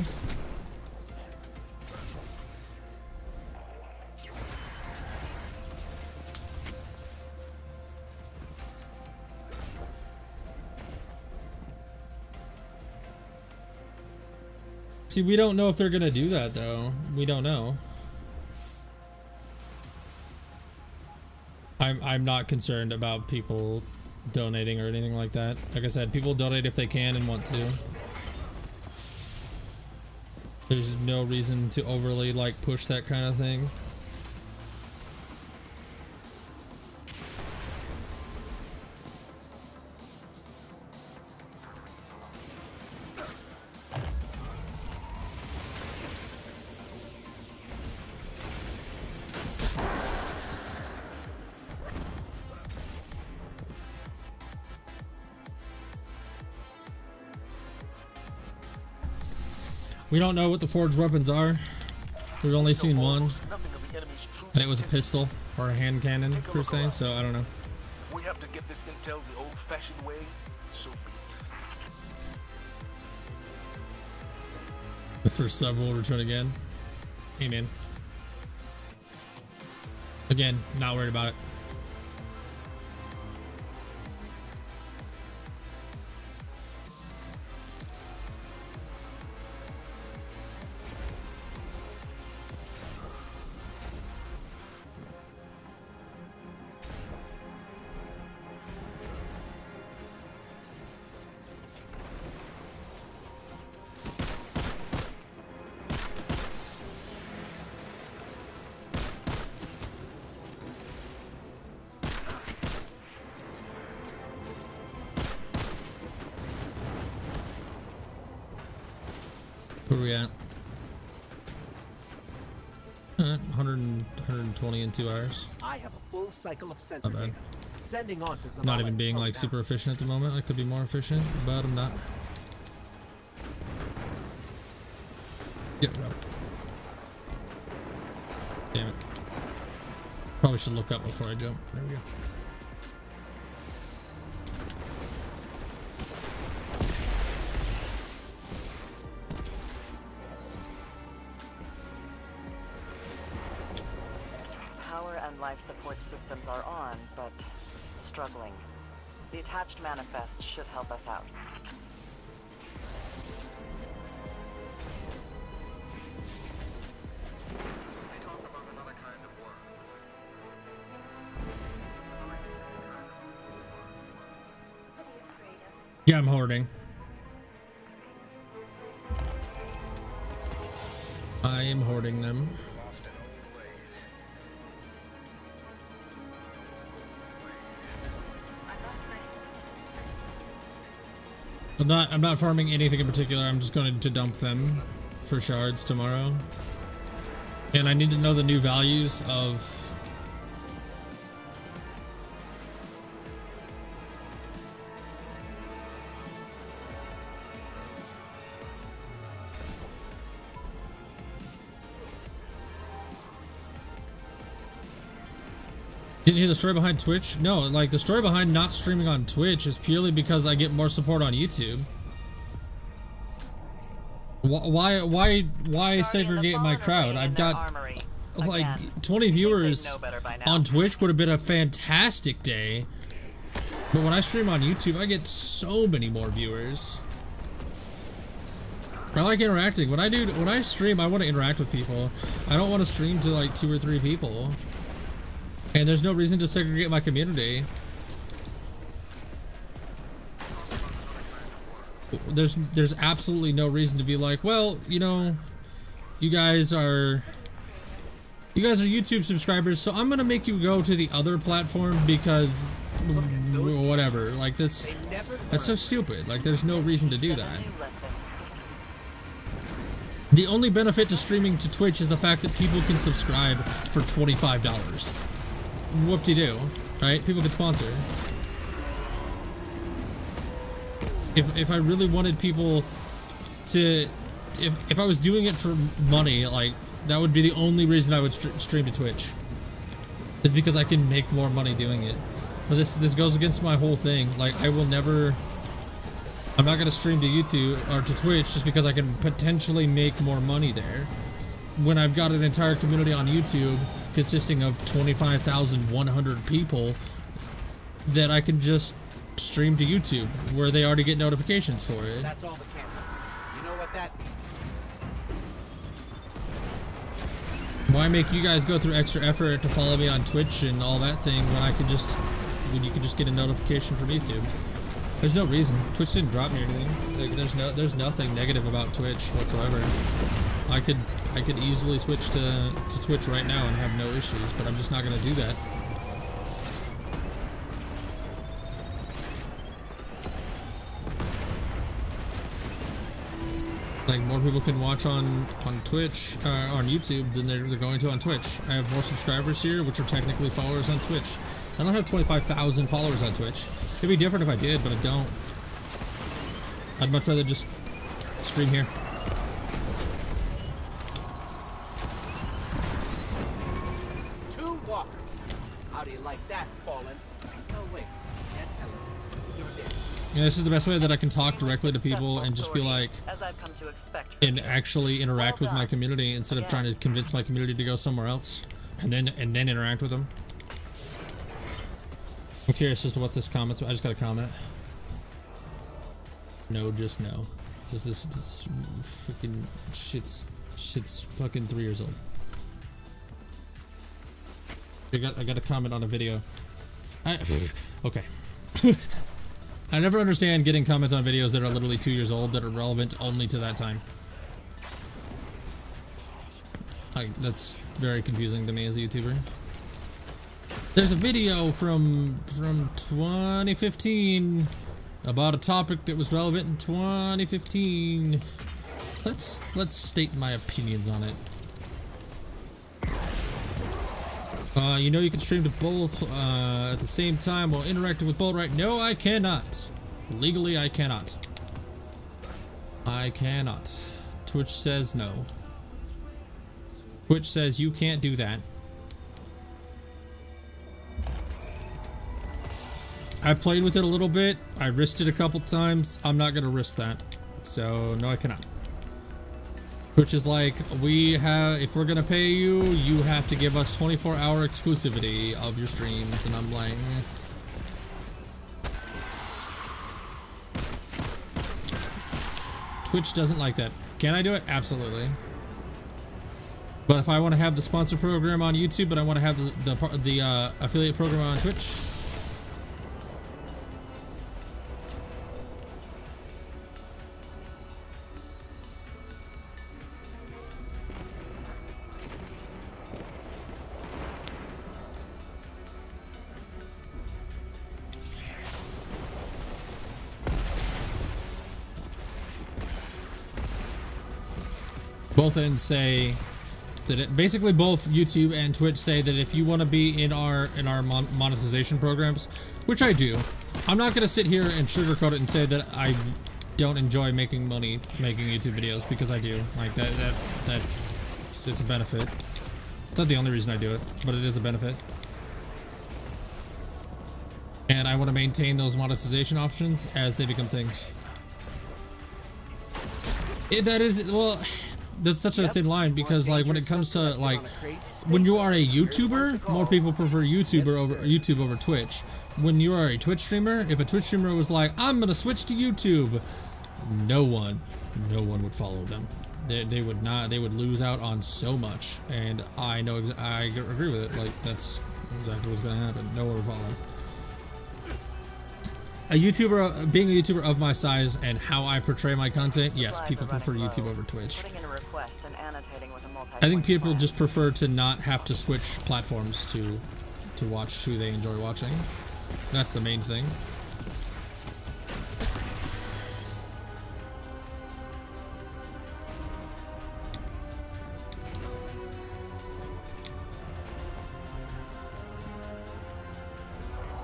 S1: See, we don't know if they're gonna do that, though. We don't know. I'm not concerned about people donating or anything like that. Like I said, people donate if they can and want to. There's no reason to overly like push that kind of thing. We don't know what the forged weapons are. We've only seen one, and it was a pistol or a hand cannon per se, so I don't know.
S3: We have to get this intel the old-fashioned way, so be it.
S1: The first sub will return again. Amen. Again, not worried about it. Where are we at? 120 in 2 hours.
S5: I have a full cycle of sensor
S1: Not bad.
S5: data. Sending on to
S1: I'm not even
S5: Zavala
S1: being
S5: from
S1: like
S5: now.
S1: super efficient at the moment. I could be more efficient, but I'm not. Yeah, right. Damn it. Probably should look up before I jump. There we go.
S6: Power and life support systems are on, but struggling. The attached manifest should help us out.
S5: They talk about another kind of war.
S1: Yeah, I'm hoarding. I am hoarding them. I'm not farming anything in particular. I'm just going to dump them for shards tomorrow. And I need to know the new values of Didn't hear the story behind Twitch? No, like the story behind not streaming on Twitch is purely because I get more support on YouTube. Why segregate my crowd? I've got like 20 viewers on Twitch would have been a fantastic day. But when I stream on YouTube, I get so many more viewers. I like interacting. When I stream, I want to interact with people. I don't want to stream to like 2 or 3 people. And there's no reason to segregate my community. there's absolutely no reason to be like, well, you know, you guys are YouTube subscribers, so I'm gonna make you go to the other platform because whatever. Like that's so stupid. Like there's no reason to do that. The only benefit to streaming to Twitch is the fact that people can subscribe for $25. Whoop-de-doo, right? People can sponsor. If I really wanted people to, if I was doing it for money, like that would be the only reason I would stream to Twitch. Is because I can make more money doing it. But this goes against my whole thing. Like I will never. I'm not gonna stream to YouTube or to Twitch just because I can potentially make more money there. When I've got an entire community on YouTube consisting of 25,100 people that I can just stream to YouTube where they already get notifications for it.
S5: That's all the cameras. You know what that means.
S1: Why make you guys go through extra effort to follow me on Twitch and all that thing when you could just get a notification from YouTube? There's no reason. Twitch didn't drop me or anything. Like there's nothing negative about Twitch whatsoever. I could easily switch to Twitch right now and have no issues, but I'm just not gonna do that. Like more people can watch on Twitch, on YouTube than they're going to on Twitch. I have more subscribers here, which are technically followers on Twitch. I don't have 25,000 followers on Twitch. It'd be different if I did, but I don't. I'd much rather just stream here.
S5: Two walkers. How do you like that, Fallen? Oh wait, can't tell us. You're dead.
S1: Yeah, this is the best way that I can talk directly to people and just be like,
S6: as I've come to expect
S1: and actually interact with my community instead of trying to convince my community to go somewhere else and then interact with them. I'm curious as to what this comment's. I just got a comment. No, just no. This freaking shit's fucking 3 years old. I got a comment on a video. Okay. I never understand getting comments on videos that are literally 2 years old that are relevant only to that time. That's very confusing to me as a YouTuber. There's a video from 2015 about a topic that was relevant in 2015. Let's state my opinions on it. You know you can stream to both at the same time while interacting with both, right? No, I cannot. Legally, I cannot. I cannot. Twitch says no. Twitch says you can't do that. I played with it a little bit. I risked it a couple times. I'm not gonna risk that. So no, I cannot. Which is like, if we're gonna pay you, you have to give us 24-hour exclusivity of your streams, and I'm like, Twitch doesn't like that. Can I do it? Absolutely. But if I want to have the sponsor program on YouTube, but I want to have the affiliate program on Twitch, both ends say that basically both YouTube and Twitch say that if you want to be in our monetization programs, which I do, I'm not going to sit here and sugarcoat it and say that I don't enjoy making money making YouTube videos, because I do. Like that it's a benefit. It's not the only reason I do it, but it is a benefit. And I want to maintain those monetization options as they become things. That's such a thin line, because like when it comes to like when you are a YouTuber, more people prefer YouTube over Twitch. When you are a Twitch streamer, if a Twitch streamer was like, I'm gonna switch to YouTube, no one would follow them. They would not. They would lose out on so much, and I agree with it. Like that's exactly what's gonna happen. No one would follow. a YouTuber, being a YouTuber of my size and how I portray my content, yes, people prefer YouTube over Twitch.
S6: Putting in a request and annotating with a
S1: I think people
S6: plan.
S1: just prefer to not have to switch platforms to watch who they enjoy watching. That's the main thing.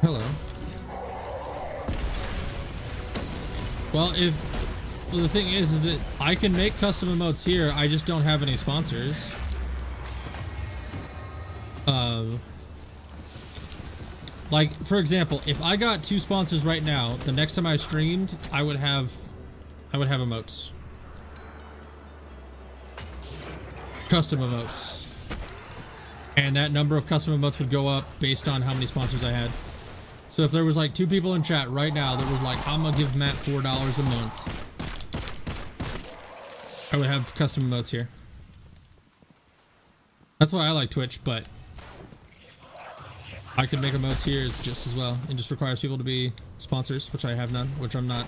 S1: Hello. Well, the thing is that I can make custom emotes here. I just don't have any sponsors. Like for example, if I got 2 sponsors right now, the next time I streamed, I would have emotes. Custom emotes. And that number of custom emotes would go up based on how many sponsors I had. So if there was like 2 people in chat right now that was like, I'm gonna give Matt $4 a month, I would have custom emotes here. That's why I like Twitch, but I could make emotes here just as well. It just requires people to be sponsors, which I have none, which I'm not.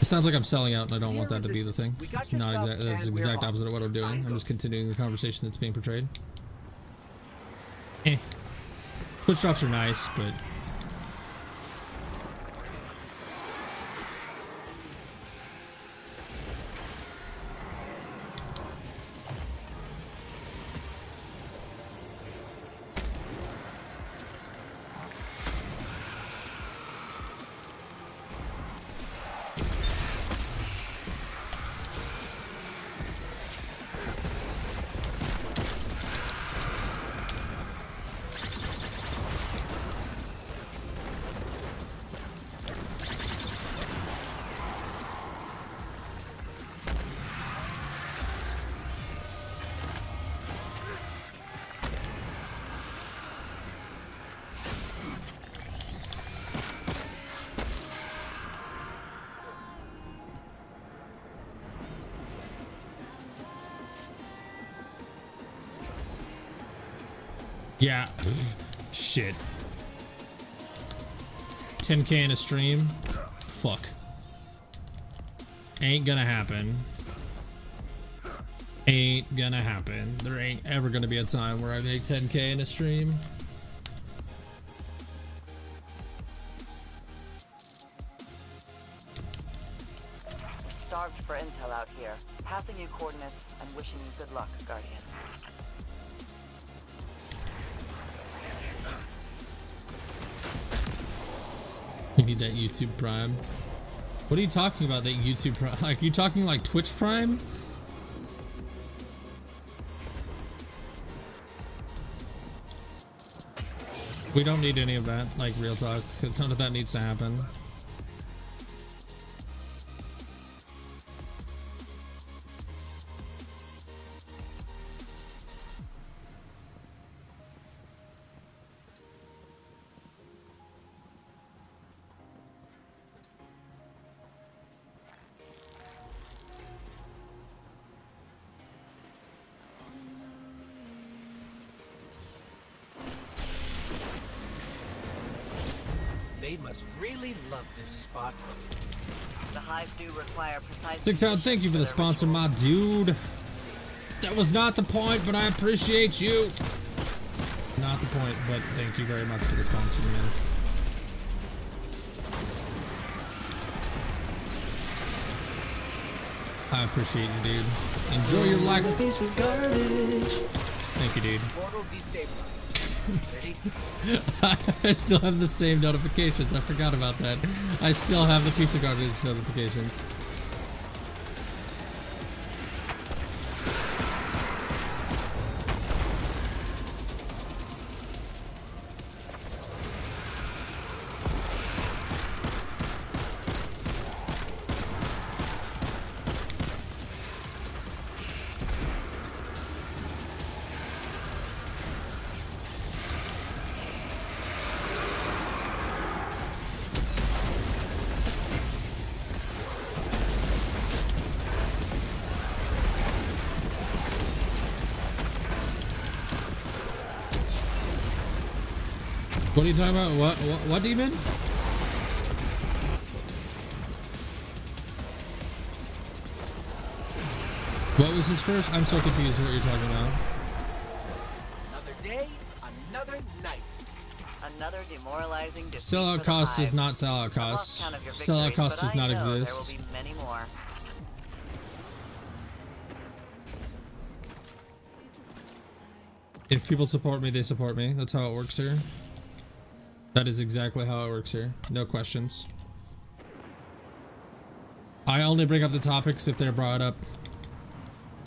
S1: It sounds like I'm selling out and I don't want that to be the thing. It's not exactly, that's the exact opposite of what I'm doing. I'm just continuing the conversation that's being portrayed. Twitch drops are nice, but yeah, shit. 10K in a stream? Fuck. Ain't gonna happen. Ain't gonna happen. There ain't ever gonna be a time where I make 10K in a stream.
S6: We're starved for intel out here. Passing you coordinates and wishing you good luck, Guardian.
S1: You need that YouTube Prime. What are you talking about, that YouTube Prime? Like, you talking like Twitch Prime? We don't need any of that, like real talk. None of that needs to happen.
S5: They must really love this spot.
S6: The hive do require precise.
S1: Sigtown, thank you for the sponsor, my dude. That was not the point, but I appreciate you. Not the point, but thank you very much for the sponsor, man. I appreciate you, dude. Enjoy your life. Piece of garbage. Thank you, dude.
S5: Portal destabilized. Ready?
S1: I still have the same notifications. I forgot about that. I still have the piece of garbage notifications. What are you talking about? What demon? What was his first? I'm so confused what you're talking about.
S5: Another day, another night.
S6: Another demoralizing defeat
S1: Sellout
S6: for the
S1: cost
S6: Hive.
S1: is not sellout
S6: I've lost
S1: cost.
S6: count of your
S1: Sellout
S6: victories,
S1: cost
S6: but
S1: does
S6: I
S1: not
S6: know There will
S1: exist.
S6: be many more.
S1: If people support me, they support me. That's how it works here. That is exactly how it works here. No questions. I only bring up the topics if they're brought up.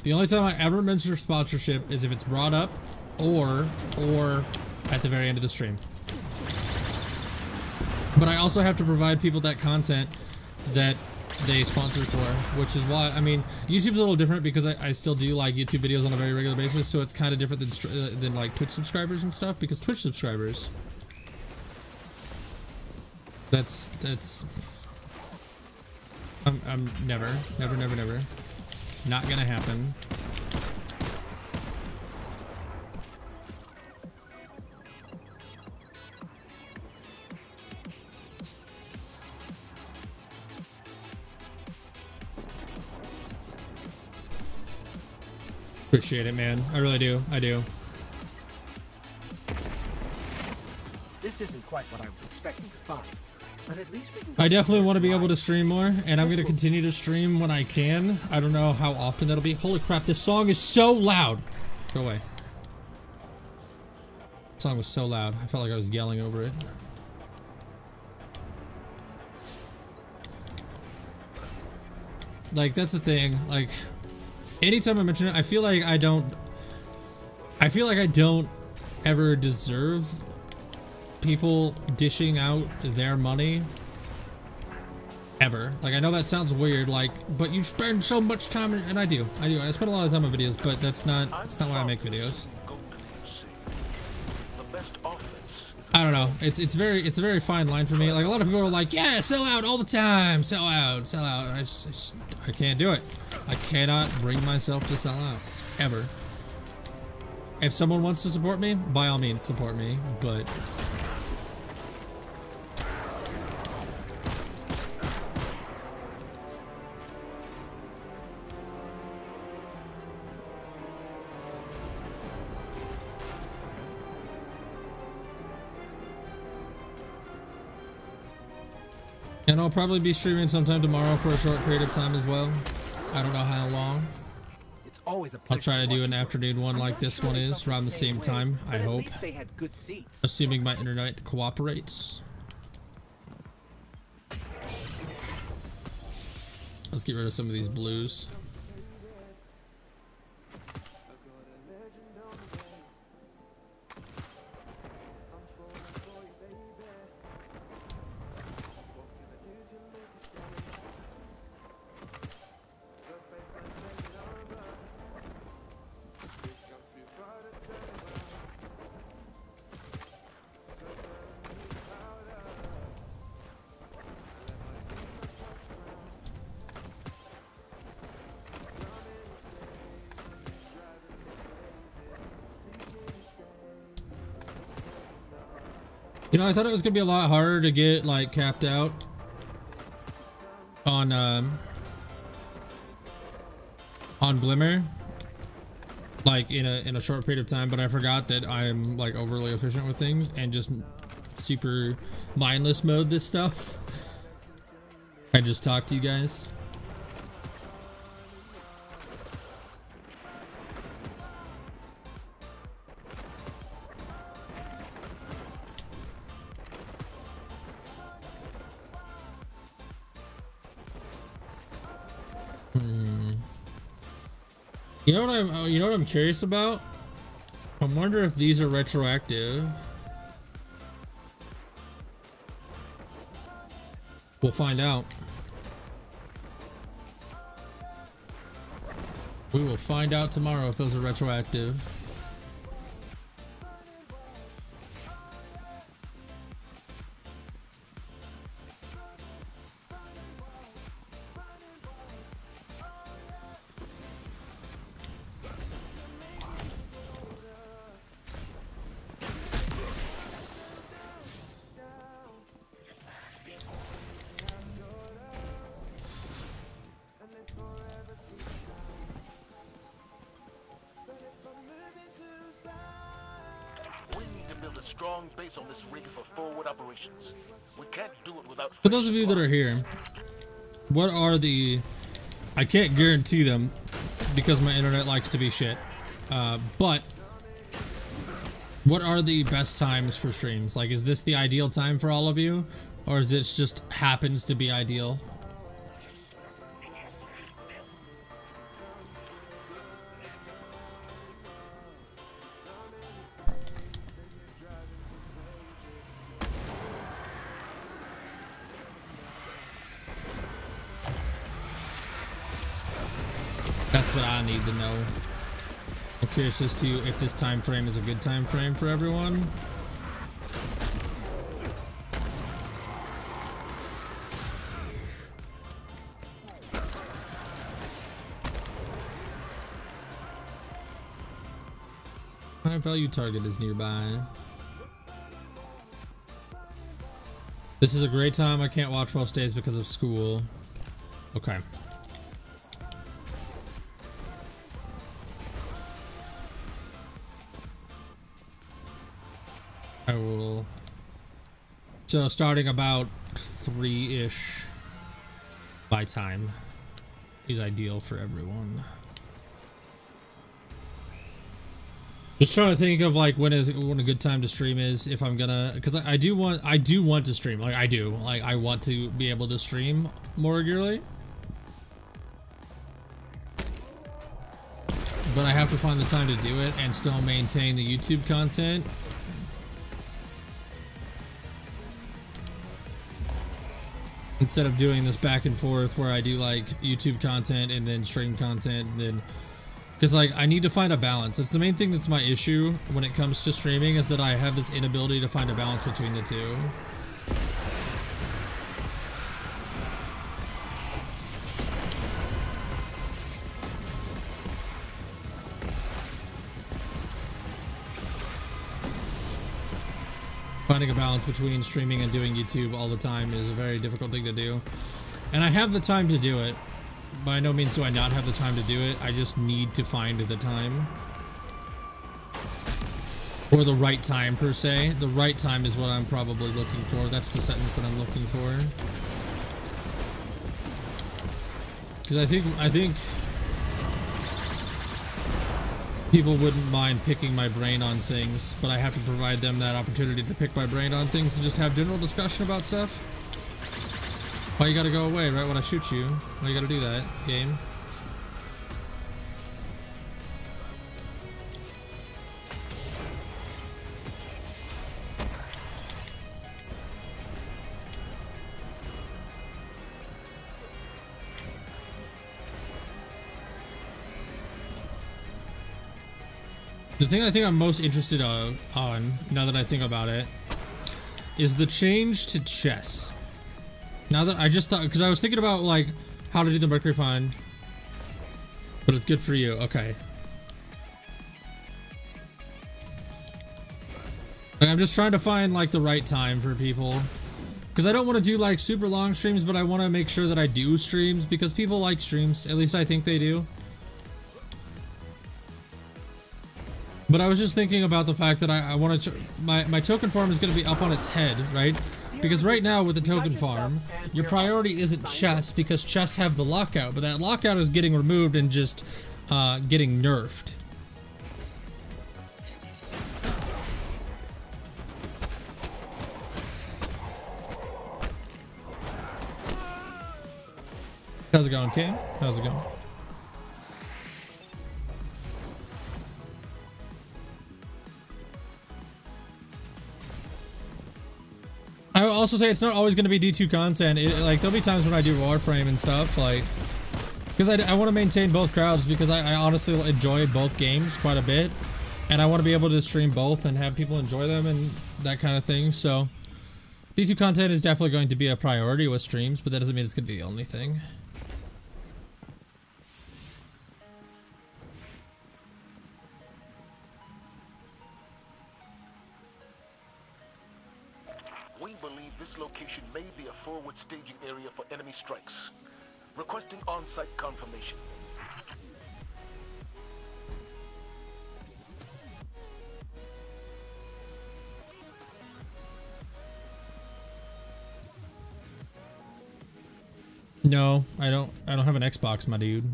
S1: The only time I ever mention sponsorship is if it's brought up or at the very end of the stream. But I also have to provide people that content that they sponsor for, which is why, I mean, YouTube's a little different because I still do like YouTube videos on a very regular basis, so it's kind of different than like Twitch subscribers and stuff, because Twitch subscribers, that's I'm never not gonna happen. Appreciate it, man. I really do. I do.
S5: This isn't quite what I was expecting to find, but at least we can.
S1: I definitely want to be able to stream more, and I'm going to continue to stream when I can. I don't know how often that'll be. Holy crap, this song is so loud. Go away. The song was so loud. I felt like I was yelling over it. Like, that's the thing. Like, anytime I mention it, I feel like I don't ever deserve people dishing out their money ever. Like, I know that sounds weird, like, but you spend so much time, and I do. I spend a lot of time on videos, but that's not why I make videos. I don't know. It's a very fine line for me. Like, a lot of people are like, yeah, sell out all the time, sell out. I can't do it. I cannot bring myself to sell out ever. If someone wants to support me, by all means support me, but and I'll probably be streaming sometime tomorrow for a short period of time as well. I don't know how long.
S5: It's always a
S1: I'll try to do an afternoon one like this one is around the same time, I hope.
S5: At least they had good seats.
S1: Assuming my internet cooperates. Let's get rid of some of these blues. You know, I thought it was gonna be a lot harder to get like capped out on Glimmer, like in a short period of time, but I forgot that I'm like overly efficient with things and just super mindless mode this stuff. I just talked to you guys. You know what I'm curious about? I wonder if these are retroactive. We'll find out. We will find out tomorrow if those are retroactive.
S3: strong base on this rig for forward operations. We can't do it without.
S1: For those of you that are here, what are the... I can't guarantee them because my internet likes to be shit. But what are the best times for streams? Like, is this the ideal time for all of you? Or is it just happens to be ideal? That's what I need to know. I'm curious as to if this time frame is a good time frame for everyone. High value target is nearby. This is a great time. I can't watch most days because of school. Okay. I will. So starting about 3-ish by time is ideal for everyone. Just trying to think of like when a good time to stream is, if I'm gonna, because I do want to stream, like I want to be able to stream more regularly, but I have to find the time to do it and still maintain the YouTube content. Instead of doing this back and forth where I do like YouTube content and then stream content, and then because like I need to find a balance. That's the main thing that's my issue when it comes to streaming, is that I have this inability to find a balance between the two. Finding a balance between streaming and doing YouTube all the time is a very difficult thing to do. And I have the time to do it. By no means do I not have the time to do it. I just need to find the time. Or the right time, per se. The right time is what I'm probably looking for. That's the sentence that I'm looking for. Because I think people wouldn't mind picking my brain on things, but I have to provide them that opportunity to pick my brain on things and just have general discussion about stuff. Why you gotta go away right when I shoot you? Why you gotta do that, game? The thing I think I'm most interested on, now that I think about it, is the change to chess. Now that I just thought, because I was thinking about like how to do the Mercury Find, but it's good for you. Okay. Like, I'm just trying to find like the right time for people, because I don't want to do like super long streams, but I want to make sure that I do streams because people like streams. At least I think they do. But I was just thinking about the fact that I wanted to, my token farm is going to be up on its head, right? Because right now with the token farm, your priority isn't chess, because chess have the lockout, but that lockout is getting removed and just getting nerfed. How's it going, Kim? How's it going? I will also say it's not always going to be D2 content. Like, there'll be times when I do Warframe and stuff, like, because I want to maintain both crowds, because I honestly enjoy both games quite a bit, and I want to be able to stream both and have people enjoy them and that kind of thing. So D2 content is definitely going to be a priority with streams, but that doesn't mean it's going to be the only thing.
S3: Location may be a forward staging area for enemy strikes. Requesting on-site confirmation.
S1: No, I don't have an Xbox, my dude.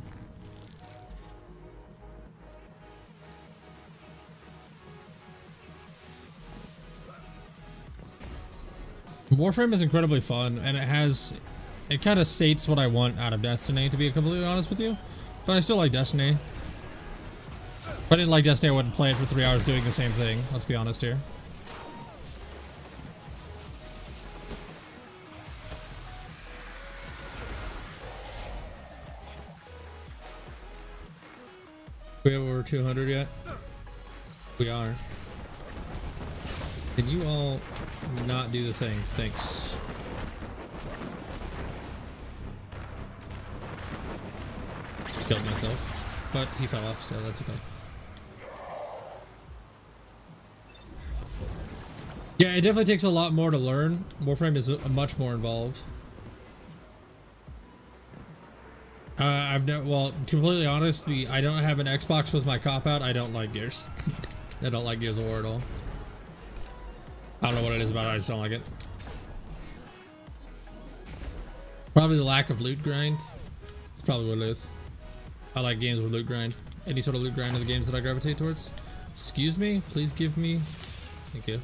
S1: Warframe is incredibly fun, and it kind of sates what I want out of Destiny, to be completely honest with you. But I still like Destiny. If I didn't like Destiny, I wouldn't play it for 3 hours doing the same thing. Let's be honest here. We have over 200 yet? We are. Can you all not do the thing? Thanks. Killed myself, but he fell off, so that's okay. Yeah, it definitely takes a lot more to learn. Warframe is much more involved. Well, to be completely honest, I don't have an Xbox was my cop-out. I don't like Gears. I don't like Gears of War at all. I don't know what it is about it, I just don't like it. Probably the lack of loot grind. That's probably what it is. I like games with loot grind. Any sort of loot grind are the games that I gravitate towards. Excuse me, please give me. Thank you.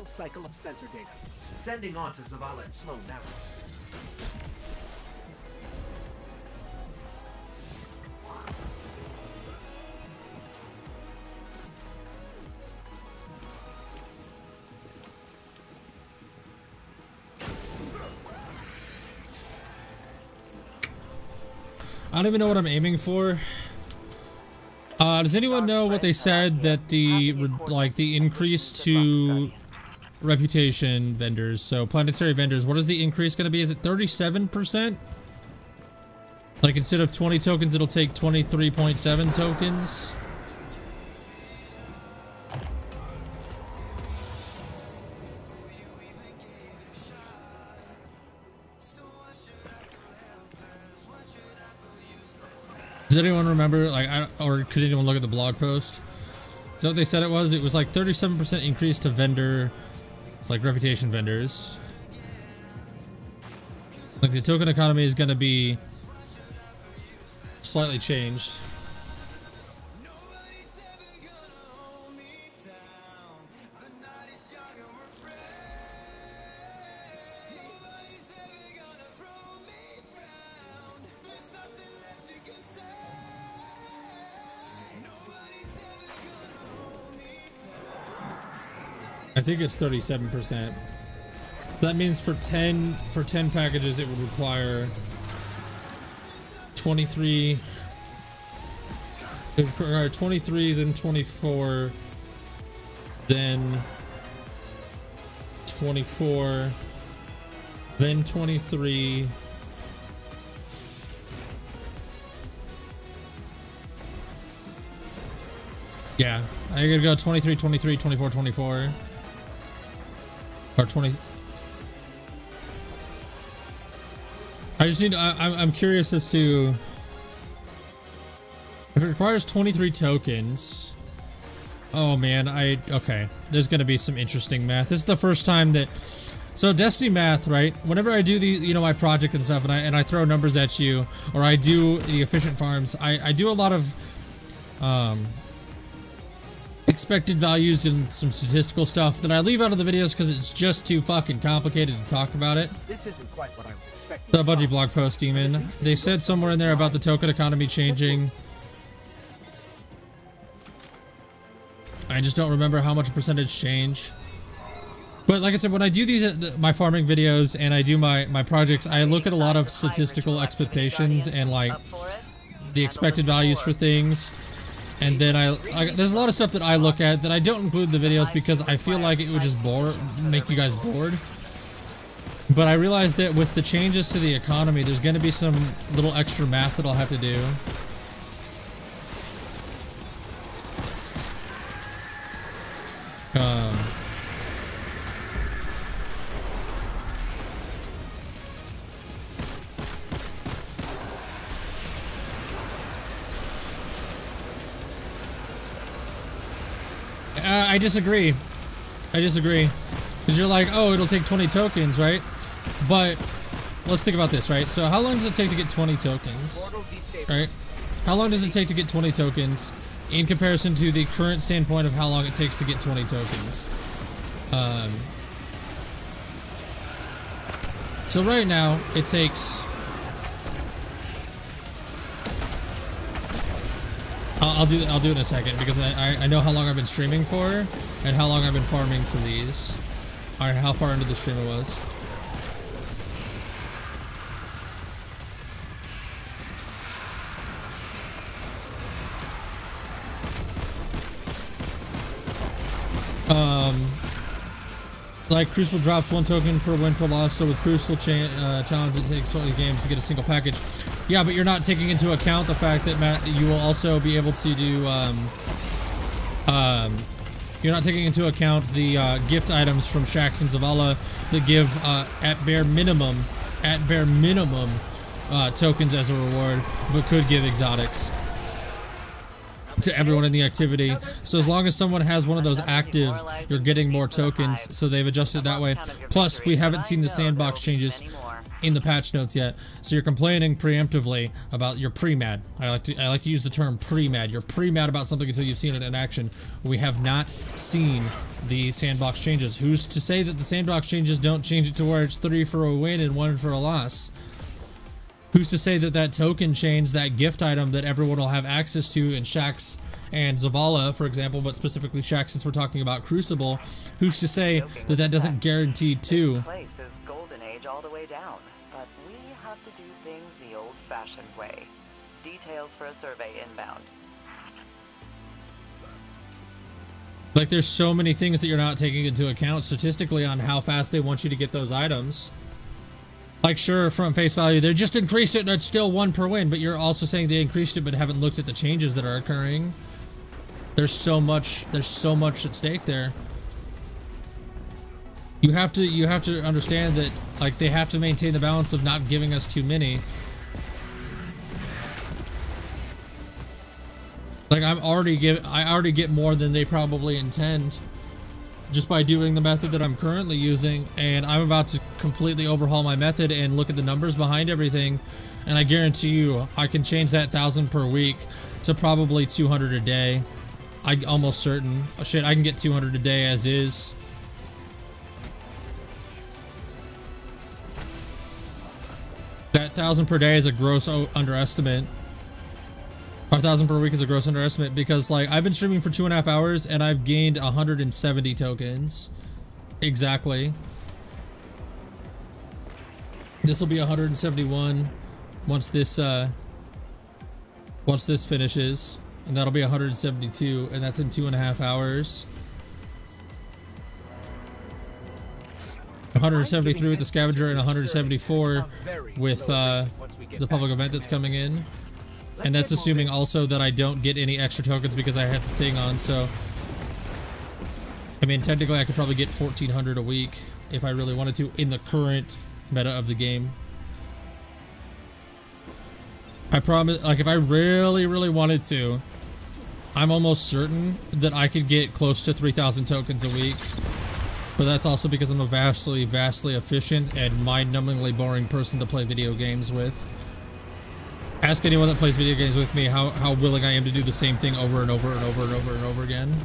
S5: Cycle of sensor data. Sending on to Zavala and Sloan now.
S1: I don't even know what I'm aiming for. Does anyone know what they said that the increase to reputation vendors, so planetary vendors, what is the increase going to be? Is it 37%? Like instead of 20 tokens, it'll take 23.7 tokens? Does anyone remember, like, or could anyone look at the blog post? Is that what they said it was? It was like 37% increase to vendor, like reputation vendors. Like the token economy is going to be slightly changed. I think it's 37%. That means for 10 packages it would require 23. It would require 23, then 24, then 24, then 23. Yeah, I gotta go 23, 23, 24, 24. Or 20. I just need to, I'm curious as to if it requires 23 tokens. Oh man, okay. There's gonna be some interesting math. This is the first time that, so Destiny math, right? Whenever I do the, you know, my project and stuff, and I throw numbers at you, or I do the efficient farms, I do a lot of expected values and some statistical stuff that I leave out of the videos because it's just too fucking complicated to talk about it.
S5: This isn't quite what I was expecting.
S1: The Bungie blog post, Demon. They said somewhere in there about the token economy changing. I just don't remember how much percentage change. But like I said, when I do these my farming videos and I do my projects, I look at a lot of statistical expectations and like the expected values for things. And then there's a lot of stuff that I look at that I don't include in the videos because I feel like it would just make you guys bored. But I realized that with the changes to the economy, there's going to be some little extra math that I'll have to do. I disagree. I disagree. Because you're like, oh, it'll take 20 tokens, right? But let's think about this, right? So how long does it take to get 20 tokens? Right? How long does it take to get 20 tokens in comparison to the current standpoint of how long it takes to get 20 tokens? So right now, it takes... I'll do it in a second because I know how long I've been streaming for and how long I've been farming for these. Or how far into the stream it was. Like Crucible drops 1 token per win per loss, so with Crucible challenge it takes 20 games to get a single package. Yeah, but you're not taking into account the fact that you will also be able to do you're not taking into account the gift items from Shaxx and Zavala that give at bare minimum tokens as a reward, but could give exotics to everyone in the activity. So as long as someone has one of those active, you're getting more tokens, so they've adjusted that way. Plus, we haven't seen the sandbox changes in the patch notes yet, so you're complaining preemptively about your pre-mad. I like to use the term pre-mad. You're pre-mad about something until you've seen it in action. We have not seen the sandbox changes. Who's to say that the sandbox changes don't change it to where it's 3 for a win and 1 for a loss? Who's to say that that token change, that gift item that everyone will have access to in Shaxx and Zavala, for example, but specifically Shaxx since we're talking about Crucible, who's to say that that doesn't guarantee too?
S6: This place is golden age all the way down, but we have to do things the old-fashioned way. Details for a survey inbound.
S1: Like, there's so many things that you're not taking into account statistically on how fast they want you to get those items. Like, sure, from face value, they just increased it and it's still 1 per win, but you're also saying they increased it but haven't looked at the changes that are occurring. There's so much at stake there. You have to understand that, like, they have to maintain the balance of not giving us too many. Like, I already get more than they probably intend just by doing the method that I'm currently using, and I'm about to completely overhaul my method and look at the numbers behind everything, and I guarantee you I can change that 1,000 per week to probably 200 a day. I'm almost certain. Oh, shit, I can get 200 a day as is. That 1,000 per day is a gross underestimate. Or 1,000 per week is a gross underestimate because, like, I've been streaming for 2.5 hours and I've gained 170 tokens. Exactly. This will be 171 once this finishes, and that'll be 172, and that's in 2.5 hours. 173 with the scavenger and 174 with the public event that's coming in. And that's assuming also that I don't get any extra tokens because I have the thing on, so... I mean, technically I could probably get 1,400 a week if I really wanted to in the current meta of the game. I promise, like, if I really, really wanted to, I'm almost certain that I could get close to 3,000 tokens a week. But that's also because I'm a vastly, vastly efficient and mind-numbingly boring person to play video games with. Ask anyone that plays video games with me how willing I am to do the same thing over and over and over and over and over again.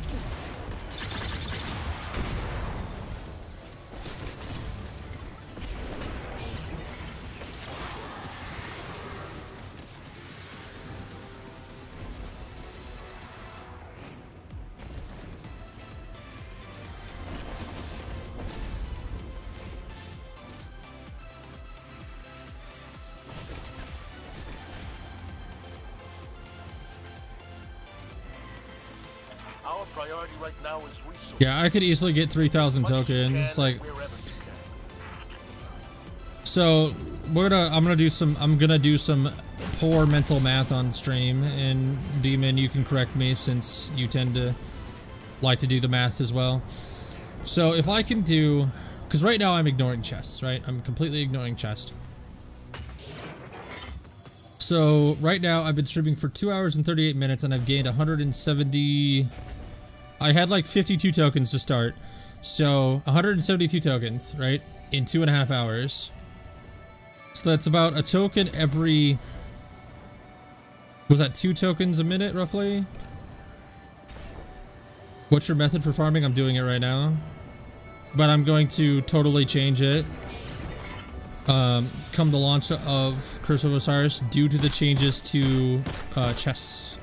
S3: Our priority right now is resources.
S1: Yeah, I could easily get 3,000 tokens. Like, So I'm gonna do some poor mental math on stream, and Demon, you can correct me since you tend to like to do the math as well. So if I can do, because right now I'm ignoring chests, right? I'm completely ignoring chest. So right now I've been streaming for 2 hours and 38 minutes, and I've gained 170. I had like 52 tokens to start, so 172 tokens, right? In 2.5 hours. So that's about a token every, was that 2 tokens a minute roughly? What's your method for farming? I'm doing it right now, but I'm going to totally change it come the launch of Curse of Osiris due to the changes to chests.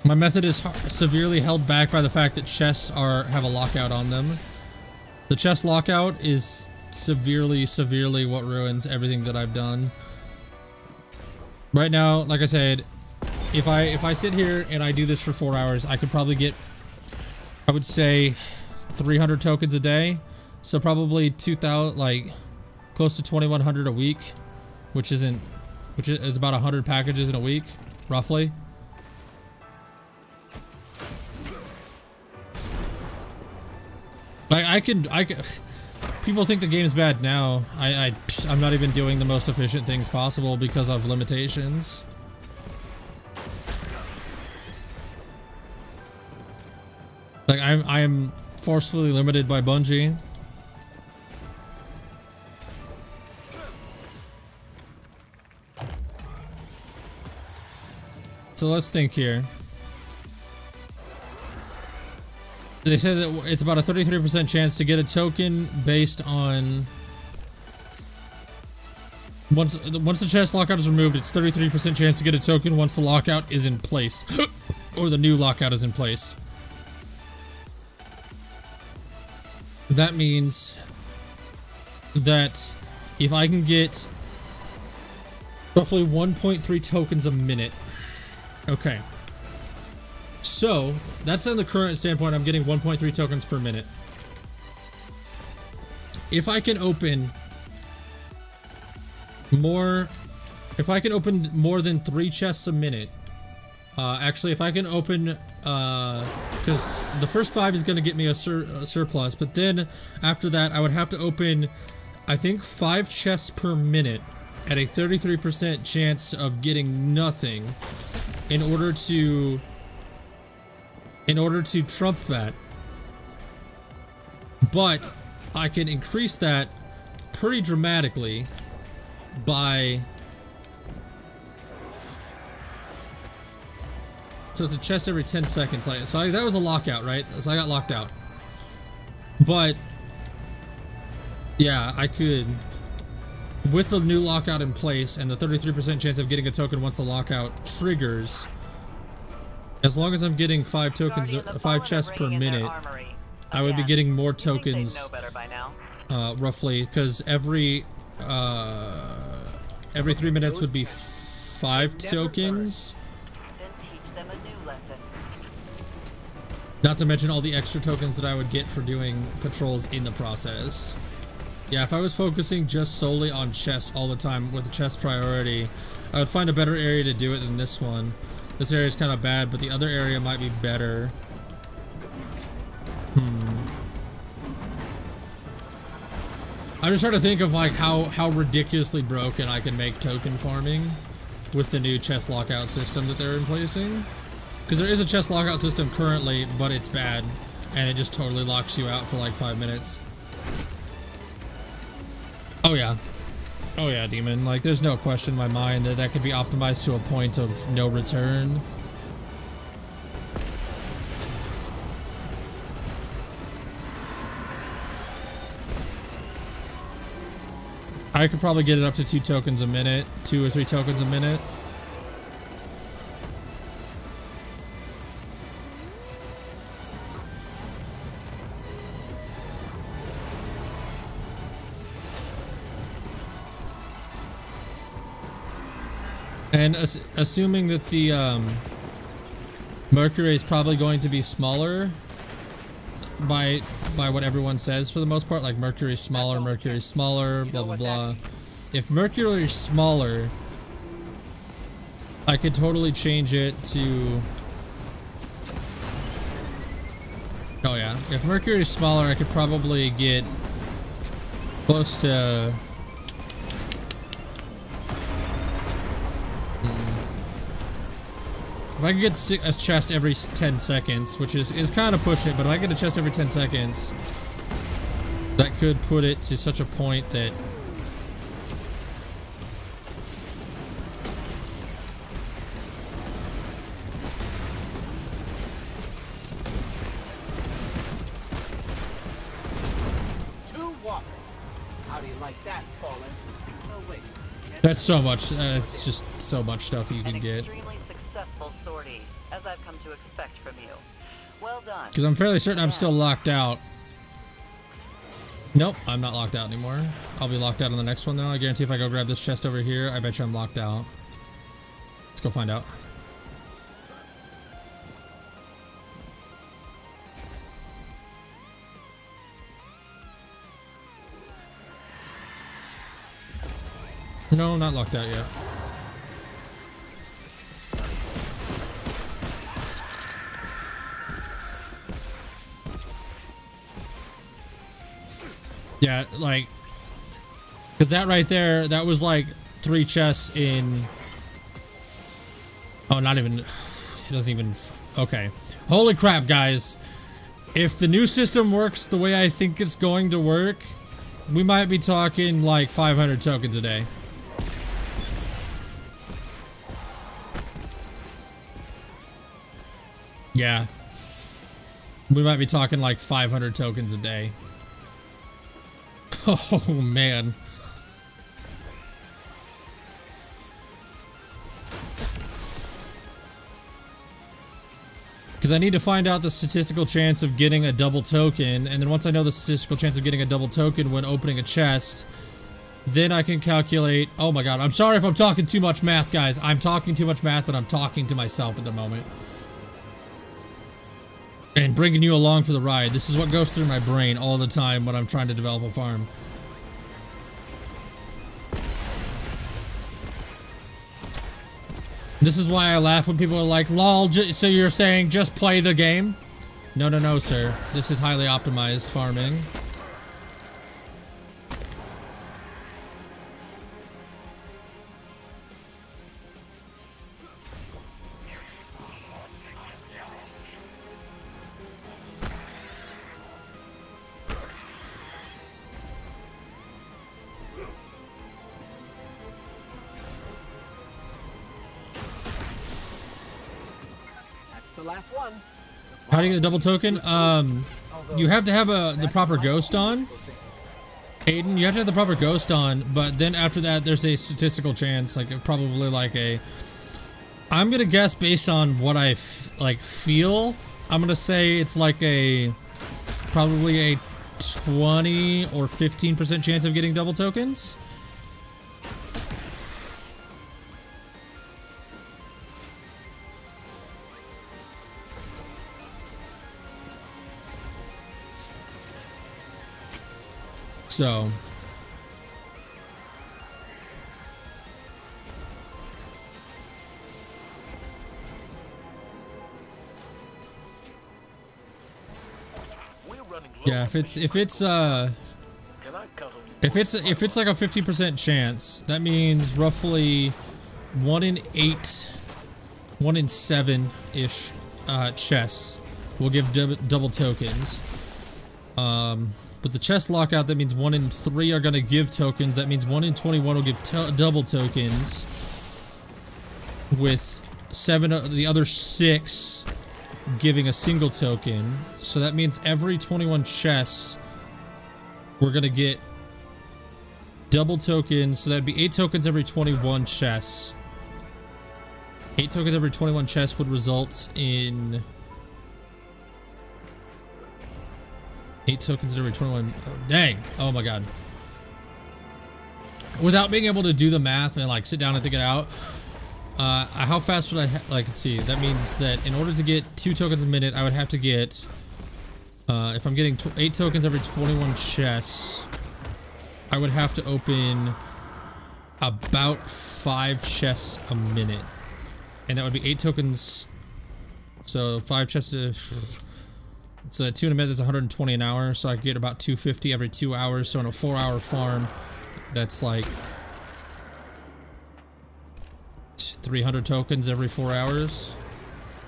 S1: My method is severely held back by the fact that chests have a lockout on them. The chest lockout is severely what ruins everything that I've done. Right now, like I said, if I sit here and I do this for 4 hours, I could probably get, I would say, 300 tokens a day. So probably 2,000, like close to 2,100 a week, which is about 100 packages in a week, roughly. I can. People think the game's bad now. I'm not even doing the most efficient things possible because of limitations. Like I am forcefully limited by Bungie. So let's think here. They said that it's about a 33% chance to get a token based on once the chest lockout is removed. It's 33% chance to get a token once the lockout is in place, or the new lockout is in place. That means that if I can get roughly 1.3 tokens a minute. Okay. So, that's on the current standpoint. I'm getting 1.3 tokens per minute. If I can open more than 3 chests a minute, actually, if I can open, because the first 5 is going to get me a surplus, but then after that, I would have to open, I think, 5 chests per minute at a 33% chance of getting nothing in order to trump that. But I can increase that pretty dramatically by, so it's a chest every 10 seconds. So that was a lockout, right? So I got locked out. But yeah, I could, with the new lockout in place and the 33% chance of getting a token once the lockout triggers, as long as I'm getting 5 tokens, 5 chests per minute, I would be getting more tokens, roughly, because every 3 minutes would be 5 tokens. Not to mention all the extra tokens that I would get for doing patrols in the process. Yeah, if I was focusing just solely on chests all the time with the chest priority, I would find a better area to do it than this one. This area is kind of bad, but the other area might be better. I'm just trying to think of like how ridiculously broken I can make token farming with the new chest lockout system that they're replacing. Because there is a chest lockout system currently, but it's bad, and it just totally locks you out for like 5 minutes. Oh yeah. Oh yeah, Demon. Like, there's no question in my mind that that could be optimized to a point of no return. I could probably get it up to 2 tokens a minute, 2 or 3 tokens a minute. And assuming that the Mercury is probably going to be smaller, by what everyone says for the most part, like Mercury's smaller, blah blah blah. If Mercury's smaller, I could totally change it to... Oh yeah, if Mercury's smaller, I could probably get close to... If I could get a chest every 10 seconds, which is kind of pushing it, but if I get a chest every 10 seconds, that could put it to such a point that...
S5: Two walkers. How do you like that, Fallen? Oh wait.
S1: That's so much. It's just so much stuff you can get.
S6: Extremely successful sortie, as I've come to expect from you. Well done.
S1: Because I'm fairly certain I'm still locked out. Nope, I'm not locked out anymore. I'll be locked out on the next one though. I guarantee if I go grab this chest over here, I bet you I'm locked out. Let's go find out. No, not locked out yet. Yeah, like, because that right there, that was like 3 chests in... Oh, not even... It doesn't even... Okay. Holy crap, guys. If the new system works the way I think it's going to work, we might be talking like 500 tokens a day. Yeah. We might be talking like 500 tokens a day. Oh, man. Because I need to find out the statistical chance of getting a double token, and then once I know the statistical chance of getting a double token when opening a chest, then I can calculate... Oh my god, I'm sorry if I'm talking too much math, guys. I'm talking too much math, but I'm talking to myself at the moment. And bringing you along for the ride. This is what goes through my brain all the time when I'm trying to develop a farm. This is why I laugh when people are like, lol, so you're saying just play the game? No, no, no, sir. This is highly optimized farming.
S5: The last one.
S1: How do you get the double token? You have to have the proper ghost on. Aiden, you have to have the proper ghost on, but then after that, there's a statistical chance, like probably like a... I'm gonna guess based on what I feel. I'm gonna say it's like a... Probably a 20 or 15% chance of getting double tokens. So yeah, if it's like a 50% chance, that means roughly 1 in 8, 1 in 7-ish chests will give double tokens. But the chest lockout, that means 1 in 3 are going to give tokens. That means 1 in 21 will give double tokens. With 7 of the other 6 giving a single token. So that means every 21 chests, we're going to get double tokens. So that'd be 8 tokens every 21 chests. 8 tokens every 21 chests would result in... 8 tokens every 21. Oh, dang. Oh my god. Without being able to do the math and like sit down and think it out, how fast would I like? Let's see. That means that in order to get 2 tokens a minute, I would have to get If I'm getting 8 tokens every 21 chests, I would have to open about 5 chests a minute. And that would be 8 tokens. So 5 chests, it's 2 in a minute, that's 120 an hour. So I get about 250 every 2 hours. So in a 4-hour farm, that's like 300 tokens every 4 hours.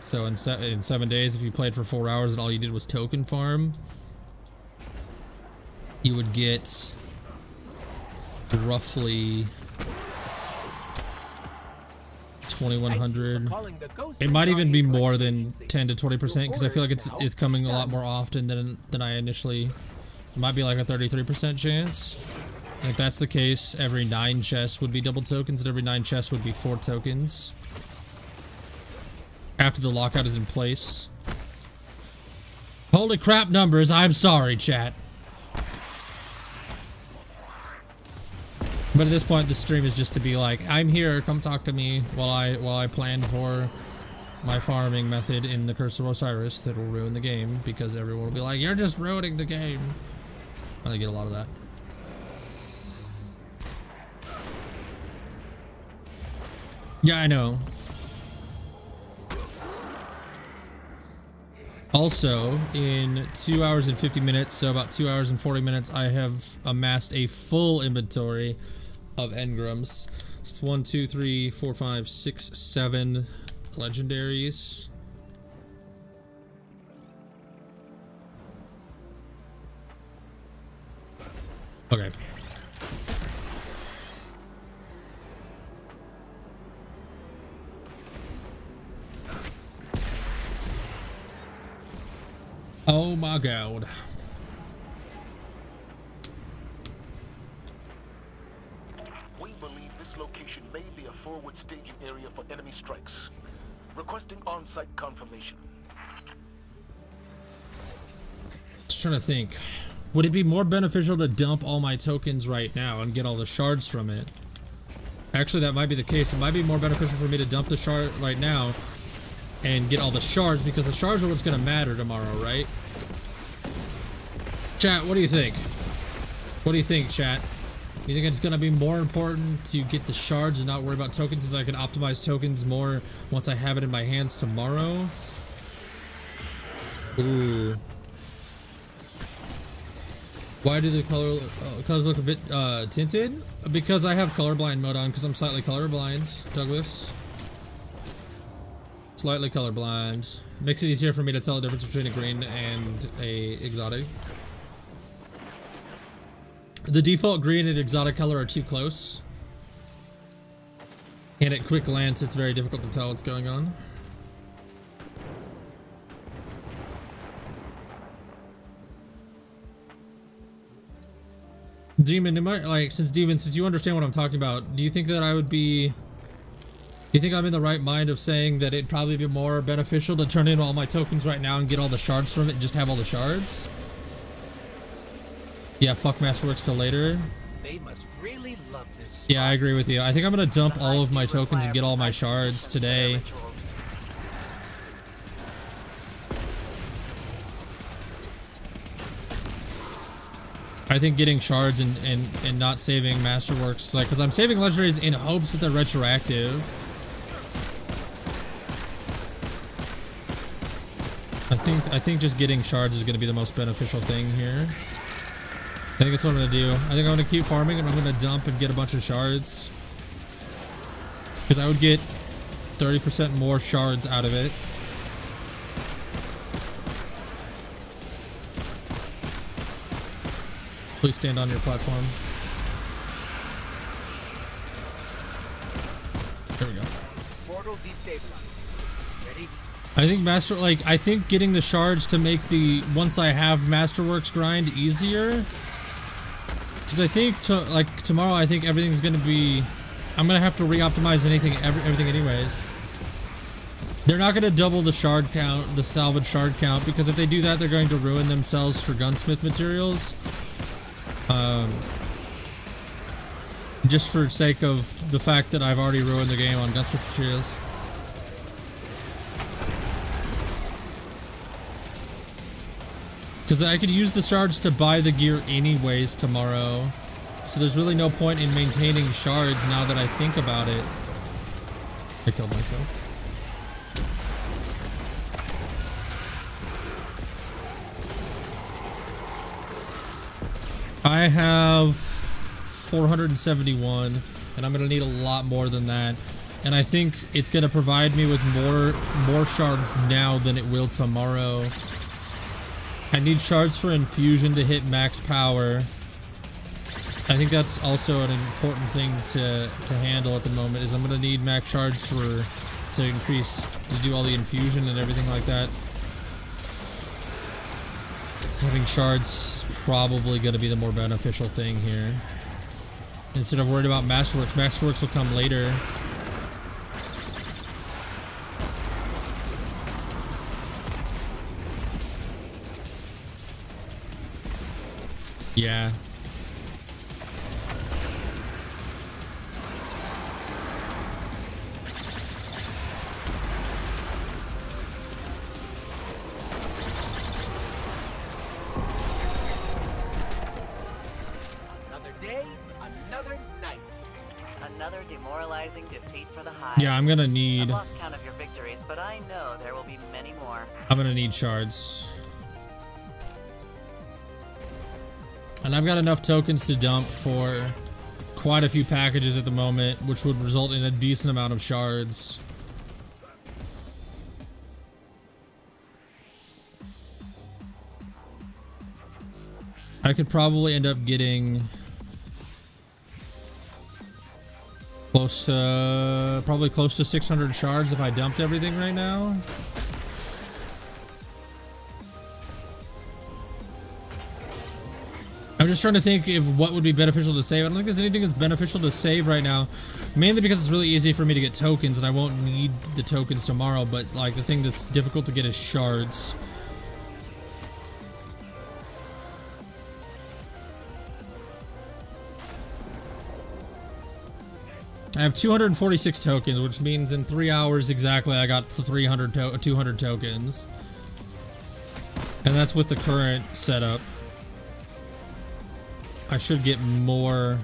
S1: So in 7 days, if you played for 4 hours and all you did was token farm, you would get roughly 2,100. It might even be more than 10 to 20% because I feel like it's coming a lot more often than I initially. It might be like a 33% chance. And if that's the case, every 9 chests would be double tokens, and every 9 chests would be 4 tokens. After the lockout is in place. Holy crap numbers, I'm sorry, chat. But at this point, the stream is just to be like, I'm here, come talk to me while I plan for my farming method in the Curse of Osiris that will ruin the game, because everyone will be like, you're just ruining the game. I get a lot of that. Yeah, I know. Also, in 2 hours and 50 minutes, so about 2 hours and 40 minutes, I have amassed a full inventory of engrams. It's 1, 2, 3, 4, 5, 6, 7 legendaries. Okay. Oh my god.
S3: We believe this location may be a forward staging area for enemy strikes. Requesting on-site confirmation.
S1: Just trying to think. Would it be more beneficial to dump all my tokens right now and get all the shards from it? Actually, that might be the case. It might be more beneficial for me to dump the shard right now and get all the shards, because the shards are what's going to matter tomorrow, right? Chat, what do you think? What do you think, chat? You think it's going to be more important to get the shards and not worry about tokens, since I can optimize tokens more once I have it in my hands tomorrow? Ooh. Why do the colors look a bit tinted? Because I have colorblind mode on, because I'm slightly colorblind, Douglas. Slightly colorblind. Makes it easier for me to tell the difference between a green and a exotic. The default green and exotic color are too close. And at quick glance, it's very difficult to tell what's going on. Demon, since you understand what I'm talking about, do you think that I would be... Do you think I'm in the right mind of saying that it'd probably be more beneficial to turn in all my tokens right now and get all the shards from it and just have all the shards? Yeah, fuck Masterworks till later.
S5: They must really love this.
S1: Yeah, I agree with you. I think I'm gonna dump all of my tokens and get all my shards today. I think getting shards and not saving Masterworks, like, because I'm saving legendaries in hopes that they're retroactive. I think just getting shards is going to be the most beneficial thing here. I think that's what I'm going to do. I think I'm going to keep farming and I'm going to dump and get a bunch of shards. Because I would get 30% more shards out of it. Please stand on your platform. There we go.
S5: Portal destabilized. Ready?
S1: I think I think getting the shards to make the once I have Masterworks grind easier. Because I think tomorrow I think everything's gonna be. I'm gonna have to re-optimize everything anyways. They're not gonna double the shard count, the salvage shard count, because if they do that, they're going to ruin themselves for gunsmith materials. Just for sake of the fact that I've already ruined the game on gunsmith materials. Because I could use the shards to buy the gear anyways tomorrow. So there's really no point in maintaining shards now that I think about it. I killed myself. I have 471, and I'm gonna need a lot more than that. And I think it's gonna provide me with more shards now than it will tomorrow. I need shards for infusion to hit max power. I think that's also an important thing to handle at the moment. Is I'm gonna need max shards to do all the infusion and everything like that. Having shards is probably going to be the more beneficial thing here. Instead of worried about Masterworks. Masterworks will come later. Yeah. Yeah, I'm gonna need.
S6: I've lost count of your victories, but I know there will be many more.
S1: I'm gonna need shards, and I've got enough tokens to dump for quite a few packages at the moment, which would result in a decent amount of shards. I could probably end up getting probably close to 600 shards if I dumped everything right now. I'm just trying to think of what would be beneficial to save. I don't think there's anything that's beneficial to save right now, mainly because it's really easy for me to get tokens and I won't need the tokens tomorrow, but like the thing that's difficult to get is shards. I have 246 tokens, which means in 3 hours exactly I got 200 tokens. And that's with the current setup. I should get more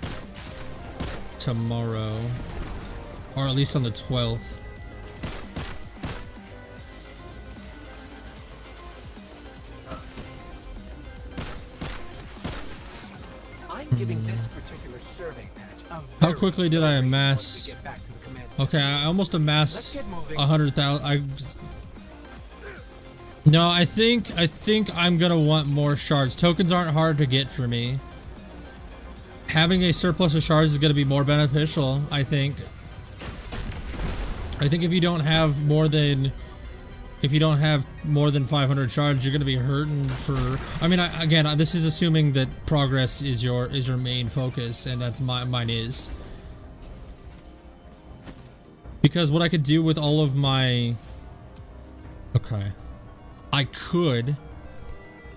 S1: tomorrow. Or at least on the 12th.
S5: I'm giving this particular survey patch a
S1: How quickly did I amass? Okay, I almost amassed 100,000. No, I think I'm gonna want more shards. Tokens aren't hard to get for me. Having a surplus of shards is gonna be more beneficial, I think. I think if you don't have more than 500 shards, you're gonna be hurting for. I mean, again, this is assuming that progress is your main focus, and that's mine is. Because what I could do with all of my, okay, I could,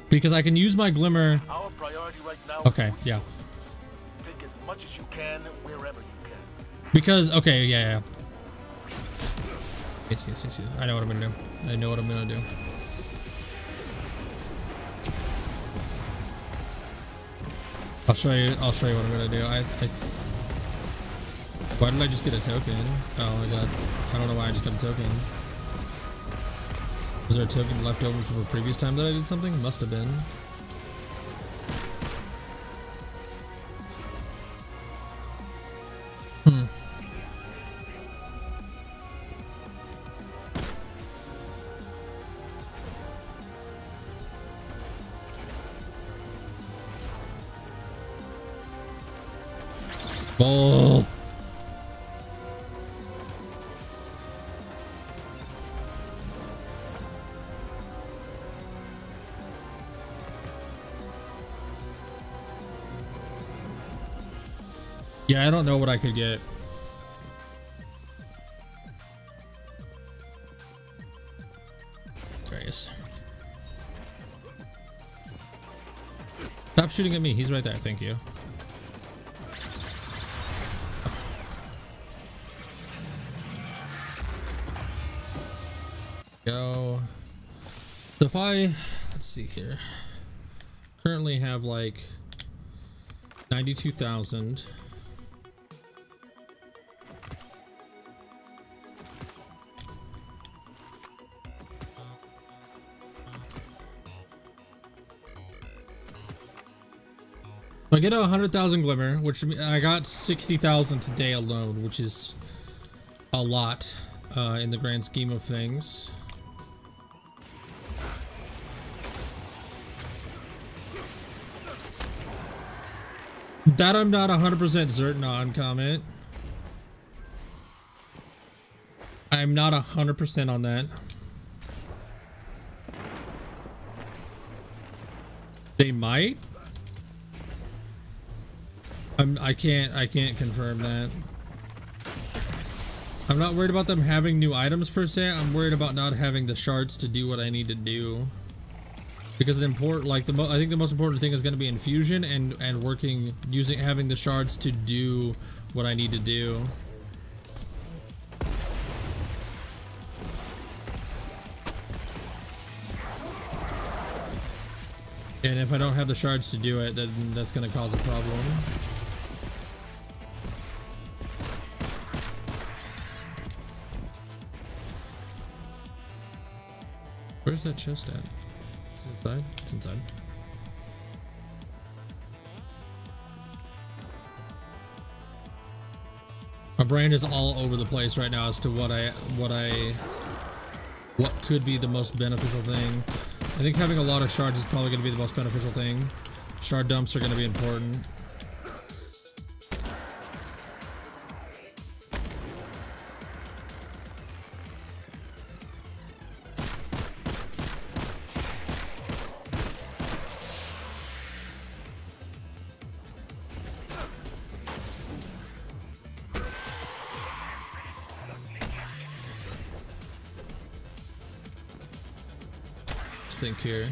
S1: because I can use my glimmer.
S3: Our priority right now.
S1: Okay, yeah.
S3: Take as much as you can wherever you can.
S1: Because okay, yeah. Yes. I know what I'm gonna do. I know what I'm gonna do. I'll show you what I'm gonna do. Why did I just get a token? Oh, I don't know why I just got a token. Was there a token left over from a previous time that I did something? Must have been. Bull. Yeah, I don't know what I could get. Various. Stop shooting at me. He's right there. Thank you. Go. So if let's see here. Currently have like 92,000. I get 100,000 glimmer, which I got 60,000 today alone, which is a lot in the grand scheme of things. That I'm not 100% certain on, comment. I'm not 100% on that. They might. I can't confirm that. I'm not worried about them having new items per se. I'm worried about not having the shards to do what I need to do. Because it's important, like I think the most important thing is going to be infusion and having the shards to do what I need to do. And if I don't have the shards to do it, then that's going to cause a problem. Where's that chest at? Is it inside? It's inside. My brain is all over the place right now as to what could be the most beneficial thing. I think having a lot of shards is probably going to be the most beneficial thing. Shard dumps are going to be important. Think here.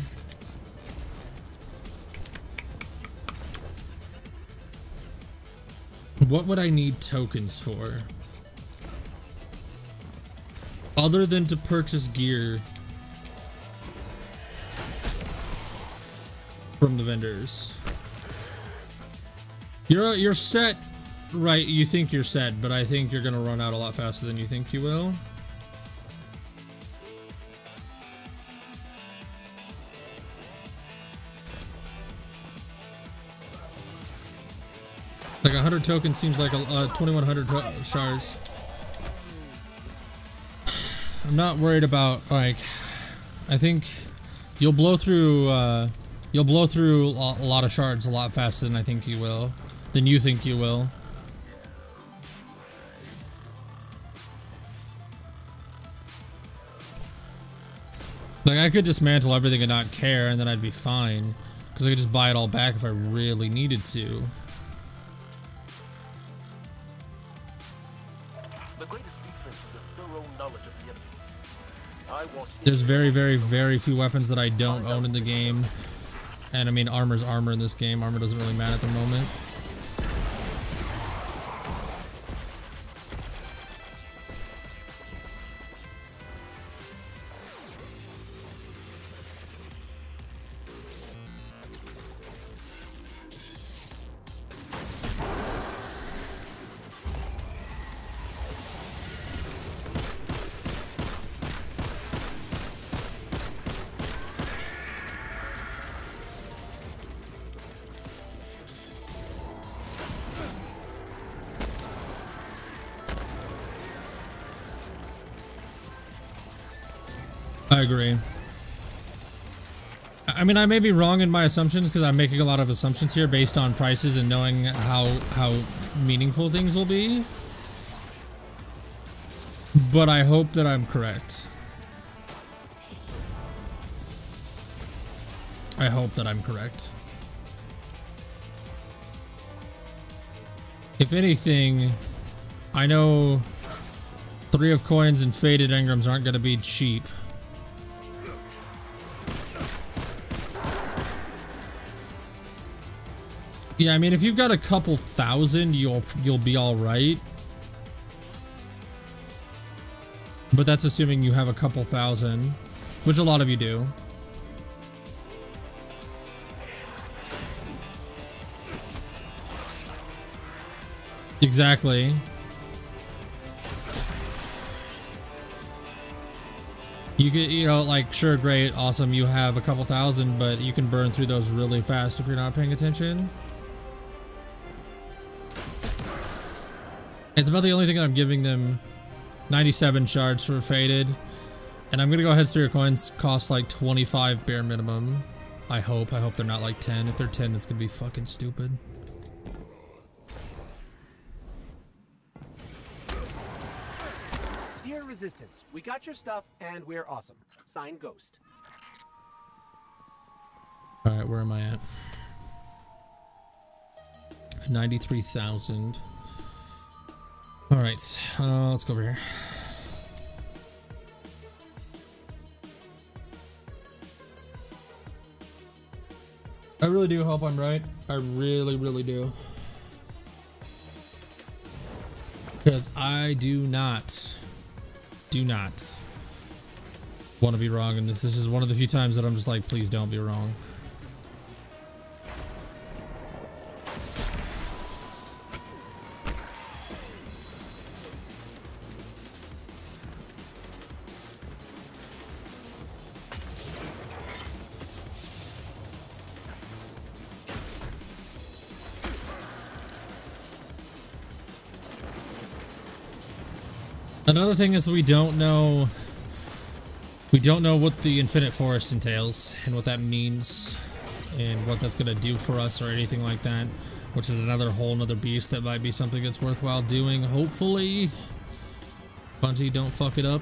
S1: What would I need tokens for? Other than to purchase gear from the vendors. You're set, right? You think you're set, but I think you're gonna run out a lot faster than you think you will. Like 100 tokens seems like a 2,100 shards. I'm not worried about, like, I think you'll blow through a lot of shards a lot faster than I think you will, than you think you will. Like I could dismantle everything and not care, and then I'd be fine, because I could just buy it all back if I really needed to. There's very, very, very few weapons that I don't own in the game. And I mean, armor's armor in this game. Armor doesn't really matter at the moment. I agree. I mean, I may be wrong in my assumptions because I'm making a lot of assumptions here based on prices and knowing how meaningful things will be. But I hope that I'm correct. I hope that I'm correct. If anything, I know 3 of coins and faded engrams aren't going to be cheap. Yeah, I mean, if you've got a couple thousand, you'll be all right. But that's assuming you have a couple thousand, which a lot of you do. Exactly. You get, you know, like, sure, great, awesome, you have a couple thousand, but you can burn through those really fast if you're not paying attention. It's about the only thing I'm giving them. 97 shards for Faded. And I'm gonna go ahead, so your coins cost like 25 bare minimum. I hope they're not like 10. If they're 10, it's gonna be fucking stupid.
S5: Dear Resistance, we got your stuff and we're awesome. Signed, Ghost.
S1: Alright, where am I at? 93,000. Alright, let's go over here. I really do hope I'm right. I really, really do. Because I do not want to be wrong in this. This is one of the few times that I'm just like, please don't be wrong. Another thing is we don't know what the Infinite Forest entails and what that means and what that's gonna do for us or anything like that, which is another whole nother beast that might be something that's worthwhile doing. Hopefully Bungie don't fuck it up.